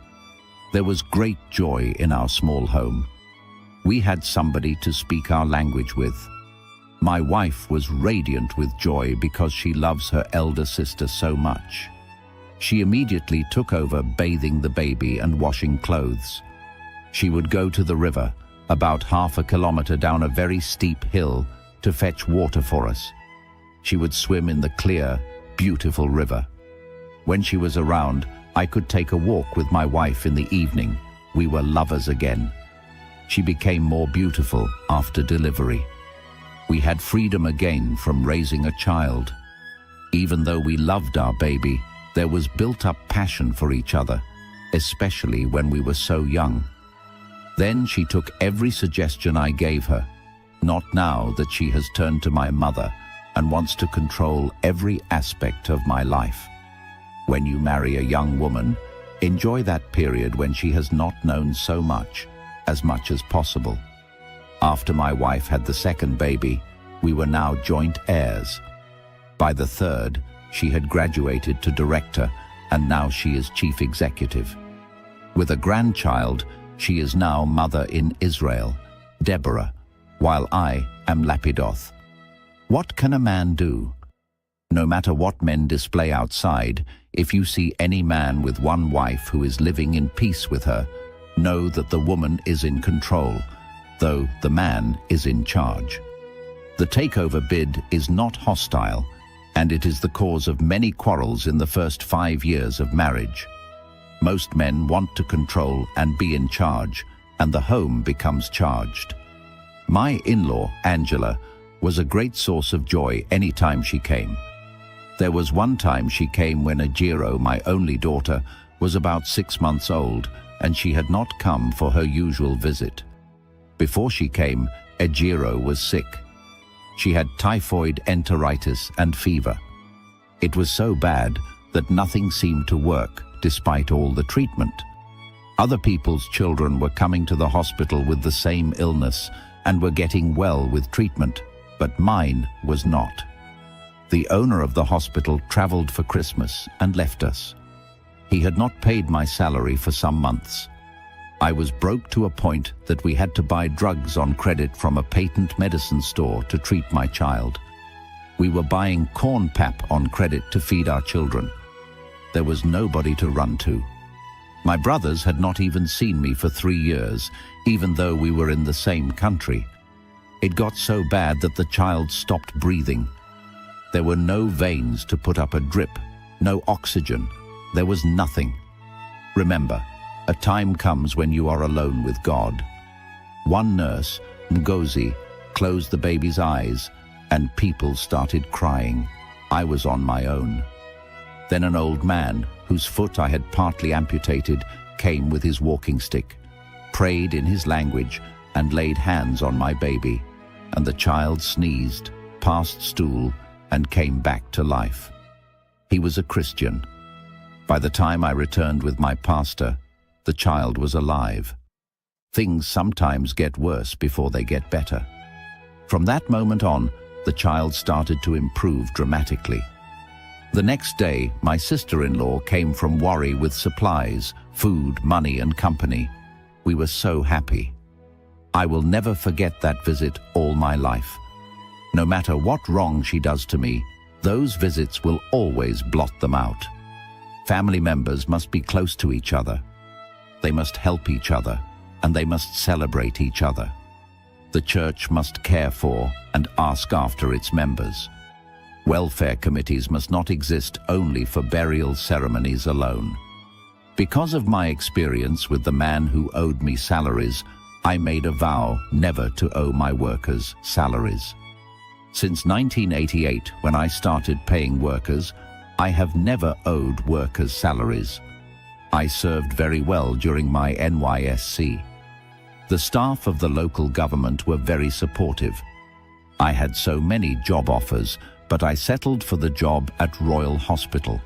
There was great joy in our small home. We had somebody to speak our language with. My wife was radiant with joy because she loves her elder sister so much. She immediately took over bathing the baby and washing clothes. She would go to the river, about half a kilometer down a very steep hill, to fetch water for us. She would swim in the clear, beautiful river. When she was around, I could take a walk with my wife in the evening. We were lovers again. She became more beautiful after delivery. We had freedom again from raising a child. Even though we loved our baby, there was built-up passion for each other, especially when we were so young. Then she took every suggestion I gave her, not now that she has turned to my mother and wants to control every aspect of my life. When you marry a young woman, enjoy that period when she has not known so much as possible. After my wife had the second baby, we were now joint heirs. By the third, she had graduated to director, and now she is chief executive. With a grandchild, she is now mother in Israel, Deborah, while I am Lapidoth. What can a man do? No matter what men display outside, if you see any man with one wife who is living in peace with her, know that the woman is in control, though the man is in charge. The takeover bid is not hostile, and it is the cause of many quarrels in the first 5 years of marriage. Most men want to control and be in charge, and the home becomes charged. My in-law, Angela, was a great source of joy any time she came. There was one time she came when Ajiro, my only daughter, was about 6 months old, and she had not come for her usual visit. Before she came, Ajiro was sick. She had typhoid enteritis and fever. It was so bad that nothing seemed to work despite all the treatment. Other people's children were coming to the hospital with the same illness and were getting well with treatment, but mine was not. The owner of the hospital traveled for Christmas and left us. He had not paid my salary for some months. I was broke to a point that we had to buy drugs on credit from a patent medicine store to treat my child. We were buying corn pap on credit to feed our children. There was nobody to run to. My brothers had not even seen me for 3 years, even though we were in the same country. It got so bad that the child stopped breathing. There were no veins to put up a drip, no oxygen. There was nothing. Remember, a time comes when you are alone with God. One nurse, Ngozi, closed the baby's eyes, and people started crying. I was on my own. Then an old man, whose foot I had partly amputated, came with his walking stick, prayed in his language, and laid hands on my baby, and the child sneezed, passed stool, and came back to life. He was a Christian. By the time I returned with my pastor, the child was alive. Things sometimes get worse before they get better. From that moment on, the child started to improve dramatically. The next day, my sister-in-law came from Warri with supplies food, money, and company. We were so happy. I will never forget that visit all my life. No matter what wrong she does to me, those visits will always blot them out. Family members must be close to each other. They must help each other, and they must celebrate each other. The church must care for and ask after its members. Welfare committees must not exist only for burial ceremonies alone. Because of my experience with the man who owed me salaries, I made a vow never to owe my workers salaries. Since 1988, when I started paying workers, I have never owed workers salaries. I served very well during my NYSC. The staff of the local government were very supportive. I had so many job offers, but I settled for the job at Royal Hospital.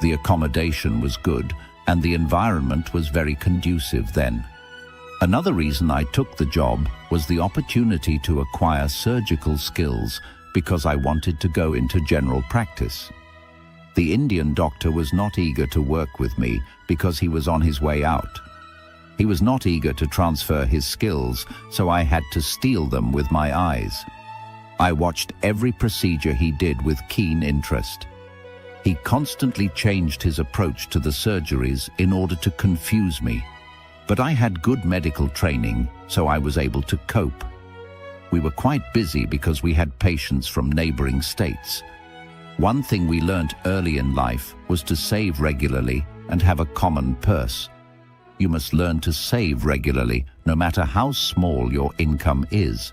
The accommodation was good, and the environment was very conducive then. Another reason I took the job was the opportunity to acquire surgical skills because I wanted to go into general practice. The Indian doctor was not eager to work with me because he was on his way out. He was not eager to transfer his skills, so I had to steal them with my eyes. I watched every procedure he did with keen interest. He constantly changed his approach to the surgeries in order to confuse me. But I had good medical training, so I was able to cope. We were quite busy because we had patients from neighboring states. One thing we learnt early in life was to save regularly and have a common purse. You must learn to save regularly, no matter how small your income is.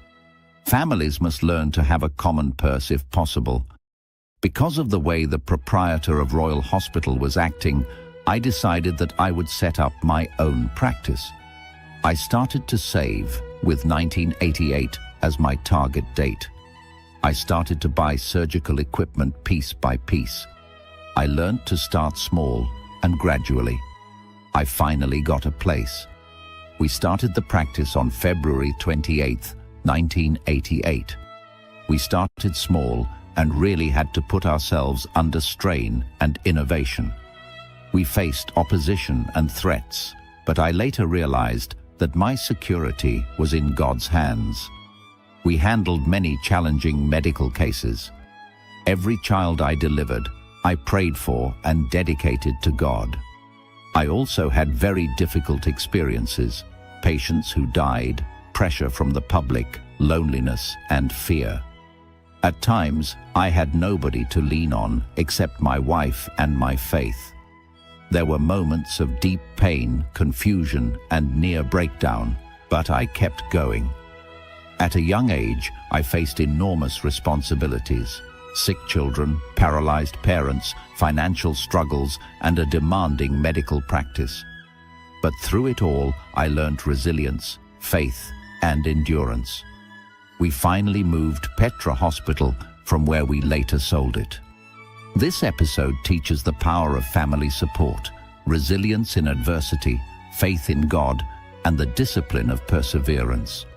Families must learn to have a common purse if possible. Because of the way the proprietor of Royal Hospital was acting, I decided that I would set up my own practice. I started to save with 1988 as my target date. I started to buy surgical equipment piece by piece. I learned to start small and gradually. I finally got a place. We started the practice on February 28, 1988. We started small and really had to put ourselves under strain and innovation. We faced opposition and threats, but I later realized that my security was in God's hands. We handled many challenging medical cases. Every child I delivered, I prayed for and dedicated to God. I also had very difficult experiences, patients who died, pressure from the public, loneliness and fear. At times, I had nobody to lean on except my wife and my faith. There were moments of deep pain, confusion, and near breakdown, but I kept going. At a young age, I faced enormous responsibilities: sick children, paralyzed parents, financial struggles, and a demanding medical practice. But through it all, I learned resilience, faith, and endurance. We finally moved Petra Hospital from where we later sold it. This episode teaches the power of family support, resilience in adversity, faith in God, and the discipline of perseverance.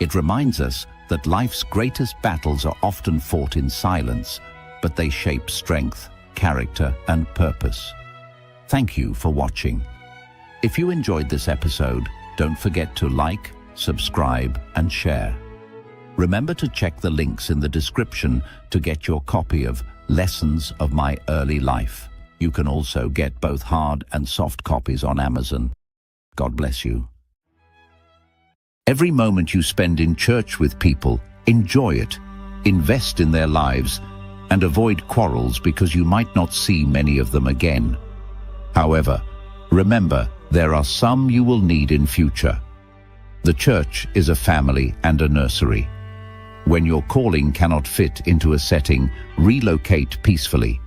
It reminds us that life's greatest battles are often fought in silence, but they shape strength, character, and purpose. Thank you for watching. If you enjoyed this episode, don't forget to like, subscribe, and share. Remember to check the links in the description to get your copy of Lessons of My Early Life. You can also get both hard and soft copies on Amazon. God bless you. Every moment you spend in church with people, enjoy it, invest in their lives, and avoid quarrels because you might not see many of them again. However, remember, there are some you will need in future. The church is a family and a nursery. When your calling cannot fit into a setting, relocate peacefully.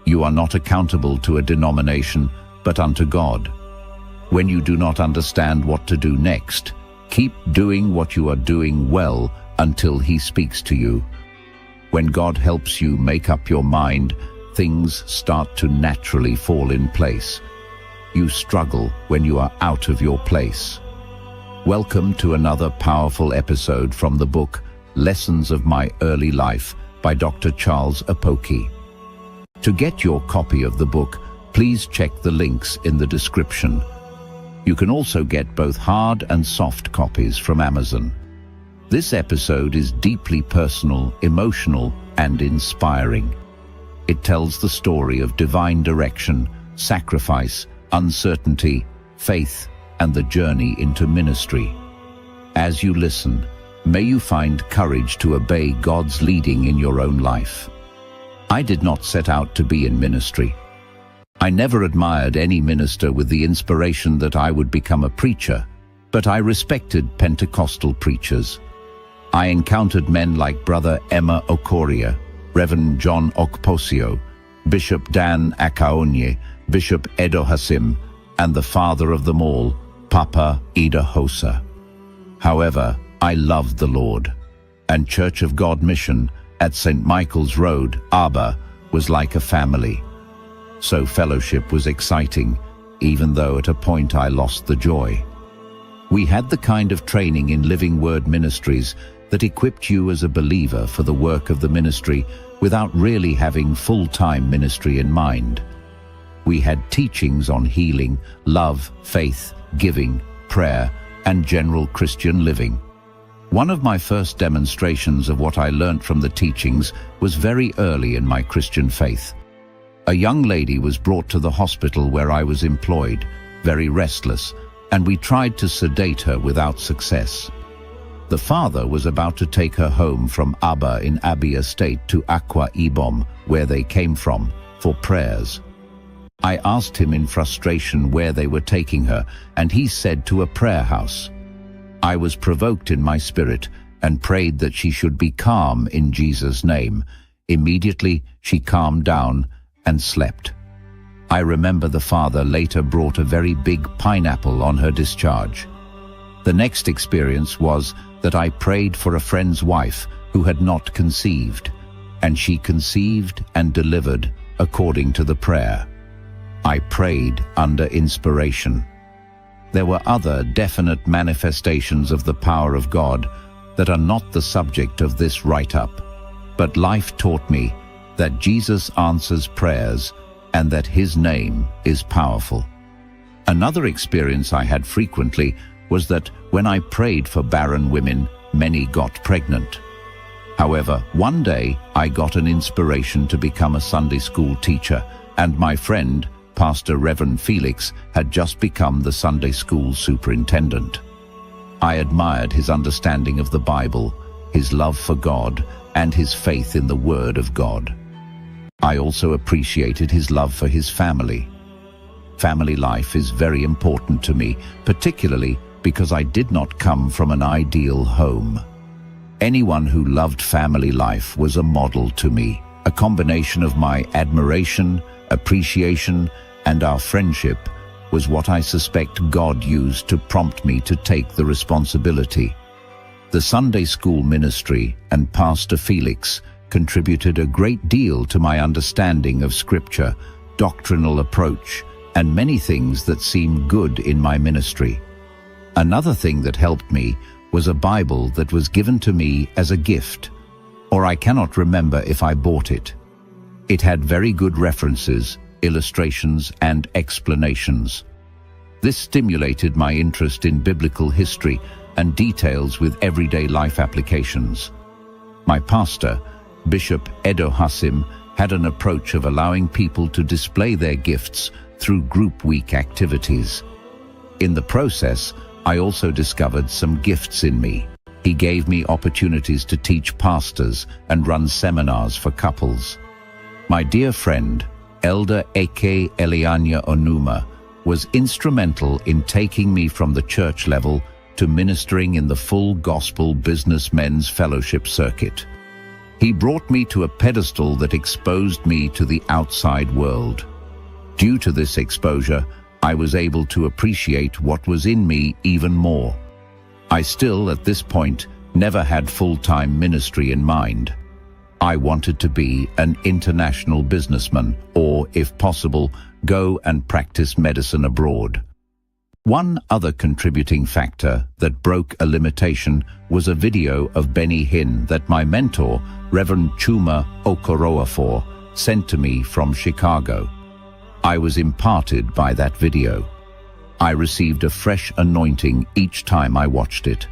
You are not accountable to a denomination, but unto God. When you do not understand what to do next, keep doing what you are doing well until He speaks to you. When God helps you make up your mind, things start to naturally fall in place. You struggle when you are out of your place. Welcome to another powerful episode from the book Lessons of My Early Life by Dr. Charles Apoki. To get your copy of the book, Please check the links in the description. You can also get both hard and soft copies from Amazon. This episode is deeply personal, emotional, and inspiring. It tells the story of divine direction, sacrifice, uncertainty, faith, and the journey into ministry. As you listen, may you find courage to obey God's leading in your own life. I did not set out to be in ministry. I never admired any minister with the inspiration that I would become a preacher, but I respected Pentecostal preachers. I encountered men like Brother Emma Okoria, Reverend John Okposio, Bishop Dan Akaonye, Bishop Edo Hasim, and the father of them all, Papa Ida Hosa. However, I loved the Lord, and Church of God Mission at St. Michael's Road, Aba, was like a family. So fellowship was exciting, even though at a point I lost the joy. We had the kind of training in Living Word Ministries that equipped you as a believer for the work of the ministry without really having full-time ministry in mind. We had teachings on healing, love, faith, giving, prayer, and general Christian living. One of my first demonstrations of what I learnt from the teachings was very early in my Christian faith. A young lady was brought to the hospital where I was employed, very restless, and we tried to sedate her without success. The father was about to take her home from Aba in Abia State to Akwa Ibom, where they came from, for prayers. I asked him in frustration where they were taking her, and he said to a prayer house. I was provoked in my spirit and prayed that she should be calm in Jesus' name. Immediately she calmed down and slept. I remember the father later brought a very big pineapple on her discharge. The next experience was that I prayed for a friend's wife who had not conceived, and she conceived and delivered according to the prayer. I prayed under inspiration. There were other definite manifestations of the power of God that are not the subject of this write-up, but life taught me that Jesus answers prayers and that his name is powerful. Another experience I had frequently was that when I prayed for barren women, many got pregnant. However, one day I got an inspiration to become a Sunday school teacher, and my friend, Pastor Reverend Felix, had just become the Sunday school superintendent. I admired his understanding of the Bible, his love for God, and his faith in the Word of God. I also appreciated his love for his family. Family life is very important to me, particularly because I did not come from an ideal home. Anyone who loved family life was a model to me, a combination of my admiration, appreciation, and our friendship was what I suspect God used to prompt me to take the responsibility. The Sunday school ministry and Pastor Felix contributed a great deal to my understanding of Scripture, doctrinal approach, and many things that seemed good in my ministry. Another thing that helped me was a Bible that was given to me as a gift, or I cannot remember if I bought it. It had very good references, illustrations, and explanations. This stimulated my interest in biblical history and details with everyday life applications. My pastor, Bishop Edo Hasim, had an approach of allowing people to display their gifts through group week activities. In the process, I also discovered some gifts in me. He gave me opportunities to teach pastors and run seminars for couples. My dear friend, Elder Eke Elianya Onuma, was instrumental in taking me from the church level to ministering in the full gospel businessmen's fellowship circuit. He brought me to a pedestal that exposed me to the outside world. Due to this exposure, I was able to appreciate what was in me even more. I still, at this point, never had full-time ministry in mind. I wanted to be an international businessman, or, if possible, go and practice medicine abroad. One other contributing factor that broke a limitation was a video of Benny Hinn that my mentor, Reverend Chuma Okoroafor, sent to me from Chicago. I was imparted by that video. I received a fresh anointing each time I watched it.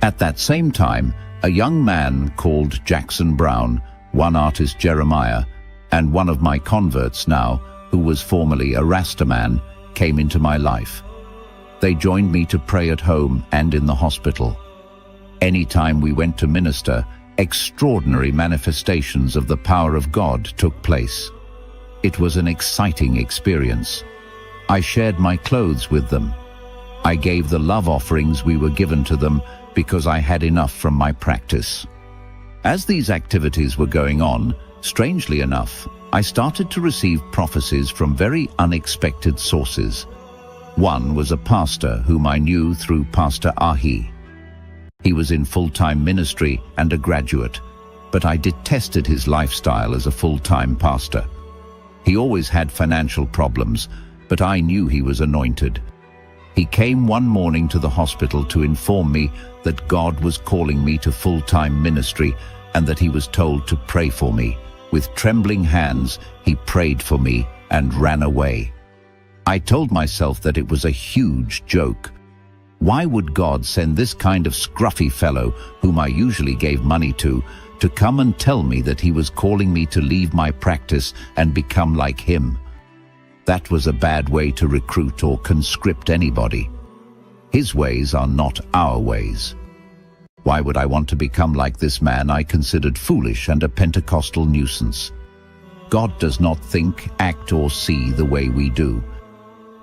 At that same time, a young man called Jackson Brown, one artist Jeremiah, and one of my converts now, who was formerly a Rastaman, came into my life. They joined me to pray at home and in the hospital. Anytime we went to minister, extraordinary manifestations of the power of God took place. It was an exciting experience. I shared my clothes with them. I gave the love offerings we were given to them because I had enough from my practice. As these activities were going on, strangely enough, I started to receive prophecies from very unexpected sources. One was a pastor whom I knew through Pastor Ahi. He was in full-time ministry and a graduate, but I detested his lifestyle as a full-time pastor. He always had financial problems, but I knew he was anointed. He came one morning to the hospital to inform me that God was calling me to full-time ministry and that he was told to pray for me. With trembling hands, he prayed for me and ran away. I told myself that it was a huge joke. Why would God send this kind of scruffy fellow, whom I usually gave money to come and tell me that he was calling me to leave my practice and become like him? That was a bad way to recruit or conscript anybody. His ways are not our ways. Why would I want to become like this man I considered foolish and a Pentecostal nuisance? God does not think, act, or see the way we do.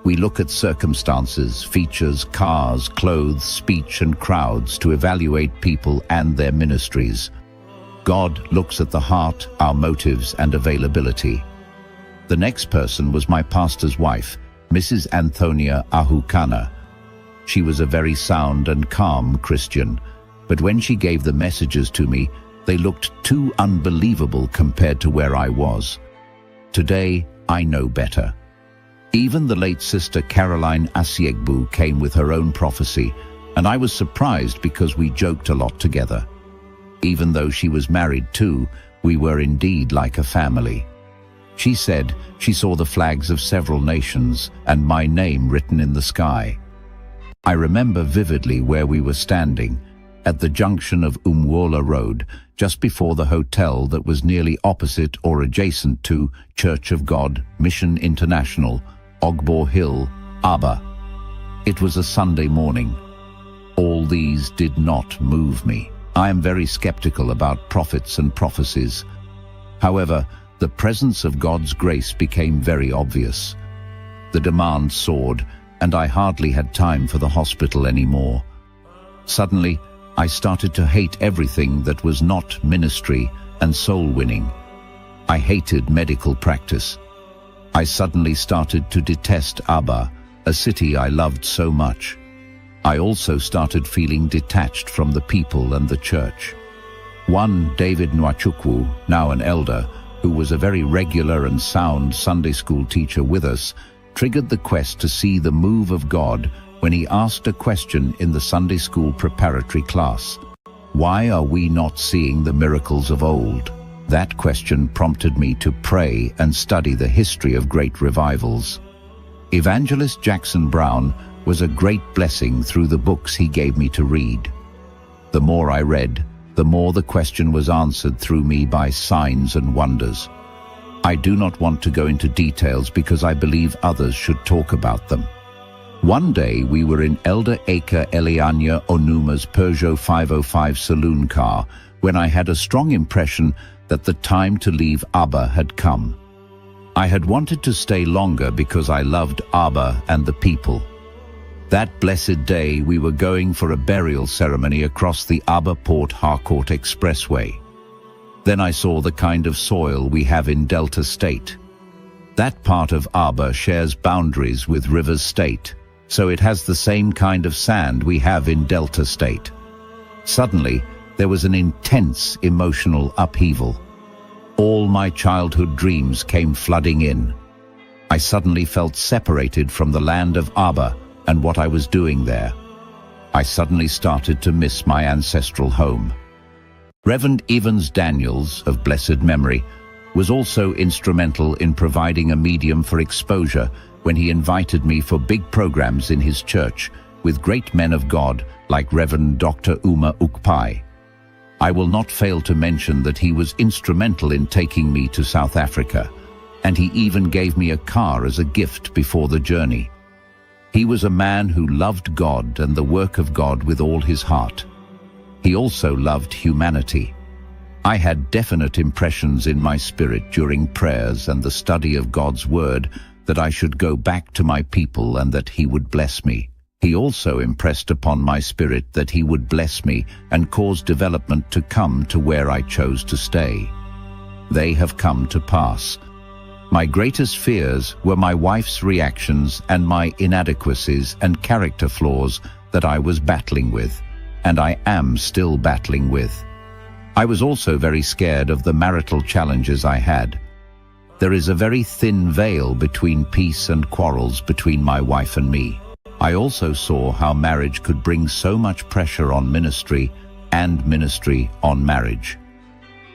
We look at circumstances, features, cars, clothes, speech, and crowds to evaluate people and their ministries. God looks at the heart, our motives, and availability. The next person was my pastor's wife, Mrs. Anthonia Ahukana. She was a very sound and calm Christian, but when she gave the messages to me, they looked too unbelievable compared to where I was. Today, I know better. Even the late Sister Caroline Asiegbu came with her own prophecy, and I was surprised because we joked a lot together. Even though she was married too, we were indeed like a family. She said she saw the flags of several nations and my name written in the sky. I remember vividly where we were standing, at the junction of Umwola Road, just before the hotel that was nearly opposite or adjacent to Church of God, Mission International, Ogbor Hill, Aba. It was a Sunday morning. All these did not move me. I am very skeptical about prophets and prophecies. However, the presence of God's grace became very obvious. The demand soared, and I hardly had time for the hospital anymore. Suddenly, I started to hate everything that was not ministry and soul-winning. I hated medical practice. I suddenly started to detest Aba, a city I loved so much. I also started feeling detached from the people and the church. One David Nwachukwu, now an elder, who was a very regular and sound Sunday school teacher with us, triggered the quest to see the move of God when he asked a question in the Sunday school preparatory class. Why are we not seeing the miracles of old? That question prompted me to pray and study the history of great revivals. Evangelist Jackson Brown was a great blessing through the books he gave me to read. The more I read, the more the question was answered through me by signs and wonders. I do not want to go into details because I believe others should talk about them. One day we were in Elder Aka Elianya Onuma's Peugeot 505 saloon car when I had a strong impression that the time to leave Abba had come. I had wanted to stay longer because I loved Abba and the people. That blessed day we were going for a burial ceremony across the Abba Port Harcourt Expressway. Then I saw the kind of soil we have in Delta State. That part of Abba shares boundaries with Rivers State, so it has the same kind of sand we have in Delta State. Suddenly, there was an intense emotional upheaval. All my childhood dreams came flooding in. I suddenly felt separated from the land of Abba and what I was doing there. I suddenly started to miss my ancestral home. Reverend Evans Daniels, of blessed memory, was also instrumental in providing a medium for exposure when he invited me for big programs in his church with great men of God like Reverend Dr. Uma Ukpai. I will not fail to mention that he was instrumental in taking me to South Africa, and he even gave me a car as a gift before the journey. He was a man who loved God and the work of God with all his heart. He also loved humanity. I had definite impressions in my spirit during prayers and the study of God's word that I should go back to my people and that he would bless me. He also impressed upon my spirit that he would bless me and cause development to come to where I chose to stay. They have come to pass. My greatest fears were my wife's reactions and my inadequacies and character flaws that I was battling with, and I am still battling with. I was also very scared of the marital challenges I had. There is a very thin veil between peace and quarrels between my wife and me. I also saw how marriage could bring so much pressure on ministry and ministry on marriage.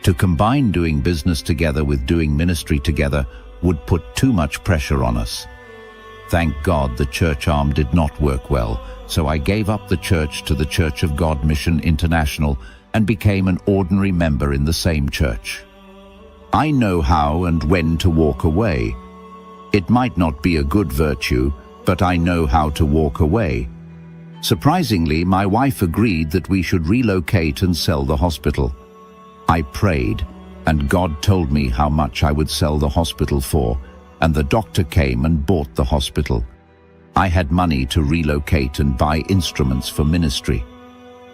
To combine doing business together with doing ministry together would put too much pressure on us. Thank God the church arm did not work well, so I gave up the church to the Church of God Mission International and became an ordinary member in the same church. I know how and when to walk away. It might not be a good virtue, but I know how to walk away. Surprisingly, my wife agreed that we should relocate and sell the hospital. I prayed, and God told me how much I would sell the hospital for, and the doctor came and bought the hospital. I had money to relocate and buy instruments for ministry.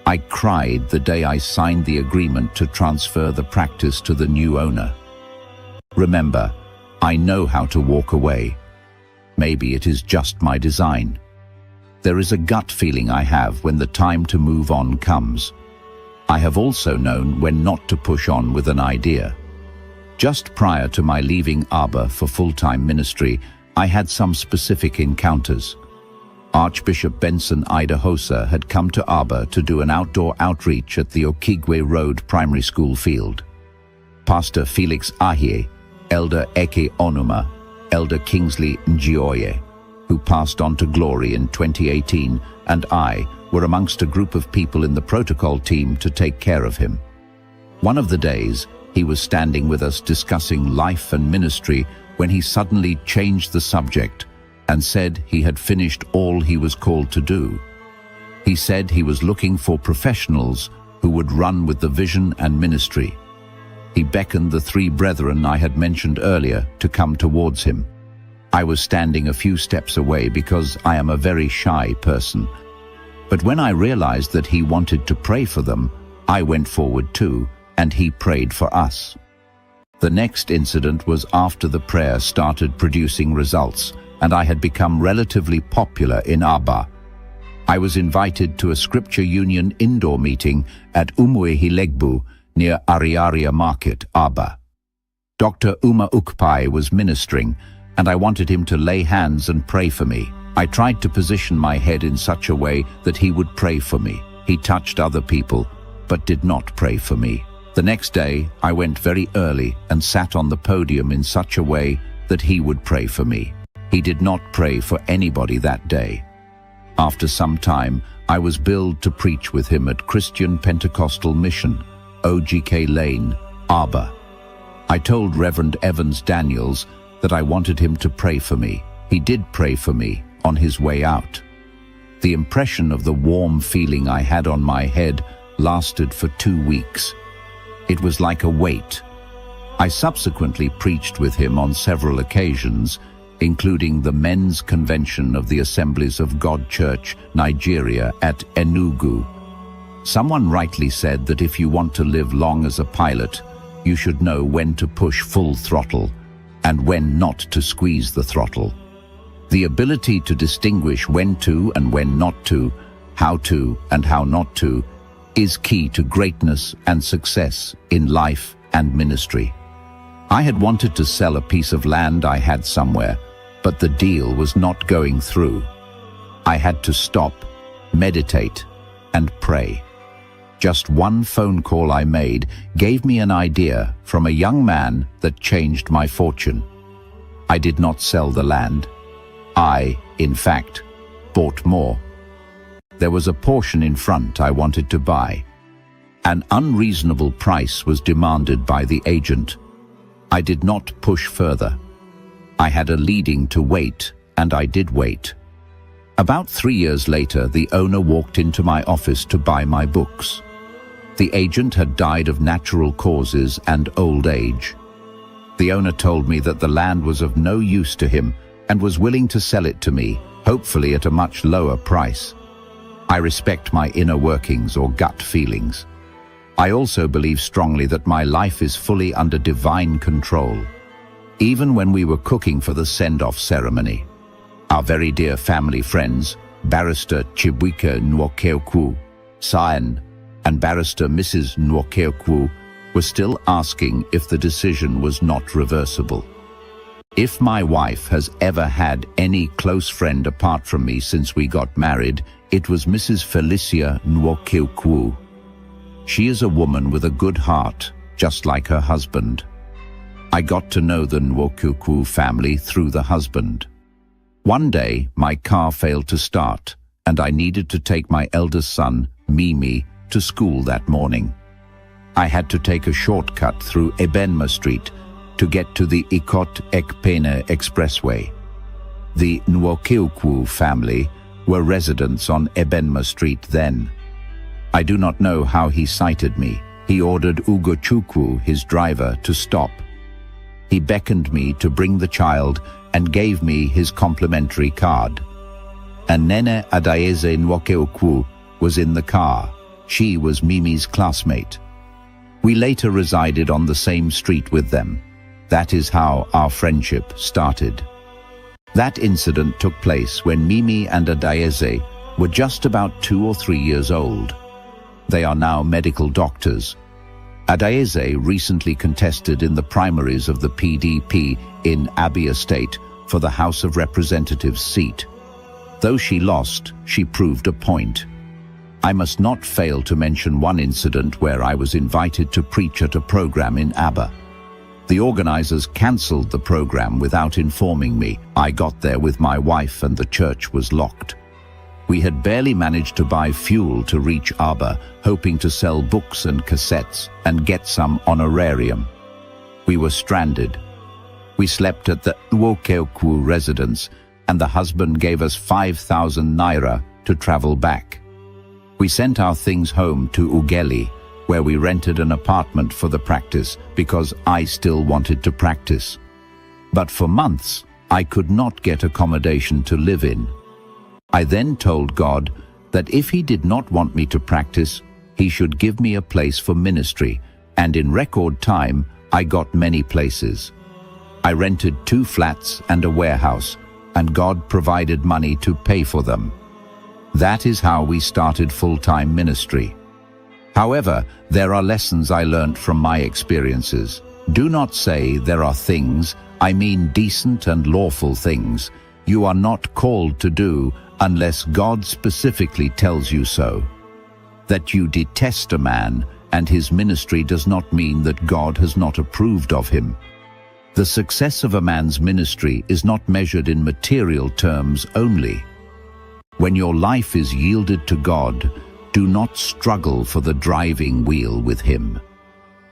I cried the day I signed the agreement to transfer the practice to the new owner. Remember, I know how to walk away. Maybe it is just my design. There is a gut feeling I have when the time to move on comes. I have also known when not to push on with an idea. Just prior to my leaving Abba for full-time ministry, I had some specific encounters. Archbishop Benson Idahosa had come to Abba to do an outdoor outreach at the Okigwe Road Primary School field. Pastor Felix Ahie, Elder Eke Onuma, Elder Kingsley Njioye, who passed on to glory in 2018, and I were amongst a group of people in the protocol team to take care of him. One of the days, he was standing with us discussing life and ministry when he suddenly changed the subject and said he had finished all he was called to do. He said he was looking for professionals who would run with the vision and ministry. He beckoned the 3 brethren I had mentioned earlier to come towards him. I was standing a few steps away because I am a very shy person. But when I realized that he wanted to pray for them, I went forward too, and he prayed for us. The next incident was after the prayer started producing results, and I had become relatively popular in Abba. I was invited to a Scripture Union indoor meeting at Umuehilegbu near Ariaria Market, Abba. Dr. Uma Ukpai was ministering, and I wanted him to lay hands and pray for me. I tried to position my head in such a way that he would pray for me. He touched other people, but did not pray for me. The next day, I went very early and sat on the podium in such a way that he would pray for me. He did not pray for anybody that day. After some time, I was billed to preach with him at Christian Pentecostal Mission, OGK Lane, Abba. I told Reverend Evans Daniels that I wanted him to pray for me. He did pray for me on his way out. The impression of the warm feeling I had on my head lasted for 2 weeks. It was like a weight. I subsequently preached with him on several occasions, including the Men's Convention of the Assemblies of God Church, Nigeria at Enugu. Someone rightly said that if you want to live long as a pilot, you should know when to push full throttle and when not to squeeze the throttle. The ability to distinguish when to and when not to, how to and how not to, is key to greatness and success in life and ministry. I had wanted to sell a piece of land I had somewhere, but the deal was not going through. I had to stop, meditate, and pray. Just one phone call I made gave me an idea from a young man that changed my fortune. I did not sell the land. I, in fact, bought more. There was a portion in front I wanted to buy. An unreasonable price was demanded by the agent. I did not push further. I had a leading to wait, and I did wait. About 3 years later, the owner walked into my office to buy my books. The agent had died of natural causes and old age. The owner told me that the land was of no use to him and was willing to sell it to me, hopefully at a much lower price. I respect my inner workings or gut feelings. I also believe strongly that my life is fully under divine control. Even when we were cooking for the send-off ceremony, our very dear family friends, Barrister Chibuike Nwokeokwu, Cyan, and Barrister Mrs. Nwokeokwu, were still asking if the decision was not reversible. If my wife has ever had any close friend apart from me since we got married, it was Mrs. Felicia Nwokeokwu. She is a woman with a good heart, just like her husband. I got to know the Nwokeokwu family through the husband. One day, my car failed to start, and I needed to take my eldest son, Mimi, to school that morning. I had to take a shortcut through Ebenma Street to get to the Ikot Ekpene Expressway. The Nwokeokwu family were residents on Ebenma Street then. I do not know how he sighted me. He ordered Ugochukwu, his driver, to stop. He beckoned me to bring the child and gave me his complimentary card. And Nene Adaeze Nwokeokwu was in the car. She was Mimi's classmate. We later resided on the same street with them. That is how our friendship started. That incident took place when Mimi and Adaeze were just about 2 or 3 years old. They are now medical doctors. Adaeze recently contested in the primaries of the PDP in Abia State for the House of Representatives seat. Though she lost, she proved a point. I must not fail to mention one incident where I was invited to preach at a program in Aba. The organizers cancelled the program without informing me. I got there with my wife and the church was locked. We had barely managed to buy fuel to reach Aba, hoping to sell books and cassettes and get some honorarium. We were stranded. We slept at the Nwokeokwu residence, and the husband gave us 5,000 naira to travel back. We sent our things home to Ugeli, where we rented an apartment for the practice because I still wanted to practice. But for months, I could not get accommodation to live in. I then told God that if He did not want me to practice, He should give me a place for ministry, and in record time, I got many places. I rented 2 flats and a warehouse, and God provided money to pay for them. That is how we started full-time ministry. However, there are lessons I learned from my experiences. Do not say there are things, I mean decent and lawful things, you are not called to do unless God specifically tells you so. That you detest a man and his ministry does not mean that God has not approved of him. The success of a man's ministry is not measured in material terms only. When your life is yielded to God, do not struggle for the driving wheel with Him.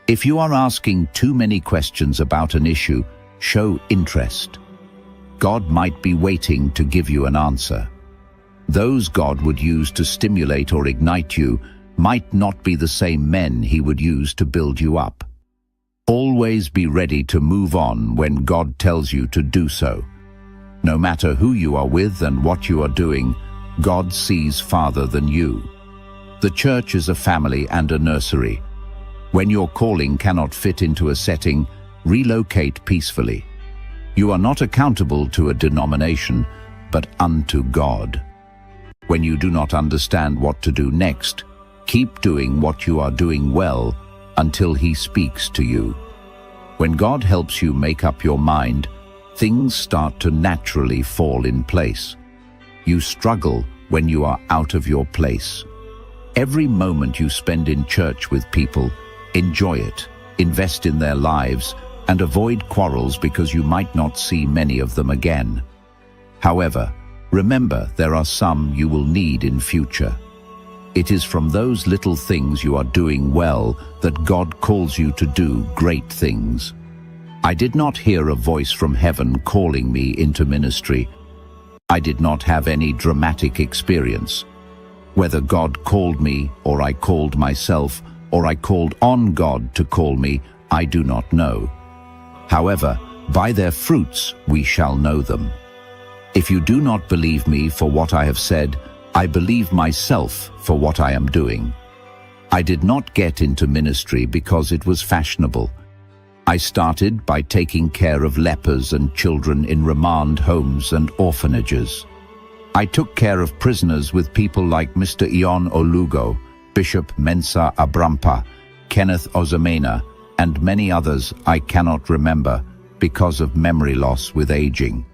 If you are asking too many questions about an issue, show interest. God might be waiting to give you an answer. Those God would use to stimulate or ignite you might not be the same men He would use to build you up. Always be ready to move on when God tells you to do so. No matter who you are with and what you are doing, God sees farther than you. The church is a family and a nursery. When your calling cannot fit into a setting, relocate peacefully. You are not accountable to a denomination, but unto God. When you do not understand what to do next, keep doing what you are doing well until He speaks to you. When God helps you make up your mind, things start to naturally fall in place. You struggle when you are out of your place. Every moment you spend in church with people, enjoy it, invest in their lives, and avoid quarrels because you might not see many of them again. However, remember there are some you will need in future. It is from those little things you are doing well that God calls you to do great things. I did not hear a voice from heaven calling me into ministry. I did not have any dramatic experience. Whether God called me, or I called myself, or I called on God to call me, I do not know. However, by their fruits we shall know them. If you do not believe me for what I have said, I believe myself for what I am doing. I did not get into ministry because it was fashionable. I started by taking care of lepers and children in remand homes and orphanages. I took care of prisoners with people like Mr. Ion Olugo, Bishop Mensa Abrampa, Kenneth Ozamena, and many others I cannot remember because of memory loss with aging.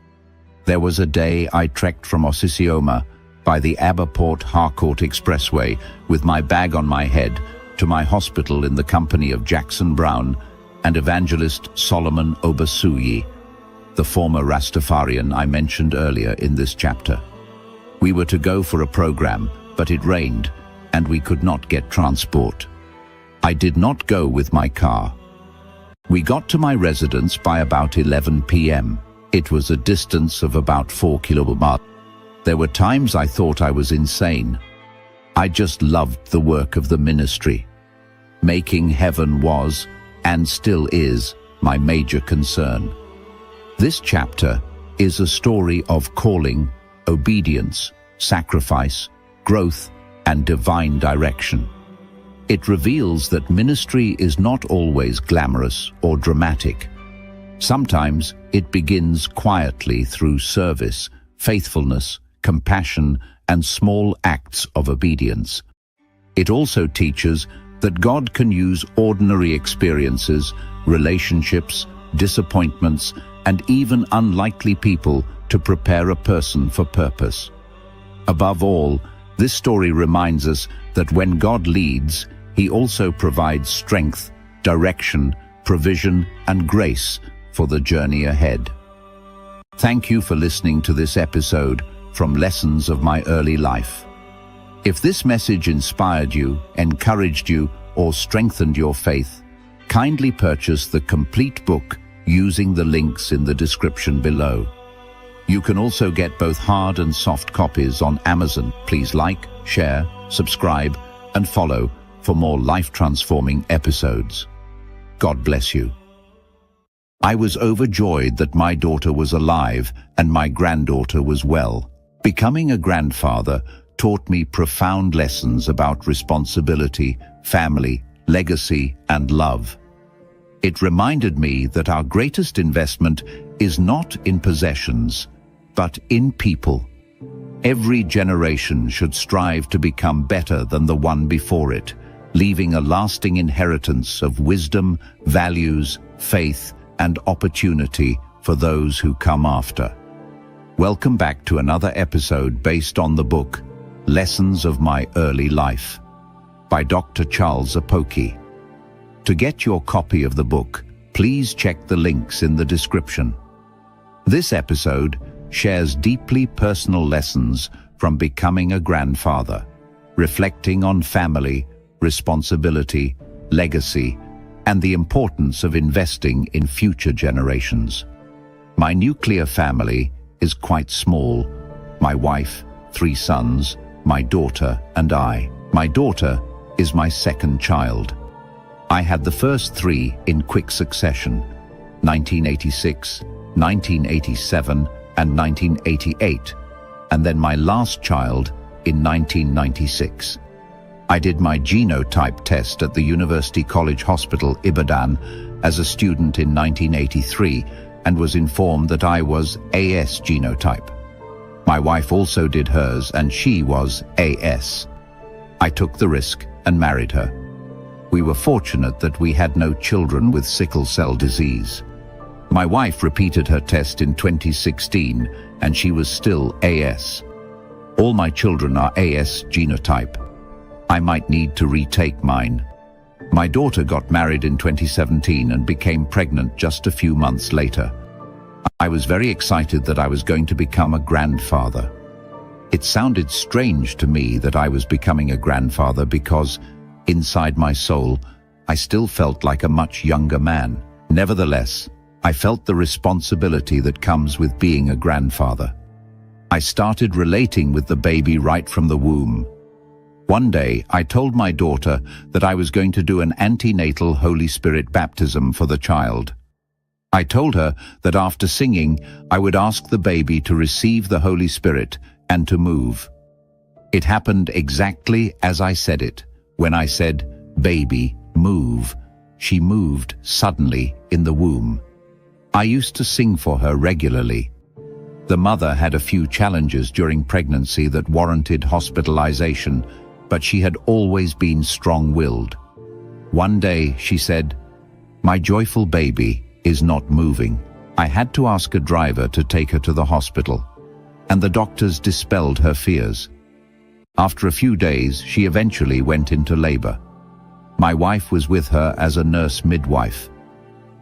There was a day I trekked from Osisioma by the Aberport Harcourt Expressway with my bag on my head to my hospital in the company of Jackson Brown and evangelist Solomon Obasuyi, the former Rastafarian I mentioned earlier in this chapter. We were to go for a program, but it rained and we could not get transport. I did not go with my car. We got to my residence by about 11 p.m. It was a distance of about 4 kilometers. There were times I thought I was insane. I just loved the work of the ministry. Making heaven was, and still is, my major concern. This chapter is a story of calling, obedience, sacrifice, growth, and divine direction. It reveals that ministry is not always glamorous or dramatic. Sometimes it begins quietly through service, faithfulness, compassion, and small acts of obedience. It also teaches that God can use ordinary experiences, relationships, disappointments, and even unlikely people to prepare a person for purpose. Above all, this story reminds us that when God leads, He also provides strength, direction, provision, and grace for the journey ahead. Thank you for listening to this episode from Lessons of My Early Life. If this message inspired you, encouraged you, or strengthened your faith, kindly purchase the complete book using the links in the description below. You can also get both hard and soft copies on Amazon. Please like, share, subscribe, and follow for more life-transforming episodes. God bless you. I was overjoyed that my daughter was alive and my granddaughter was well. Becoming a grandfather taught me profound lessons about responsibility, family, legacy, and love. It reminded me that our greatest investment is not in possessions, but in people. Every generation should strive to become better than the one before it, leaving a lasting inheritance of wisdom, values, faith, and opportunity for those who come after. Welcome back to another episode based on the book, Lessons of My Early Life, by Dr. Charles Apoki. To get your copy of the book, please check the links in the description. This episode shares deeply personal lessons from becoming a grandfather, reflecting on family, responsibility, legacy, and the importance of investing in future generations. My nuclear family is quite small. My wife, 3 sons, my daughter, and I. My daughter is my second child. I had the first 3 in quick succession, 1986, 1987, and 1988, and then my last child in 1996. I did my genotype test at the University College Hospital, Ibadan, as a student in 1983 and was informed that I was AS genotype. My wife also did hers and she was AS. I took the risk and married her. We were fortunate that we had no children with sickle cell disease. My wife repeated her test in 2016 and she was still AS. All my children are AS genotype. I might need to retake mine. My daughter got married in 2017 and became pregnant just a few months later. I was very excited that I was going to become a grandfather. It sounded strange to me that I was becoming a grandfather because, inside my soul, I still felt like a much younger man. Nevertheless, I felt the responsibility that comes with being a grandfather. I started relating with the baby right from the womb. One day, I told my daughter that I was going to do an antenatal Holy Spirit baptism for the child. I told her that after singing, I would ask the baby to receive the Holy Spirit and to move. It happened exactly as I said it. When I said, "Baby, move," she moved suddenly in the womb. I used to sing for her regularly. The mother had a few challenges during pregnancy that warranted hospitalization, but she had always been strong-willed. One day she said, "My joyful baby is not moving." I had to ask a driver to take her to the hospital, and the doctors dispelled her fears. After a few days, she eventually went into labor. My wife was with her as a nurse midwife.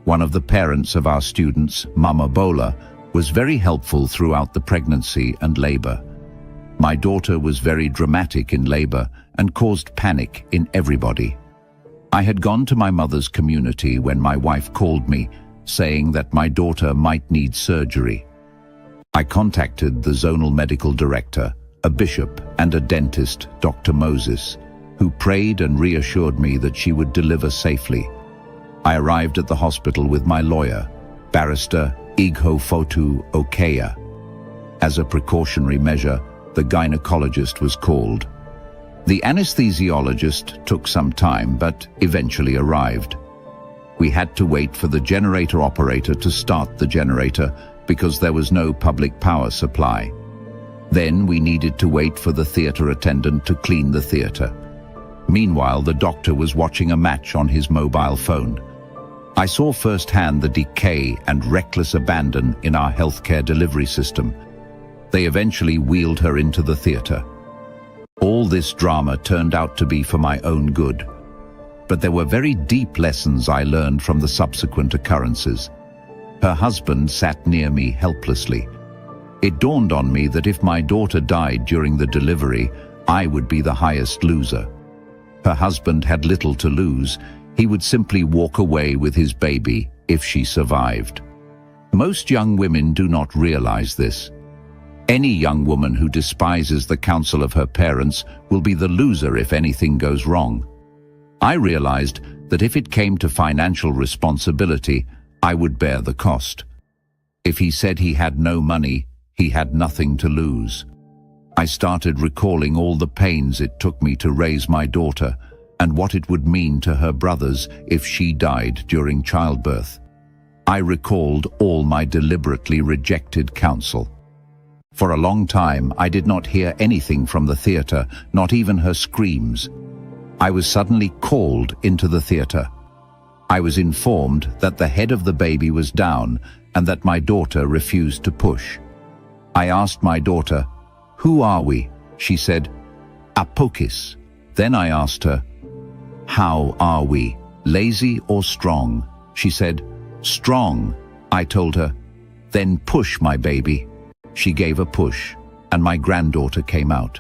One of the parents of our students, Mama Bola, was very helpful throughout the pregnancy and labor. My daughter was very dramatic in labor and caused panic in everybody. I had gone to my mother's community when my wife called me, saying that my daughter might need surgery. I contacted the zonal medical director, a bishop, and a dentist, Dr. Moses, who prayed and reassured me that she would deliver safely. I arrived at the hospital with my lawyer, Barrister Ighofotu Okeya. As a precautionary measure, the gynecologist was called. The anesthesiologist took some time, but eventually arrived. We had to wait for the generator operator to start the generator because there was no public power supply. Then we needed to wait for the theater attendant to clean the theater. Meanwhile, the doctor was watching a match on his mobile phone. I saw firsthand the decay and reckless abandon in our healthcare delivery system. They eventually wheeled her into the theater. All this drama turned out to be for my own good. But there were very deep lessons I learned from the subsequent occurrences. Her husband sat near me helplessly. It dawned on me that if my daughter died during the delivery, I would be the highest loser. Her husband had little to lose. He would simply walk away with his baby if she survived. Most young women do not realize this. Any young woman who despises the counsel of her parents will be the loser if anything goes wrong. I realized that if it came to financial responsibility, I would bear the cost. If he said he had no money, he had nothing to lose. I started recalling all the pains it took me to raise my daughter and what it would mean to her brothers if she died during childbirth. I recalled all my deliberately rejected counsel. For a long time, I did not hear anything from the theater, not even her screams. I was suddenly called into the theater. I was informed that the head of the baby was down and that my daughter refused to push. I asked my daughter, "Who are we?" She said, "Apokis." Then I asked her, "How are we, lazy or strong?" She said, "Strong." I told her, "Then push, my baby." She gave a push, and my granddaughter came out.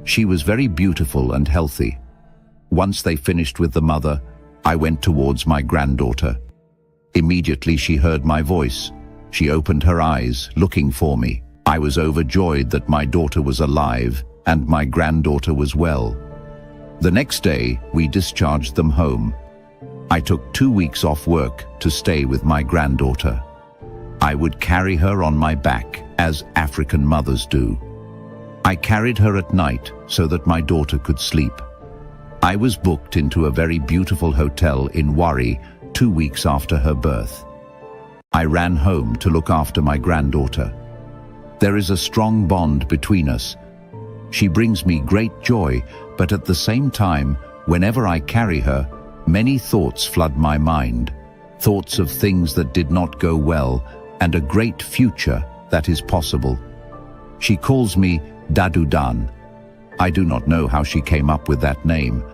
She was very beautiful and healthy. Once they finished with the mother, I went towards my granddaughter. Immediately she heard my voice. She opened her eyes, looking for me. I was overjoyed that my daughter was alive and my granddaughter was well. The next day, we discharged them home. I took 2 weeks off work to stay with my granddaughter. I would carry her on my back, as African mothers do. I carried her at night so that my daughter could sleep. I was booked into a very beautiful hotel in Wari 2 weeks after her birth. I ran home to look after my granddaughter. There is a strong bond between us. She brings me great joy, but at the same time, whenever I carry her, many thoughts flood my mind. Thoughts of things that did not go well and a great future that is possible. She calls me Dadudan. I do not know how she came up with that name.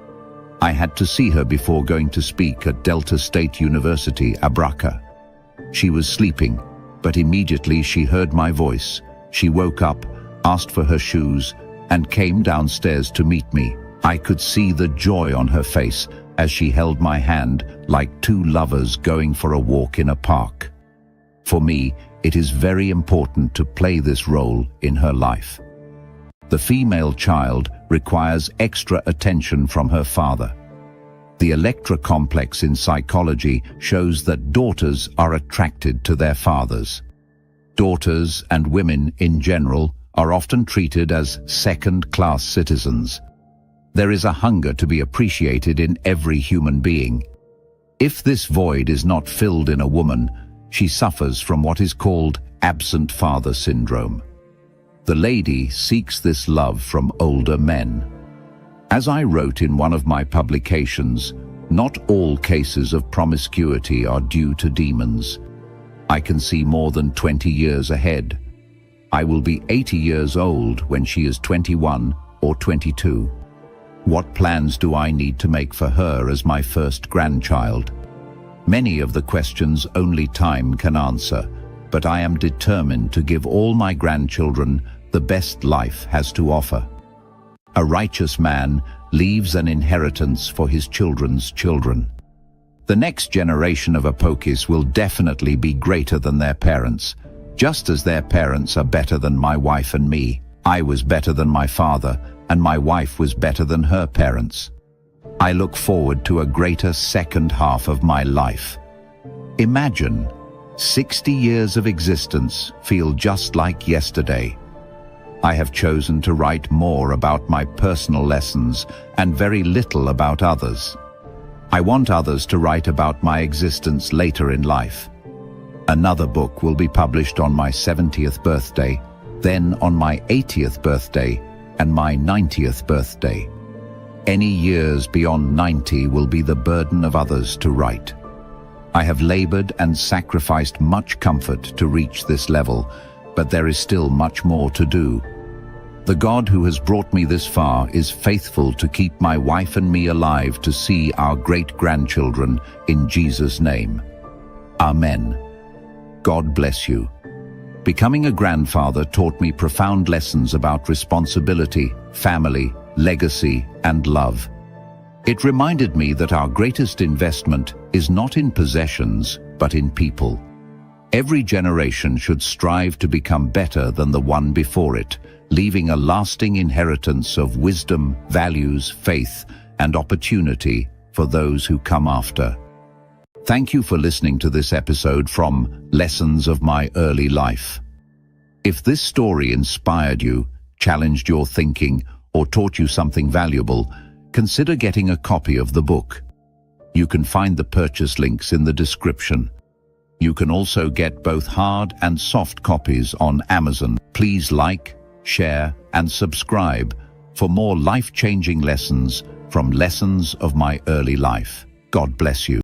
I had to see her before going to speak at Delta State University, Abraka. She was sleeping, but immediately she heard my voice. She woke up, asked for her shoes, and came downstairs to meet me. I could see the joy on her face as she held my hand like two lovers going for a walk in a park. For me, it is very important to play this role in her life. The female child requires extra attention from her father. The Electra complex in psychology shows that daughters are attracted to their fathers. Daughters and women in general are often treated as second-class citizens. There is a hunger to be appreciated in every human being. If this void is not filled in a woman, she suffers from what is called absent father syndrome. The lady seeks this love from older men. As I wrote in one of my publications, not all cases of promiscuity are due to demons. I can see more than 20 years ahead. I will be 80 years old when she is 21 or 22. What plans do I need to make for her as my first grandchild? Many of the questions only time can answer, but I am determined to give all my grandchildren the best life has to offer. A righteous man leaves an inheritance for his children's children. The next generation of Apokis will definitely be greater than their parents. Just as their parents are better than my wife and me, I was better than my father, and my wife was better than her parents. I look forward to a greater second half of my life. Imagine 60 years of existence feel just like yesterday. I have chosen to write more about my personal lessons and very little about others. I want others to write about my existence later in life. Another book will be published on my 70th birthday, then on my 80th birthday, and my 90th birthday. Any years beyond 90 will be the burden of others to write. I have labored and sacrificed much comfort to reach this level, but there is still much more to do. The God who has brought me this far is faithful to keep my wife and me alive to see our great-grandchildren in Jesus' name. Amen. God bless you. Becoming a grandfather taught me profound lessons about responsibility, family, legacy, and love. It reminded me that our greatest investment is not in possessions, but in people. Every generation should strive to become better than the one before it, leaving a lasting inheritance of wisdom, values, faith, and opportunity for those who come after. Thank you for listening to this episode from Lessons of My Early Life. If this story inspired you, challenged your thinking, or taught you something valuable, consider getting a copy of the book. You can find the purchase links in the description. You can also get both hard and soft copies on Amazon. Please like, share, and subscribe for more life-changing lessons from Lessons of My Early Life. God bless you.